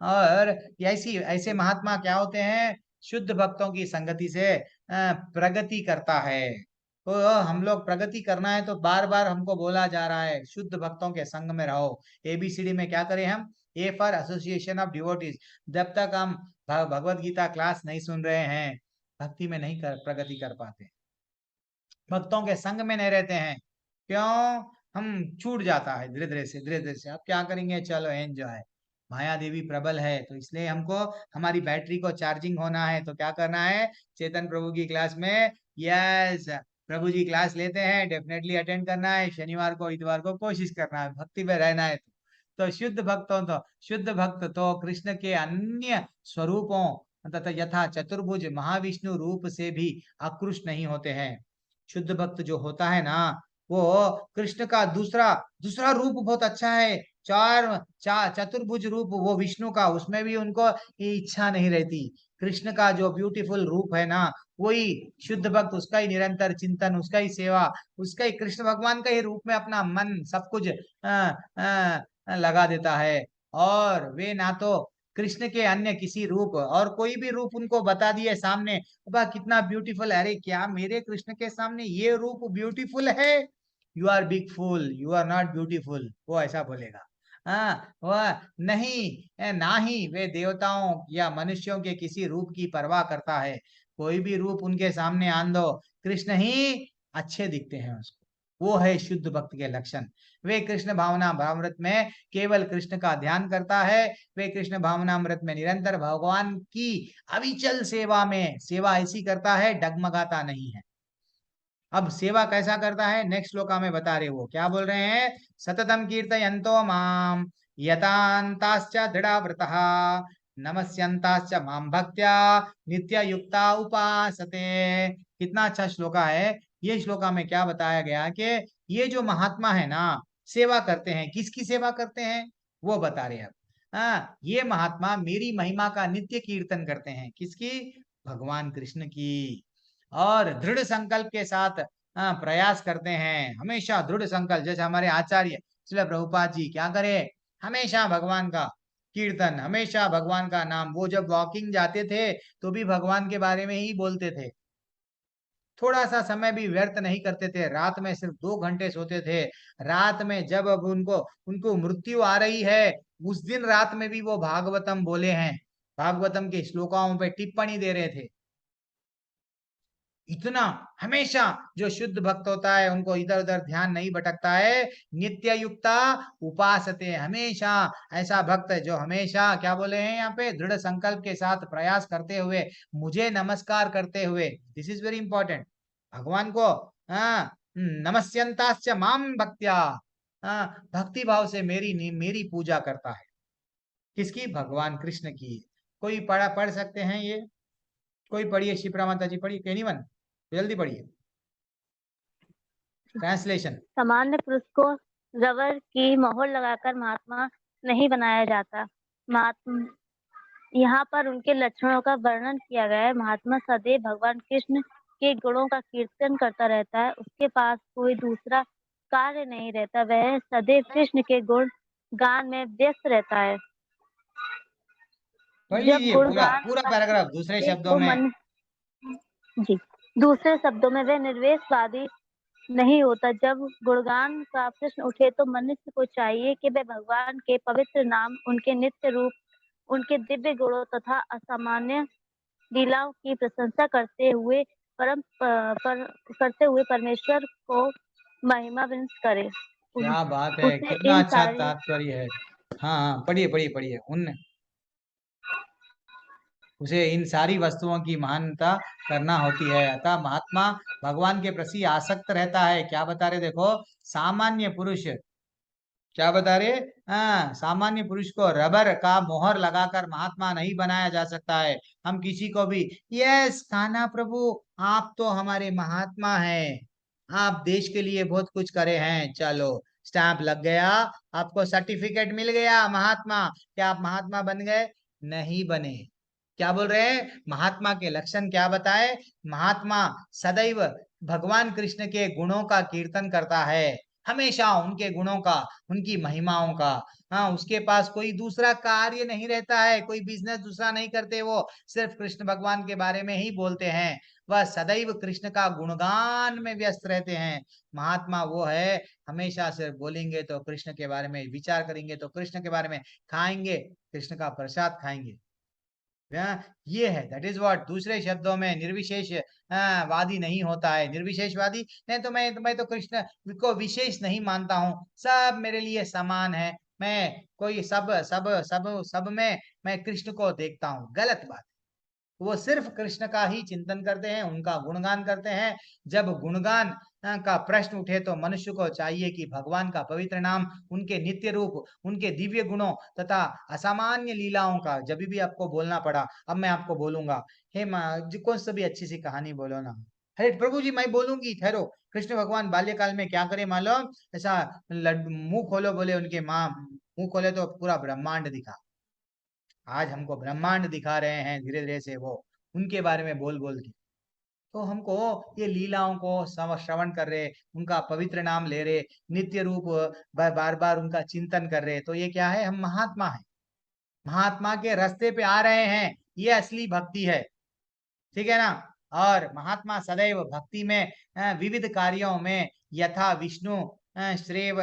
और ऐसे महात्मा क्या होते हैं? शुद्ध भक्तों की संगति से प्रगति करता है। तो हम लोग प्रगति करना है तो बार बार हमको बोला जा रहा है शुद्ध भक्तों के संग में रहो। ABCD में क्या करें हम? A for association of devotees. जब तक हम भगवत गीता क्लास नहीं सुन रहे हैं, भक्ति में नहीं प्रगति कर पाते, भक्तों के संग में नहीं रहते हैं। क्यों? हम छूट जाता है धीरे धीरे से। आप क्या करेंगे? चलो एंजॉय। माया देवी प्रबल है, तो इसलिए हमको हमारी बैटरी को चार्जिंग होना है। तो क्या करना है? चेतन प्रभु की क्लास में, यस, प्रभु जी क्लास लेते हैं, डेफिनेटली अटेंड करना है। शनिवार को इतवार को कोशिश करना है, भक्ति में रहना है। तो शुद्ध भक्त तो कृष्ण के अन्य स्वरूपों तथा यथा चतुर्भुज महाविष्णु रूप से भी आकृष्ट नहीं होते हैं। शुद्ध भक्त जो होता है ना, वो कृष्ण का दूसरा दूसरा रूप बहुत अच्छा है। चतुर्भुज रूप वो विष्णु का, उसमें भी उनको इच्छा नहीं रहती। कृष्ण का जो ब्यूटीफुल रूप है ना, वही शुद्ध भक्त, उसका ही निरंतर चिंतन, उसका ही सेवा, उसका ही कृष्ण भगवान का ही रूप में अपना मन सब कुछ लगा देता है। और वे ना तो कृष्ण के अन्य किसी रूप और कोई भी रूप उनको बता दिए सामने, वाह कितना ब्यूटीफुल, अरे क्या मेरे कृष्ण के सामने ये रूप ब्यूटीफुल है? You are big fool, you are not beautiful, वो ऐसा बोलेगा। वह नहीं, ना ही वे देवताओं या मनुष्यों के किसी रूप की परवाह करता है। कोई भी रूप उनके सामने आन दो, कृष्ण ही अच्छे दिखते हैं उसको। वो है शुद्ध भक्त के लक्षण। वे कृष्ण भावना भावमृत में केवल कृष्ण का ध्यान करता है। वे कृष्ण भावनामृत में निरंतर भगवान की अविचल सेवा में सेवा ऐसी करता है, डगमगाता नहीं है। अब सेवा कैसा करता है नेक्स्ट श्लोका में बता रहे, वो क्या बोल रहे हैं? सततम कीर्तयन्तो माम यतान्ताश्च दृढ़व्रतः नमस्यन्ताश्च माम भक्त्या नित्ययुक्ता उपासते। कितना अच्छा श्लोका है। ये श्लोका में क्या बताया गया कि ये जो महात्मा है ना, सेवा करते हैं। किसकी सेवा करते हैं वो बता रहे हैं अब। हाँ, ये महात्मा मेरी महिमा का नित्य कीर्तन करते हैं। किसकी? भगवान कृष्ण की। और दृढ़ संकल्प के साथ प्रयास करते हैं, हमेशा दृढ़ संकल्प। जैसे हमारे आचार्य श्रील प्रभुपाद जी क्या करे, हमेशा भगवान का कीर्तन, हमेशा भगवान का नाम। वो जब वॉकिंग जाते थे तो भी भगवान के बारे में ही बोलते थे, थोड़ा सा समय भी व्यर्थ नहीं करते थे। रात में सिर्फ 2 घंटे सोते थे। रात में जब अब उनको उनको मृत्यु आ रही है, उस दिन रात में भी वो भागवतम बोले हैं, भागवतम के श्लोकाओं पे टिप्पणी दे रहे थे। इतना हमेशा जो शुद्ध भक्त होता है उनको इधर उधर ध्यान नहीं भटकता है। नित्य युक्ता उपासते, हमेशा ऐसा भक्त है जो हमेशा क्या बोले हैं यहाँ पे, दृढ़ संकल्प के साथ प्रयास करते हुए, मुझे नमस्कार करते हुए, दिस इज वेरी इंपॉर्टेंट, भगवान को नमस्यंताश्च माम भक्त्या, भक्ति भाव से मेरी पूजा करता है। किसकी? भगवान कृष्ण की। कोई पढ़ सकते हैं ये? कोई पढ़िए, शिप्रा माता जी पढ़िए, एनीवन जल्दी पढ़िए ट्रांसलेशन। सामान्य पुरुष को रबर की मोहर लगाकर महात्मा नहीं बनाया जाता। महात्मा यहाँ पर उनके लक्षणों का वर्णन किया गया है। महात्मा सदैव भगवान कृष्ण के गुणों का कीर्तन करता रहता है, उसके पास कोई दूसरा कार्य नहीं रहता, वह सदैव कृष्ण के गुण गान में व्यस्त रहता है। पढ़ जब लीजिए गुण पूरा गान पूरा पैराग्राफ दूसरे शब्दों तो में। मन जी, दूसरे शब्दों में वह निर्वेशवादी नहीं होता। जब गुणगान का प्रश्न उठे तो मनुष्य को चाहिए कि वह भगवान के पवित्र नाम, उनके नित्य रूप, उनके दिव्य गुणों तथा असामान्य लीलाओं की प्रशंसा करते हुए परमेश्वर को महिमा विंस करे। क्या बात है, उसे कितना इन अच्छा सारी तात्पर्य है। हाँ हाँ, पढ़िए पढ़िए पढ़िए। उसे इन सारी वस्तुओं की महानता करना होती है। अतः महात्मा भगवान के प्रति आसक्त रहता है। क्या बता रहे देखो, सामान्य पुरुष क्या बता रहे, हाँ, सामान्य पुरुष को रबर का मोहर लगाकर महात्मा नहीं बनाया जा सकता है। हम किसी को भी, यस कान्हा प्रभु आप तो हमारे महात्मा हैं, आप देश के लिए बहुत कुछ करे हैं, चलो स्टैंप लग गया, आपको सर्टिफिकेट मिल गया महात्मा, क्या आप महात्मा बन गए? नहीं बने। क्या बोल रहे हैं? महात्मा के लक्षण क्या बताए? महात्मा सदैव भगवान कृष्ण के गुणों का कीर्तन करता है, हमेशा उनके गुणों का, उनकी महिमाओं का। हाँ, उसके पास कोई दूसरा कार्य नहीं रहता है, कोई बिजनेस दूसरा नहीं करते, वो सिर्फ कृष्ण भगवान के बारे में ही बोलते हैं। वह सदैव कृष्ण का गुणगान में व्यस्त रहते हैं। महात्मा वो है, हमेशा सिर्फ बोलेंगे तो कृष्ण के बारे में, विचार करेंगे तो कृष्ण के बारे में, खाएंगे कृष्ण का प्रसाद खाएंगे। ये है, दैट इज व्हाट। दूसरे शब्दों में निर्विशेष वादी नहीं होता है। निर्विशेषवादी नहीं तो मैं तो कृष्ण को विशेष नहीं मानता हूँ, सब मेरे लिए समान है, मैं कोई सब सब सब सब में मैं कृष्ण को देखता हूँ, गलत बात। वो सिर्फ कृष्ण का ही चिंतन करते हैं, उनका गुणगान करते हैं। जब गुणगान का प्रश्न उठे तो मनुष्य को चाहिए कि भगवान का पवित्र नाम, उनके नित्य रूप, उनके दिव्य गुणों तथा असामान्य लीलाओं का जब भी आपको बोलना पड़ा। अब मैं आपको बोलूंगा, हे कौन सा भी अच्छी सी कहानी बोलो ना। अरे प्रभु जी मैं बोलूंगी, ठहरो। कृष्ण भगवान बाल्यकाल में क्या करे मालूम? ऐसा मुंह खोलो, बोले उनके माँ, मुंह खोले तो पूरा ब्रह्मांड दिखा। आज हमको ब्रह्मांड दिखा रहे हैं धीरे धीरे से, वो उनके बारे में बोल बोल के। तो हमको ये लीलाओं को श्रवण कर रहे, उनका पवित्र नाम ले रहे, नित्य रूप बार बार उनका चिंतन कर रहे, तो ये क्या है? हम महात्मा है, महात्मा के रास्ते पे आ रहे हैं, ये असली भक्ति है। ठीक है ना? और महात्मा सदैव भक्ति में विविध कार्यों में यथा विष्णु श्रेव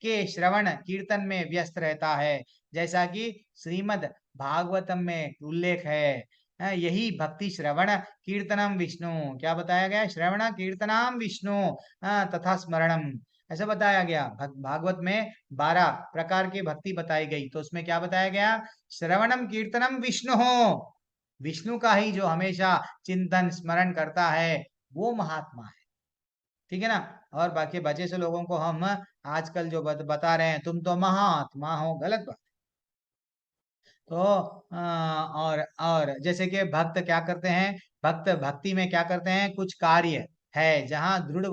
के श्रवण कीर्तन में व्यस्त रहता है, जैसा कि श्रीमद् भागवतम में उल्लेख है। यही भक्ति श्रवण कीर्तनम विष्णु, क्या बताया गया? श्रवण कीर्तनम विष्णु तथा स्मरणम, ऐसा बताया गया। भागवत में 12 प्रकार की भक्ति बताई गई, तो उसमें क्या बताया गया? श्रवणम कीर्तनम विष्णु, विष्णु का ही जो हमेशा चिंतन स्मरण करता है वो महात्मा है। ठीक है ना? और बाकी बचे से लोगों को हम आजकल जो बता रहे हैं तुम तो महात्मा हो, गलत बात। तो और जैसे कि भक्त क्या करते हैं, भक्त भक्ति में क्या करते हैं? कुछ कार्य है जहाँ दृढ़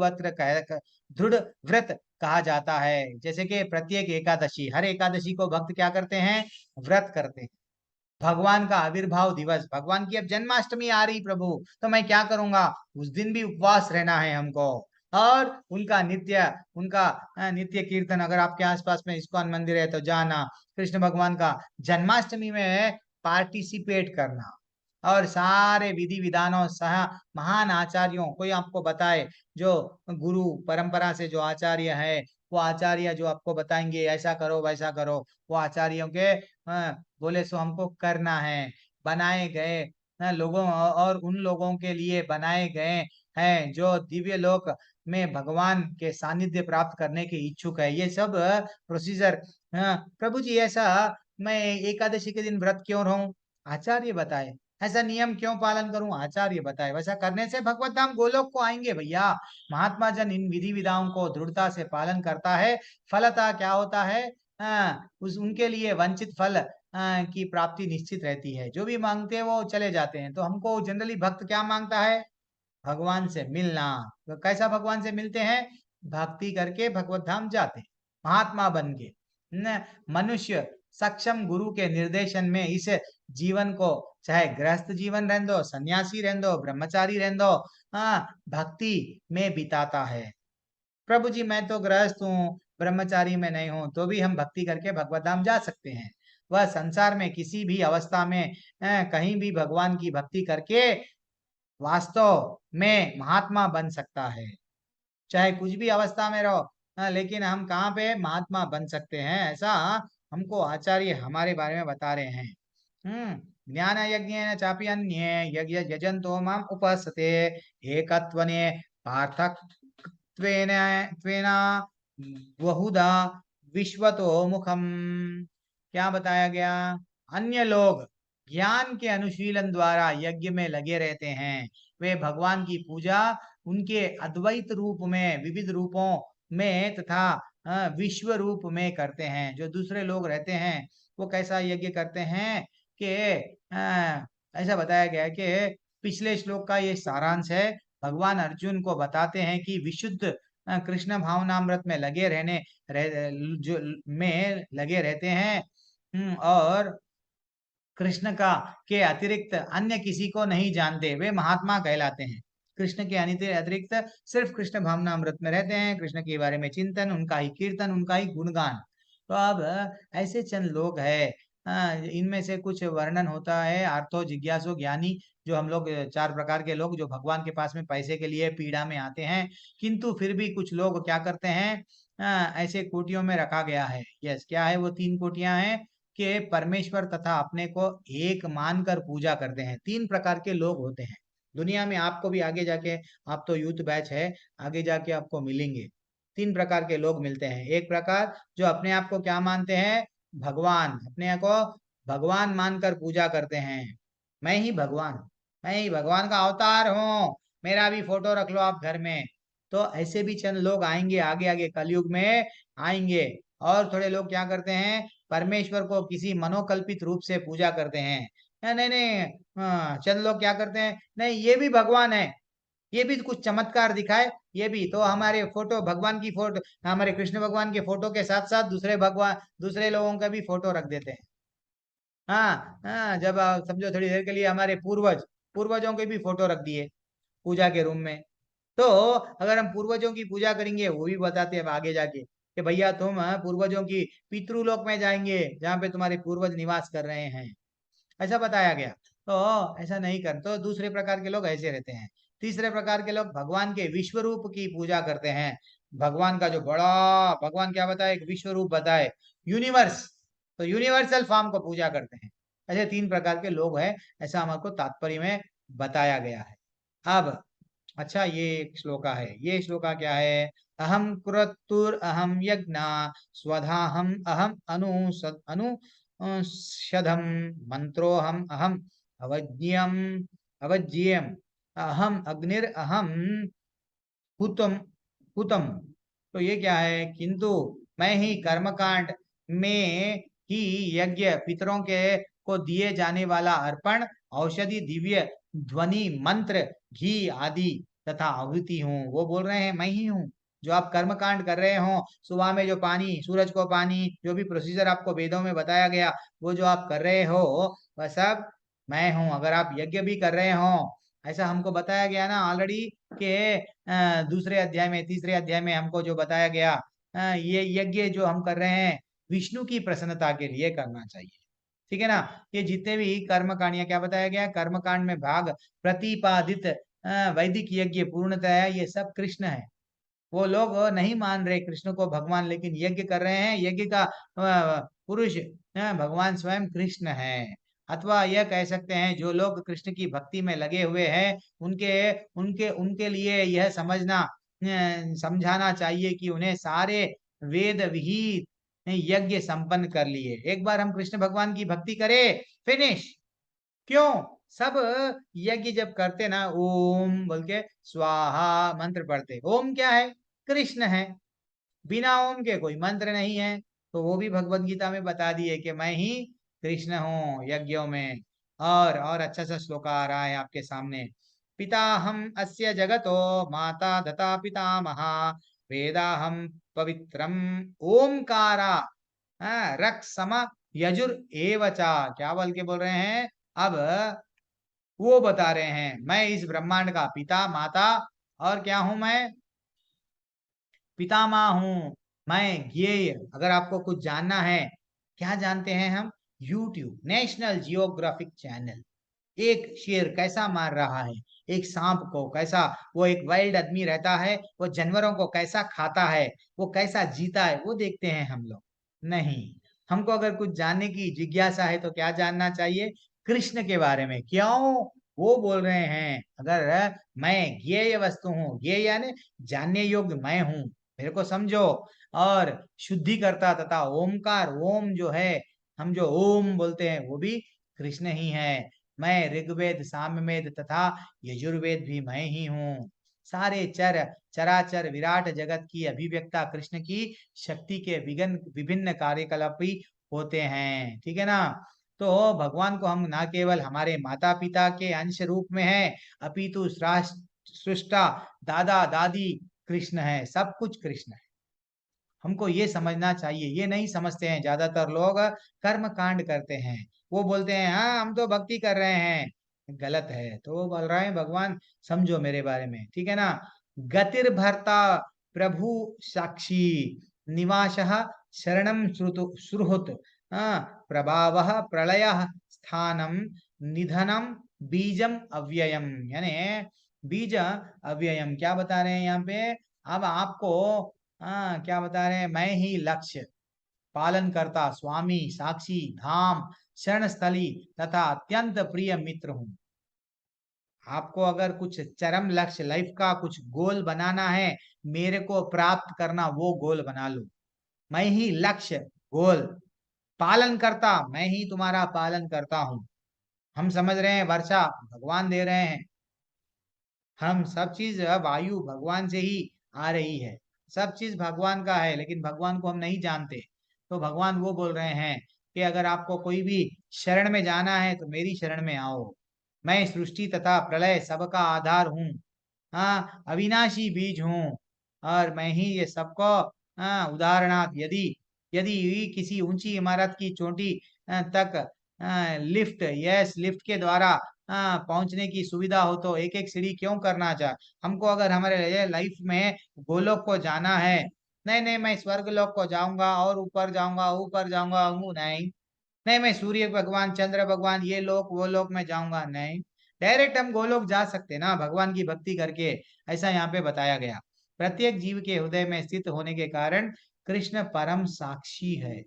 व्रत कहा जाता है। जैसे कि प्रत्येक एकादशी, हर एकादशी को भक्त क्या करते हैं, व्रत करते हैं। भगवान का आविर्भाव दिवस, भगवान की अब जन्माष्टमी आ रही प्रभु, तो मैं क्या करूंगा, उस दिन भी उपवास रहना है हमको। और उनका नित्य कीर्तन, अगर आपके आसपास में इस्कॉन मंदिर है तो जाना, कृष्ण भगवान का जन्माष्टमी में पार्टिसिपेट करना, और सारे विधि विधानों सह महान आचार्यों, कोई आपको बताए, जो गुरु परंपरा से जो आचार्य है, वो आचार्य जो आपको बताएंगे ऐसा करो वैसा करो, वो आचार्यों के बोले सो हमको करना है। बनाए गए लोगों, और उन लोगों के लिए बनाए गए हैं जो दिव्य लोक में भगवान के सानिध्य प्राप्त करने के इच्छुक है। ये सब प्रोसीजर, प्रभु जी ऐसा मैं एकादशी के दिन व्रत क्यों रहूं, आचार्य बताए। ऐसा नियम क्यों पालन करूं, आचार्य बताए। वैसा करने से भगवत धाम गोलोक को आएंगे भैया। महात्मा जन इन विधि विधाओं को दृढ़ता से पालन करता है, फलतः क्या होता है, उस उनके लिए वंचित फल की प्राप्ति निश्चित रहती है। जो भी मांगते हैं वो चले जाते हैं। तो हमको जनरली भक्त क्या मांगता है, भगवान से मिलना। तो कैसा भगवान से मिलते हैं, भक्ति करके भगवत धाम जाते हैं, महात्मा बन के। मनुष्य सक्षम गुरु के निर्देशन में इस जीवन को, चाहे गृहस्थ जीवन रहने दो, सन्यासी रहने दो, ब्रह्मचारी रहने दो, भक्ति में बिताता है। प्रभु जी मैं तो गृहस्थ हूँ, ब्रह्मचारी में नहीं हूँ, तो भी हम भक्ति करके भगवत धाम जा सकते हैं। वह संसार में किसी भी अवस्था में कहीं भी भगवान की भक्ति करके वास्तव में महात्मा बन सकता है। चाहे कुछ भी अवस्था में रहो, लेकिन हम कहाँ पे महात्मा बन सकते हैं, ऐसा हमको आचार्य हमारे बारे में बता रहे हैं। ज्ञान यज्ञ चापि अन्ये यज्ञ यजंतो माम उपासते एकत्वने पार्थक्त्वेन त्वेन बहुधा विश्वतो मुखम। क्या बताया गया, अन्य लोग ज्ञान के अनुशीलन द्वारा यज्ञ में लगे रहते हैं, वे भगवान की पूजा उनके अद्वैत रूप में, विविध रूपों में तथा विश्व रूप में करते हैं। जो दूसरे लोग रहते हैं वो कैसा यज्ञ करते हैं कि ऐसा बताया गया कि पिछले श्लोक का ये सारांश है। भगवान अर्जुन को बताते हैं कि विशुद्ध कृष्ण भावनामृत में लगे जो में लगे रहते हैं, और कृष्ण का के अतिरिक्त अन्य किसी को नहीं जानते, वे महात्मा कहलाते हैं। कृष्ण के अतिरिक्त सिर्फ कृष्ण भावनामृत में रहते हैं, कृष्ण के बारे में चिंतन, उनका ही कीर्तन, उनका ही गुणगान। तो अब ऐसे चंद लोग हैं, इनमें से कुछ वर्णन होता है आर्थो जिज्ञासु ज्ञानी, जो हम लोग 4 प्रकार के लोग जो भगवान के पास में पैसे के लिए पीड़ा में आते हैं, किंतु फिर भी कुछ लोग क्या करते हैं, ऐसे कोटियों में रखा गया है। यस, क्या है वो 3 कोटियां हैं कि परमेश्वर तथा अपने को एक मानकर पूजा करते हैं। 3 प्रकार के लोग होते हैं दुनिया में, आपको भी आगे जाके, आप तो यूथ बैच है, आगे जाके आपको मिलेंगे। 3 प्रकार के लोग मिलते हैं। एक प्रकार जो अपने आप को क्या मानते हैं, भगवान, अपने आप को भगवान मानकर पूजा करते हैं। मैं ही भगवान का अवतार हूँ, मेरा भी फोटो रख लो आप घर में। तो ऐसे भी चंद लोग आएंगे आगे आगे कलयुग में आएंगे। और थोड़े लोग क्या करते हैं, परमेश्वर को किसी मनोकल्पित रूप से पूजा करते हैं। नहीं नहीं, चंद लोग क्या करते हैं, नहीं ये भी भगवान है, ये भी कुछ चमत्कार दिखाए, ये भी तो हमारे फोटो, भगवान की फोटो, हमारे कृष्ण भगवान के फोटो के साथ साथ दूसरे लोगों का भी फोटो रख देते हैं। हाँ हाँ, जब समझो थोड़ी देर के लिए हमारे पूर्वजों के भी फोटो रख दिए पूजा के रूम में। तो अगर हम पूर्वजों की पूजा करेंगे, वो भी बताते हैं अब आगे जाके कि भैया तुम पूर्वजों की पितृलोक में जाएंगे जहाँ पे तुम्हारे पूर्वज निवास कर रहे हैं, ऐसा बताया गया। तो ऐसा नहीं कर, तो दूसरे प्रकार के लोग ऐसे रहते हैं। तीसरे प्रकार के लोग भगवान के विश्व रूप की पूजा करते हैं। भगवान का जो बड़ा, भगवान क्या बताए, एक विश्व रूप बताए, यूनिवर्स, तो यूनिवर्सल फॉर्म को पूजा करते हैं। ऐसे 3 प्रकार के लोग हैं, ऐसा हमको तात्पर्य में बताया गया है। अब अच्छा, ये एक श्लोका है, ये श्लोका क्या है, अहम कुरतुर अहम यज्ञ स्वधाहम अहम अनुषधम मंत्रोहम अहम अवज्यम अहम अग्निर अहम हुतम हुतम। तो ये क्या है, किंतु मैं ही कर्मकांड में ही यज्ञ, पितरों के को दिए जाने वाला अर्पण, औषधि, दिव्य ध्वनि, मंत्र, घी आदि तथा आहुति हूँ। वो बोल रहे हैं मैं ही हूँ जो आप कर्म कांड कर रहे हो, सुबह में जो पानी, सूरज को पानी, जो भी प्रोसीजर आपको वेदों में बताया गया, वो जो आप कर रहे हो वह सब मैं हूँ। अगर आप यज्ञ भी कर रहे हो, ऐसा हमको बताया गया ना ऑलरेडी के दूसरे अध्याय में, तीसरे अध्याय में हमको जो बताया गया, ये यज्ञ जो हम कर रहे हैं विष्णु की प्रसन्नता के लिए करना चाहिए। ठीक है ना। ये जितने भी कर्म कांडियां, क्या बताया गया, कर्म कांड में भाग प्रतिपादित वैदिक यज्ञ पूर्णतः ये सब कृष्ण है। वो लोग नहीं मान रहे कृष्ण को भगवान, लेकिन यज्ञ कर रहे हैं। यज्ञ का पुरुष भगवान स्वयं कृष्ण है। अथवा यह कह सकते हैं जो लोग कृष्ण की भक्ति में लगे हुए हैं, उनके उनके उनके लिए यह समझाना चाहिए कि उन्हें सारे वेद विहित यज्ञ संपन्न कर लिए। एक बार हम कृष्ण भगवान की भक्ति करें, फिनिश। क्यों? सब यज्ञ जब करते ना, ओम बोल के स्वाहा मंत्र पढ़ते। ओम क्या है? कृष्ण है। बिना ओम के कोई मंत्र नहीं है। तो वो भी भगवत गीता में बता दिए कि मैं ही कृष्ण हूँ यज्ञों में। और अच्छा सा श्लोक आ रहा है आपके सामने। पिता हम अस्य जगतो माता दता पितामहा वेदाहम पवित्रम ओमकारा रक सम यजुर एवचा। क्या बोल के बोल रहे हैं? अब वो बता रहे हैं मैं इस ब्रह्मांड का पिता, माता और क्या हूं मैं? पितामह हूं। मैं ज्ञेय। अगर आपको कुछ जानना है, क्या जानते हैं हम? यूट्यूब, नेशनल जियोग्राफिक चैनल, एक शेर कैसा मार रहा है, एक सांप को कैसा, वो एक वाइल्ड आदमी रहता है, वो जानवरों को कैसा खाता है, वो कैसा जीता है, वो देखते हैं हम लोग नहीं। हमको अगर कुछ जानने की जिज्ञासा है तो क्या जानना चाहिए? कृष्ण के बारे में। क्यों? वो बोल रहे हैं अगर मैं ज्ञेय वस्तु हूँ, ज्ञेय यानी जानने योग्य मैं हूँ, मेरे को समझो। और शुद्धि करता तथा ओमकार, ओम जो है, हम जो ओम बोलते हैं वो भी कृष्ण ही है। मैं ऋग्वेद, सामवेद तथा यजुर्वेद भी मैं ही हूँ। सारे चराचर विराट जगत की अभिव्यक्ता कृष्ण की शक्ति के विभिन्न कार्यकलाप भी होते हैं। ठीक है ना। तो भगवान को हम ना केवल हमारे माता पिता के अंश रूप में है, अपितु सृष्टा दादा दादी कृष्ण है, सब कुछ कृष्ण है। हमको ये समझना चाहिए। ये नहीं समझते हैं ज्यादातर लोग, कर्म कांड करते हैं, वो बोलते हैं हाँ हम तो भक्ति कर रहे हैं। गलत है। तो वो बोल रहे हैं भगवान समझो मेरे बारे में। ठीक है ना। गतिर्भर्ता प्रभु साक्षी निवासः शरणम सुहृत प्रभावः प्रलयः स्थानम निधनम बीजम अव्ययम। यानी बीज अव्ययम क्या बता रहे हैं यहाँ पे? अब आपको क्या बता रहे हैं? मैं ही लक्ष्य, पालन करता, स्वामी, साक्षी, धाम, शरण स्थली तथा अत्यंत प्रिय मित्र हूं। आपको अगर कुछ चरम लक्ष्य, लाइफ का कुछ गोल बनाना है, मेरे को प्राप्त करना, वो गोल बना लो। मैं ही लक्ष्य, गोल, पालन करता, मैं ही तुम्हारा पालन करता हूं। हम समझ रहे हैं वर्षा भगवान दे रहे हैं, हम सब चीज, वायु भगवान से ही आ रही है, सब चीज भगवान का है, लेकिन भगवान को हम नहीं जानते। तो भगवान वो बोल रहे हैं कि अगर आपको कोई भी शरण में जाना है तो मेरी शरण में आओ। मैं सृष्टि तथा प्रलय सबका आधार हूँ। हाँ, अविनाशी बीज हूँ। और मैं ही ये सबको, उदाहरणार्थ यदि यदि किसी ऊंची इमारत की चोटी तक लिफ्ट, यस लिफ्ट के द्वारा पहुंचने की सुविधा हो तो एक एक सीढ़ी क्यों करना चाह? हमको अगर हमारे लाइफ में गोलोक को जाना है, नहीं नहीं मैं स्वर्ग लोक को जाऊंगा और ऊपर जाऊंगा, ऊपर जाऊंगा, नहीं नहीं मैं सूर्य भगवान, चंद्र भगवान, ये लोक वो लोक में जाऊंगा, नहीं। डायरेक्ट हम गोलोक जा सकते ना भगवान की भक्ति करके। ऐसा यहाँ पे बताया गया। प्रत्येक जीव के हृदय में स्थित होने के कारण कृष्ण परम साक्षी है।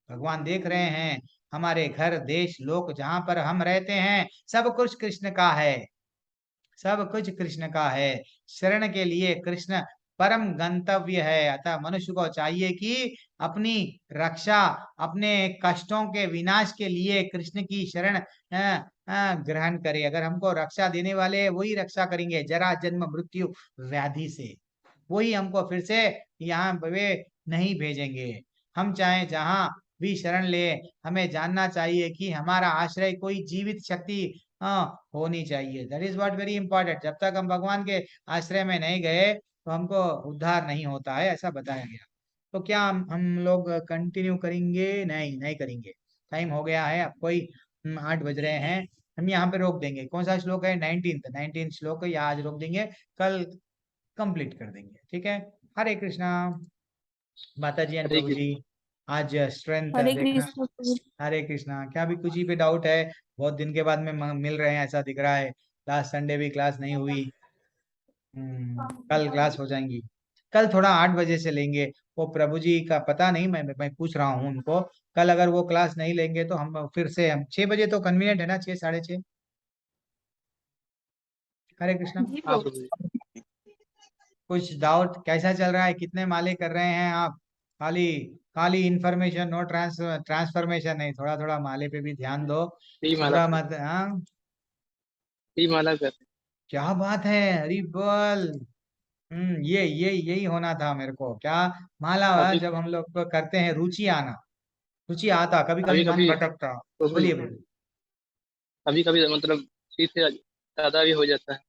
भगवान देख रहे हैं हमारे घर, देश, लोक जहां पर हम रहते हैं, सब कुछ कृष्ण का है, सब कुछ कृष्ण का है। शरण के लिए कृष्ण परम गंतव्य है। अतः मनुष्य को चाहिए कि अपनी रक्षा, अपने कष्टों के विनाश के लिए कृष्ण की शरण ग्रहण करे। अगर हमको रक्षा देने वाले वही रक्षा करेंगे, जरा जन्म मृत्यु व्याधि से, वही हमको फिर से यहाँ वे नहीं भेजेंगे। हम चाहे जहां भी शरण ले, हमें जानना चाहिए कि हमारा आश्रय कोई जीवित शक्ति हाँ होनी चाहिए। That is what very important. जब तक हम भगवान के आश्रय में नहीं गए तो हमको उद्धार नहीं होता है, ऐसा बताया गया। तो क्या हम लोग कंटिन्यू करेंगे? नहीं, नहीं करेंगे, टाइम हो गया है। अब कोई 8 बज रहे हैं, हम यहाँ पे रोक देंगे। कौन सा श्लोक है? 19th श्लोक है, यहाँ आज रोक देंगे, कल कंप्लीट कर देंगे, ठीक है। हरे कृष्णा माता जी एंड हरे प्रभु जी। कृष्ण। आज स्ट्रेंथ हरे देखना। कृष्ण प्रभु। हरे कृष्णा। क्या भी कुछ ही पे डाउट है? बहुत दिन के बाद में मिल रहे हैं ऐसा दिख रहा है। लास्ट संडे भी क्लास नहीं हुई। कल क्लास हो जाएंगी। कल थोड़ा 8 बजे से लेंगे। वो प्रभु जी का पता नहीं, मैं पूछ रहा हूँ उनको। कल अगर वो क्लास नहीं लेंगे तो हम फिर से, हम 6 बजे तो कन्वीनियंट है ना? 6, 6:30। हरे कृष्णा। जी हाँ प्रभु। प्रभु जी। कुछ डाउट? कैसा चल रहा है? कितने माले कर रहे हैं आप? खाली खाली इंफॉर्मेशन, नो ट्रांसफॉर्मेशन नहीं, थोड़ा थोड़ा माले पे भी ध्यान दो। यही माला बुरा मत, हाँ। यही माला कर। क्या बात है, हरी बोल। ये यही होना था मेरे को। क्या माला हुआ? अभी जब हम लोग को करते हैं रुचि आना, रुचि आता, कभी कभी कभी मन कभी भटकता। प्रभु जी, बोलिए बोलिए। कभी कभी मतलब ठीक से ज्यादा भी हो जाता है।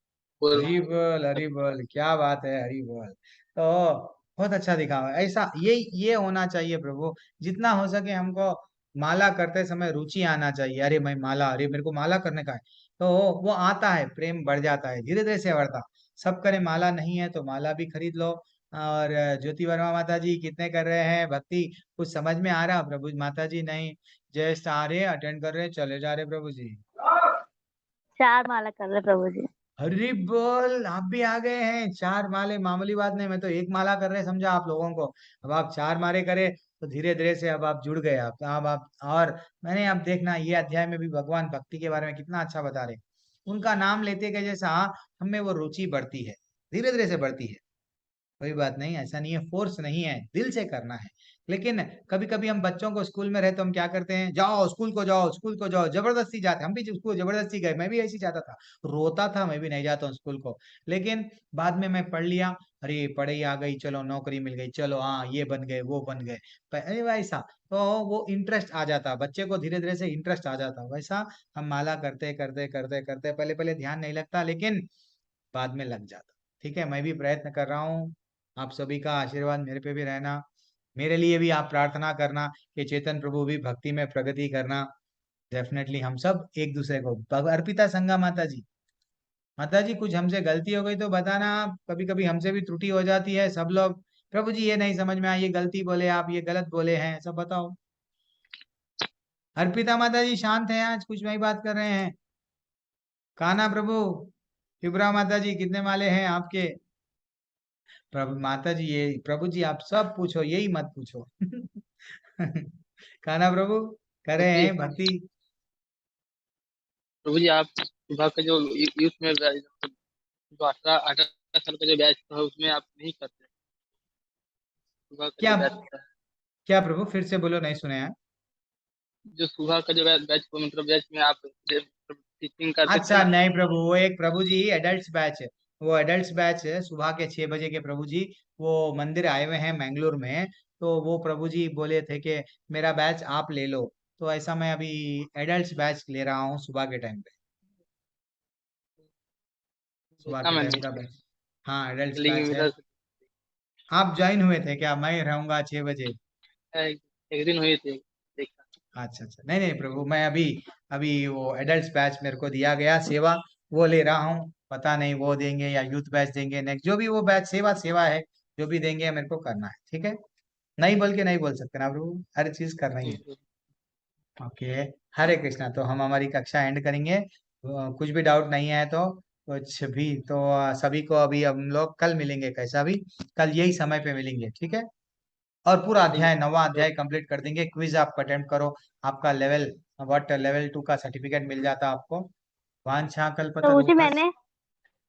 और हरी बोल, हरी बोल, क्या बात है, हरी बोल। तो बहुत अच्छा दिखा हुआ है। ऐसा ये होना चाहिए प्रभु। जितना हो सके हमको माला करते समय रुचि आना चाहिए। अरे मैं माला, अरे मेरे को माला करने का है, तो वो आता है, प्रेम बढ़ जाता है, धीरे धीरे से बढ़ता। सब करे माला नहीं है तो माला भी खरीद लो। और ज्योति वर्मा माता जी कितने कर रहे हैं भक्ति? कुछ समझ में आ रहा प्रभु? माता जी नहीं, जस्ट आ रहे, अटेंड कर रहे, चले जा रहे प्रभु जी। 4 माला कर रहे प्रभु जी। हरी बोल, आप भी आ गए हैं। 4 माले मामूली बात नहीं, मैं तो 1 माला कर रहे समझा आप लोगों को। अब आप 4 माले करे तो धीरे धीरे से अब आप जुड़ गए। अब आप और मैंने, अब देखना ये अध्याय में भी भगवान भक्ति के बारे में कितना अच्छा बता रहे। उनका नाम लेते के जैसा हमें वो रुचि बढ़ती है, धीरे धीरे से बढ़ती है। कोई बात नहीं, ऐसा नहीं है, फोर्स नहीं है, दिल से करना है। लेकिन कभी कभी हम बच्चों को, स्कूल में रहे तो हम क्या करते हैं? जाओ स्कूल को, जाओ स्कूल को, जाओ, जबरदस्ती जाते। हम भी स्कूल जबरदस्ती गए, मैं भी ऐसे ही जाता था, रोता था, मैं भी नहीं जाता हूँ स्कूल को। लेकिन बाद में मैं पढ़ लिया, अरे पढ़ाई आ गई, चलो नौकरी मिल गई, चलो हाँ ये बन गए वो बन गए। अरे वैसा तो वो इंटरेस्ट आ जाता, बच्चे को धीरे धीरे से इंटरेस्ट आ जाता। वैसा हम माला करते करते करते करते, पहले पहले ध्यान नहीं लगता, लेकिन बाद में लग जाता। ठीक है, मैं भी प्रयत्न कर रहा हूँ। आप सभी का आशीर्वाद मेरे पे भी रहना। मेरे लिए भी आप प्रार्थना करना कि चेतन प्रभु भी भक्ति में प्रगति करना। डेफिनेटली हम सब एक दूसरे को अर्पिता संगा माता जी। माता जी कुछ हमसे गलती हो गई तो बताना। आप कभी कभी हमसे भी त्रुटि हो जाती है, सब लोग प्रभु जी ये नहीं समझ में आया, ये गलती बोले आप, ये गलत बोले हैं, सब बताओ। अर्पिता माता जी शांत है आज, कुछ नहीं बात कर रहे हैं। काना प्रभु, शिवरा माता जी कितने माले हैं आपके? प्रभु माता जी, ये प्रभु जी आप सब पूछो, यही मत पूछो। काना प्रभु करे प्रभु जी, हैं भक्ति। प्रभु जी आप विभाग का जो यूथ में जो 18 साल का जो बैच था उसमें आप नहीं करते। विभाग का जो क्या? बैच था, क्या प्रभु फिर से बोलो, नहीं सुने हैं। जो सुबह का जो बैच मतलब बैच में आप टीचिंग करते थे अच्छा ना। नहीं प्रभु, वो एक प्रभु जी एडल्ट्स बैच है। वो एडल्ट्स बैच है, सुबह के 6 बजे के प्रभु जी। वो मंदिर आए हुए हैं मैंगलोर में। तो वो प्रभु जी बोले थे कि मेरा बैच आप ले लो। तो ऐसा मैं अभी एडल्ट्स बैच ले रहा हूँ सुबह के टाइम पे, सुबह देखा के मैंने टाइम का बैच। हाँ एडल्ट्स लिंक बैच है। मिला। आप ज्वाइन हुए थे क्या? मैं रहूंगा 6 बजे। एक दिन हुई थी, देखा। अच्छा अच्छा, नहीं नहीं प्रभु, मैं अभी अभी वो एडल्ट्स बैच मेरे को दिया गया सेवा, वो ले रहा हूँ। पता नहीं वो देंगे या यूथ बैच देंगे नेक्स्ट, जो भी वो बैच, सेवा सेवा है, जो भी देंगे मेरे को करना है, ठीक है। नहीं बोल के नहीं बोल सकते ना प्रभु, हर चीज करना ही है। ओके। हरे कृष्णा। तो हम हमारी कक्षा एंड करेंगे। कुछ भी डाउट नहीं है तो कुछ भी तो सभी को अभी हम लोग कल मिलेंगे, कैसा भी कल यही समय पे मिलेंगे, ठीक है। और पूरा ठीक अध्याय, नवा है। अध्याय कंप्लीट कर देंगे। क्विज आप अटेम्प्ट करो, आपका लेवल व्हाट लेवल 2 का सर्टिफिकेट मिल जाता आपको। वांछा प्रभु जी कल्पतरुभ्यश्च। मैंने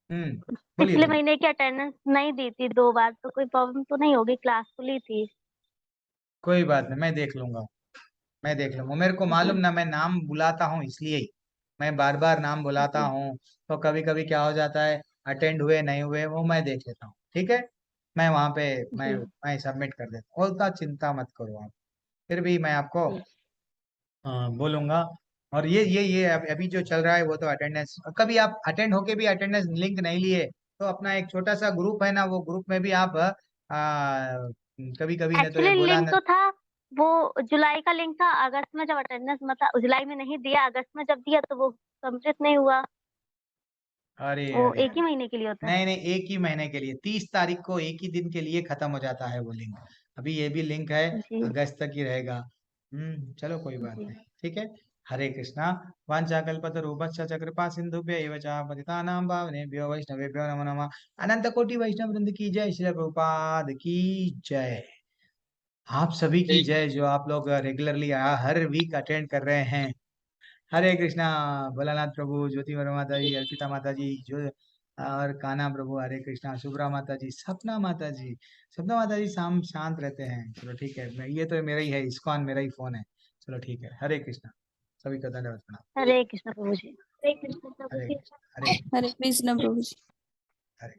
बोलिए पिछले बोलिए। महीने की अटेंडेंस नहीं दी थी 2 बार, तो कोई प्रॉब्लम तो नहीं होगी? क्लास खुली थी। कोई बात नहीं, मैं देख लूंगा, मैं देख लूंगा। मेरे को मालूम ना, मैं नाम बुलाता हूँ इसलिए ही, मैं बार बार नाम बुलाता जी हूँ। तो कभी कभी क्या हो जाता है, अटेंड हुए नहीं हुए वो मैं देख लेता हूँ, ठीक है। मैं वहां पे मैं जी मैं सबमिट कर देता हूँ, उसका चिंता मत करो आप। फिर भी मैं आपको बोलूंगा। और ये अभी जो चल रहा है वो तो अटेंडेंस, कभी आप अटेंड होके भी अटेंडेंस लिंक नहीं लिए तो अपना एक छोटा सा ग्रुप है ना, वो ग्रुप में भी आप कभी कभी ने तो ये एक्चुअली बोला लिंक ना। तो था, वो जुलाई का लिंक था। अगस्त में जब अटेंडेंस, मतलब जुलाई में नहीं दिया, अगस्त में जब दिया तो वो कंप्लीट नहीं हुआ। अरे वो अरे एक ही महीने के लिए होता है। नहीं नहीं, एक ही महीने के लिए, 30 तारीख को एक ही दिन के लिए खत्म हो जाता है वो लिंक। अभी ये भी लिंक है, जी अगस्त तक ही रहेगा। चलो कोई बात जी। नहीं, ठीक है। हरे कृष्णा। वाञ्छाकल्पतरुभ्यश्च च कृपा सिन्धुभ्य एव च पतितानां पावनेभ्यो वैष्णवेभ्यो नमो नमः। अनंत कोटि वैष्णव वृंद की जय, श्री प्रभुपाद की जय। आप सभी की ठीक। जय, जो आप लोग रेगुलरली हर वीक अटेंड कर रहे हैं। हरे कृष्णा। भोलानाथ प्रभु, ज्योति वर्मा माता जी, अर्पिता माता जी, जो और कान्हा प्रभु, हरे कृष्णा, शुभ्रा माता जी, सपना माता जी। सपना माता जी शाम शांत रहते हैं, चलो ठीक है, मैं ये तो मेरा ही है, इस्कॉन मेरा ही फोन है। चलो ठीक है, हरे कृष्णा। सभी को धन्यवाद प्रणाम। हरे कृष्ण प्रभु जी। हरे कृष्ण प्रभु हरे जी। कृष्ण, हरे हरे कृष्ण प्रभु जी। हरे।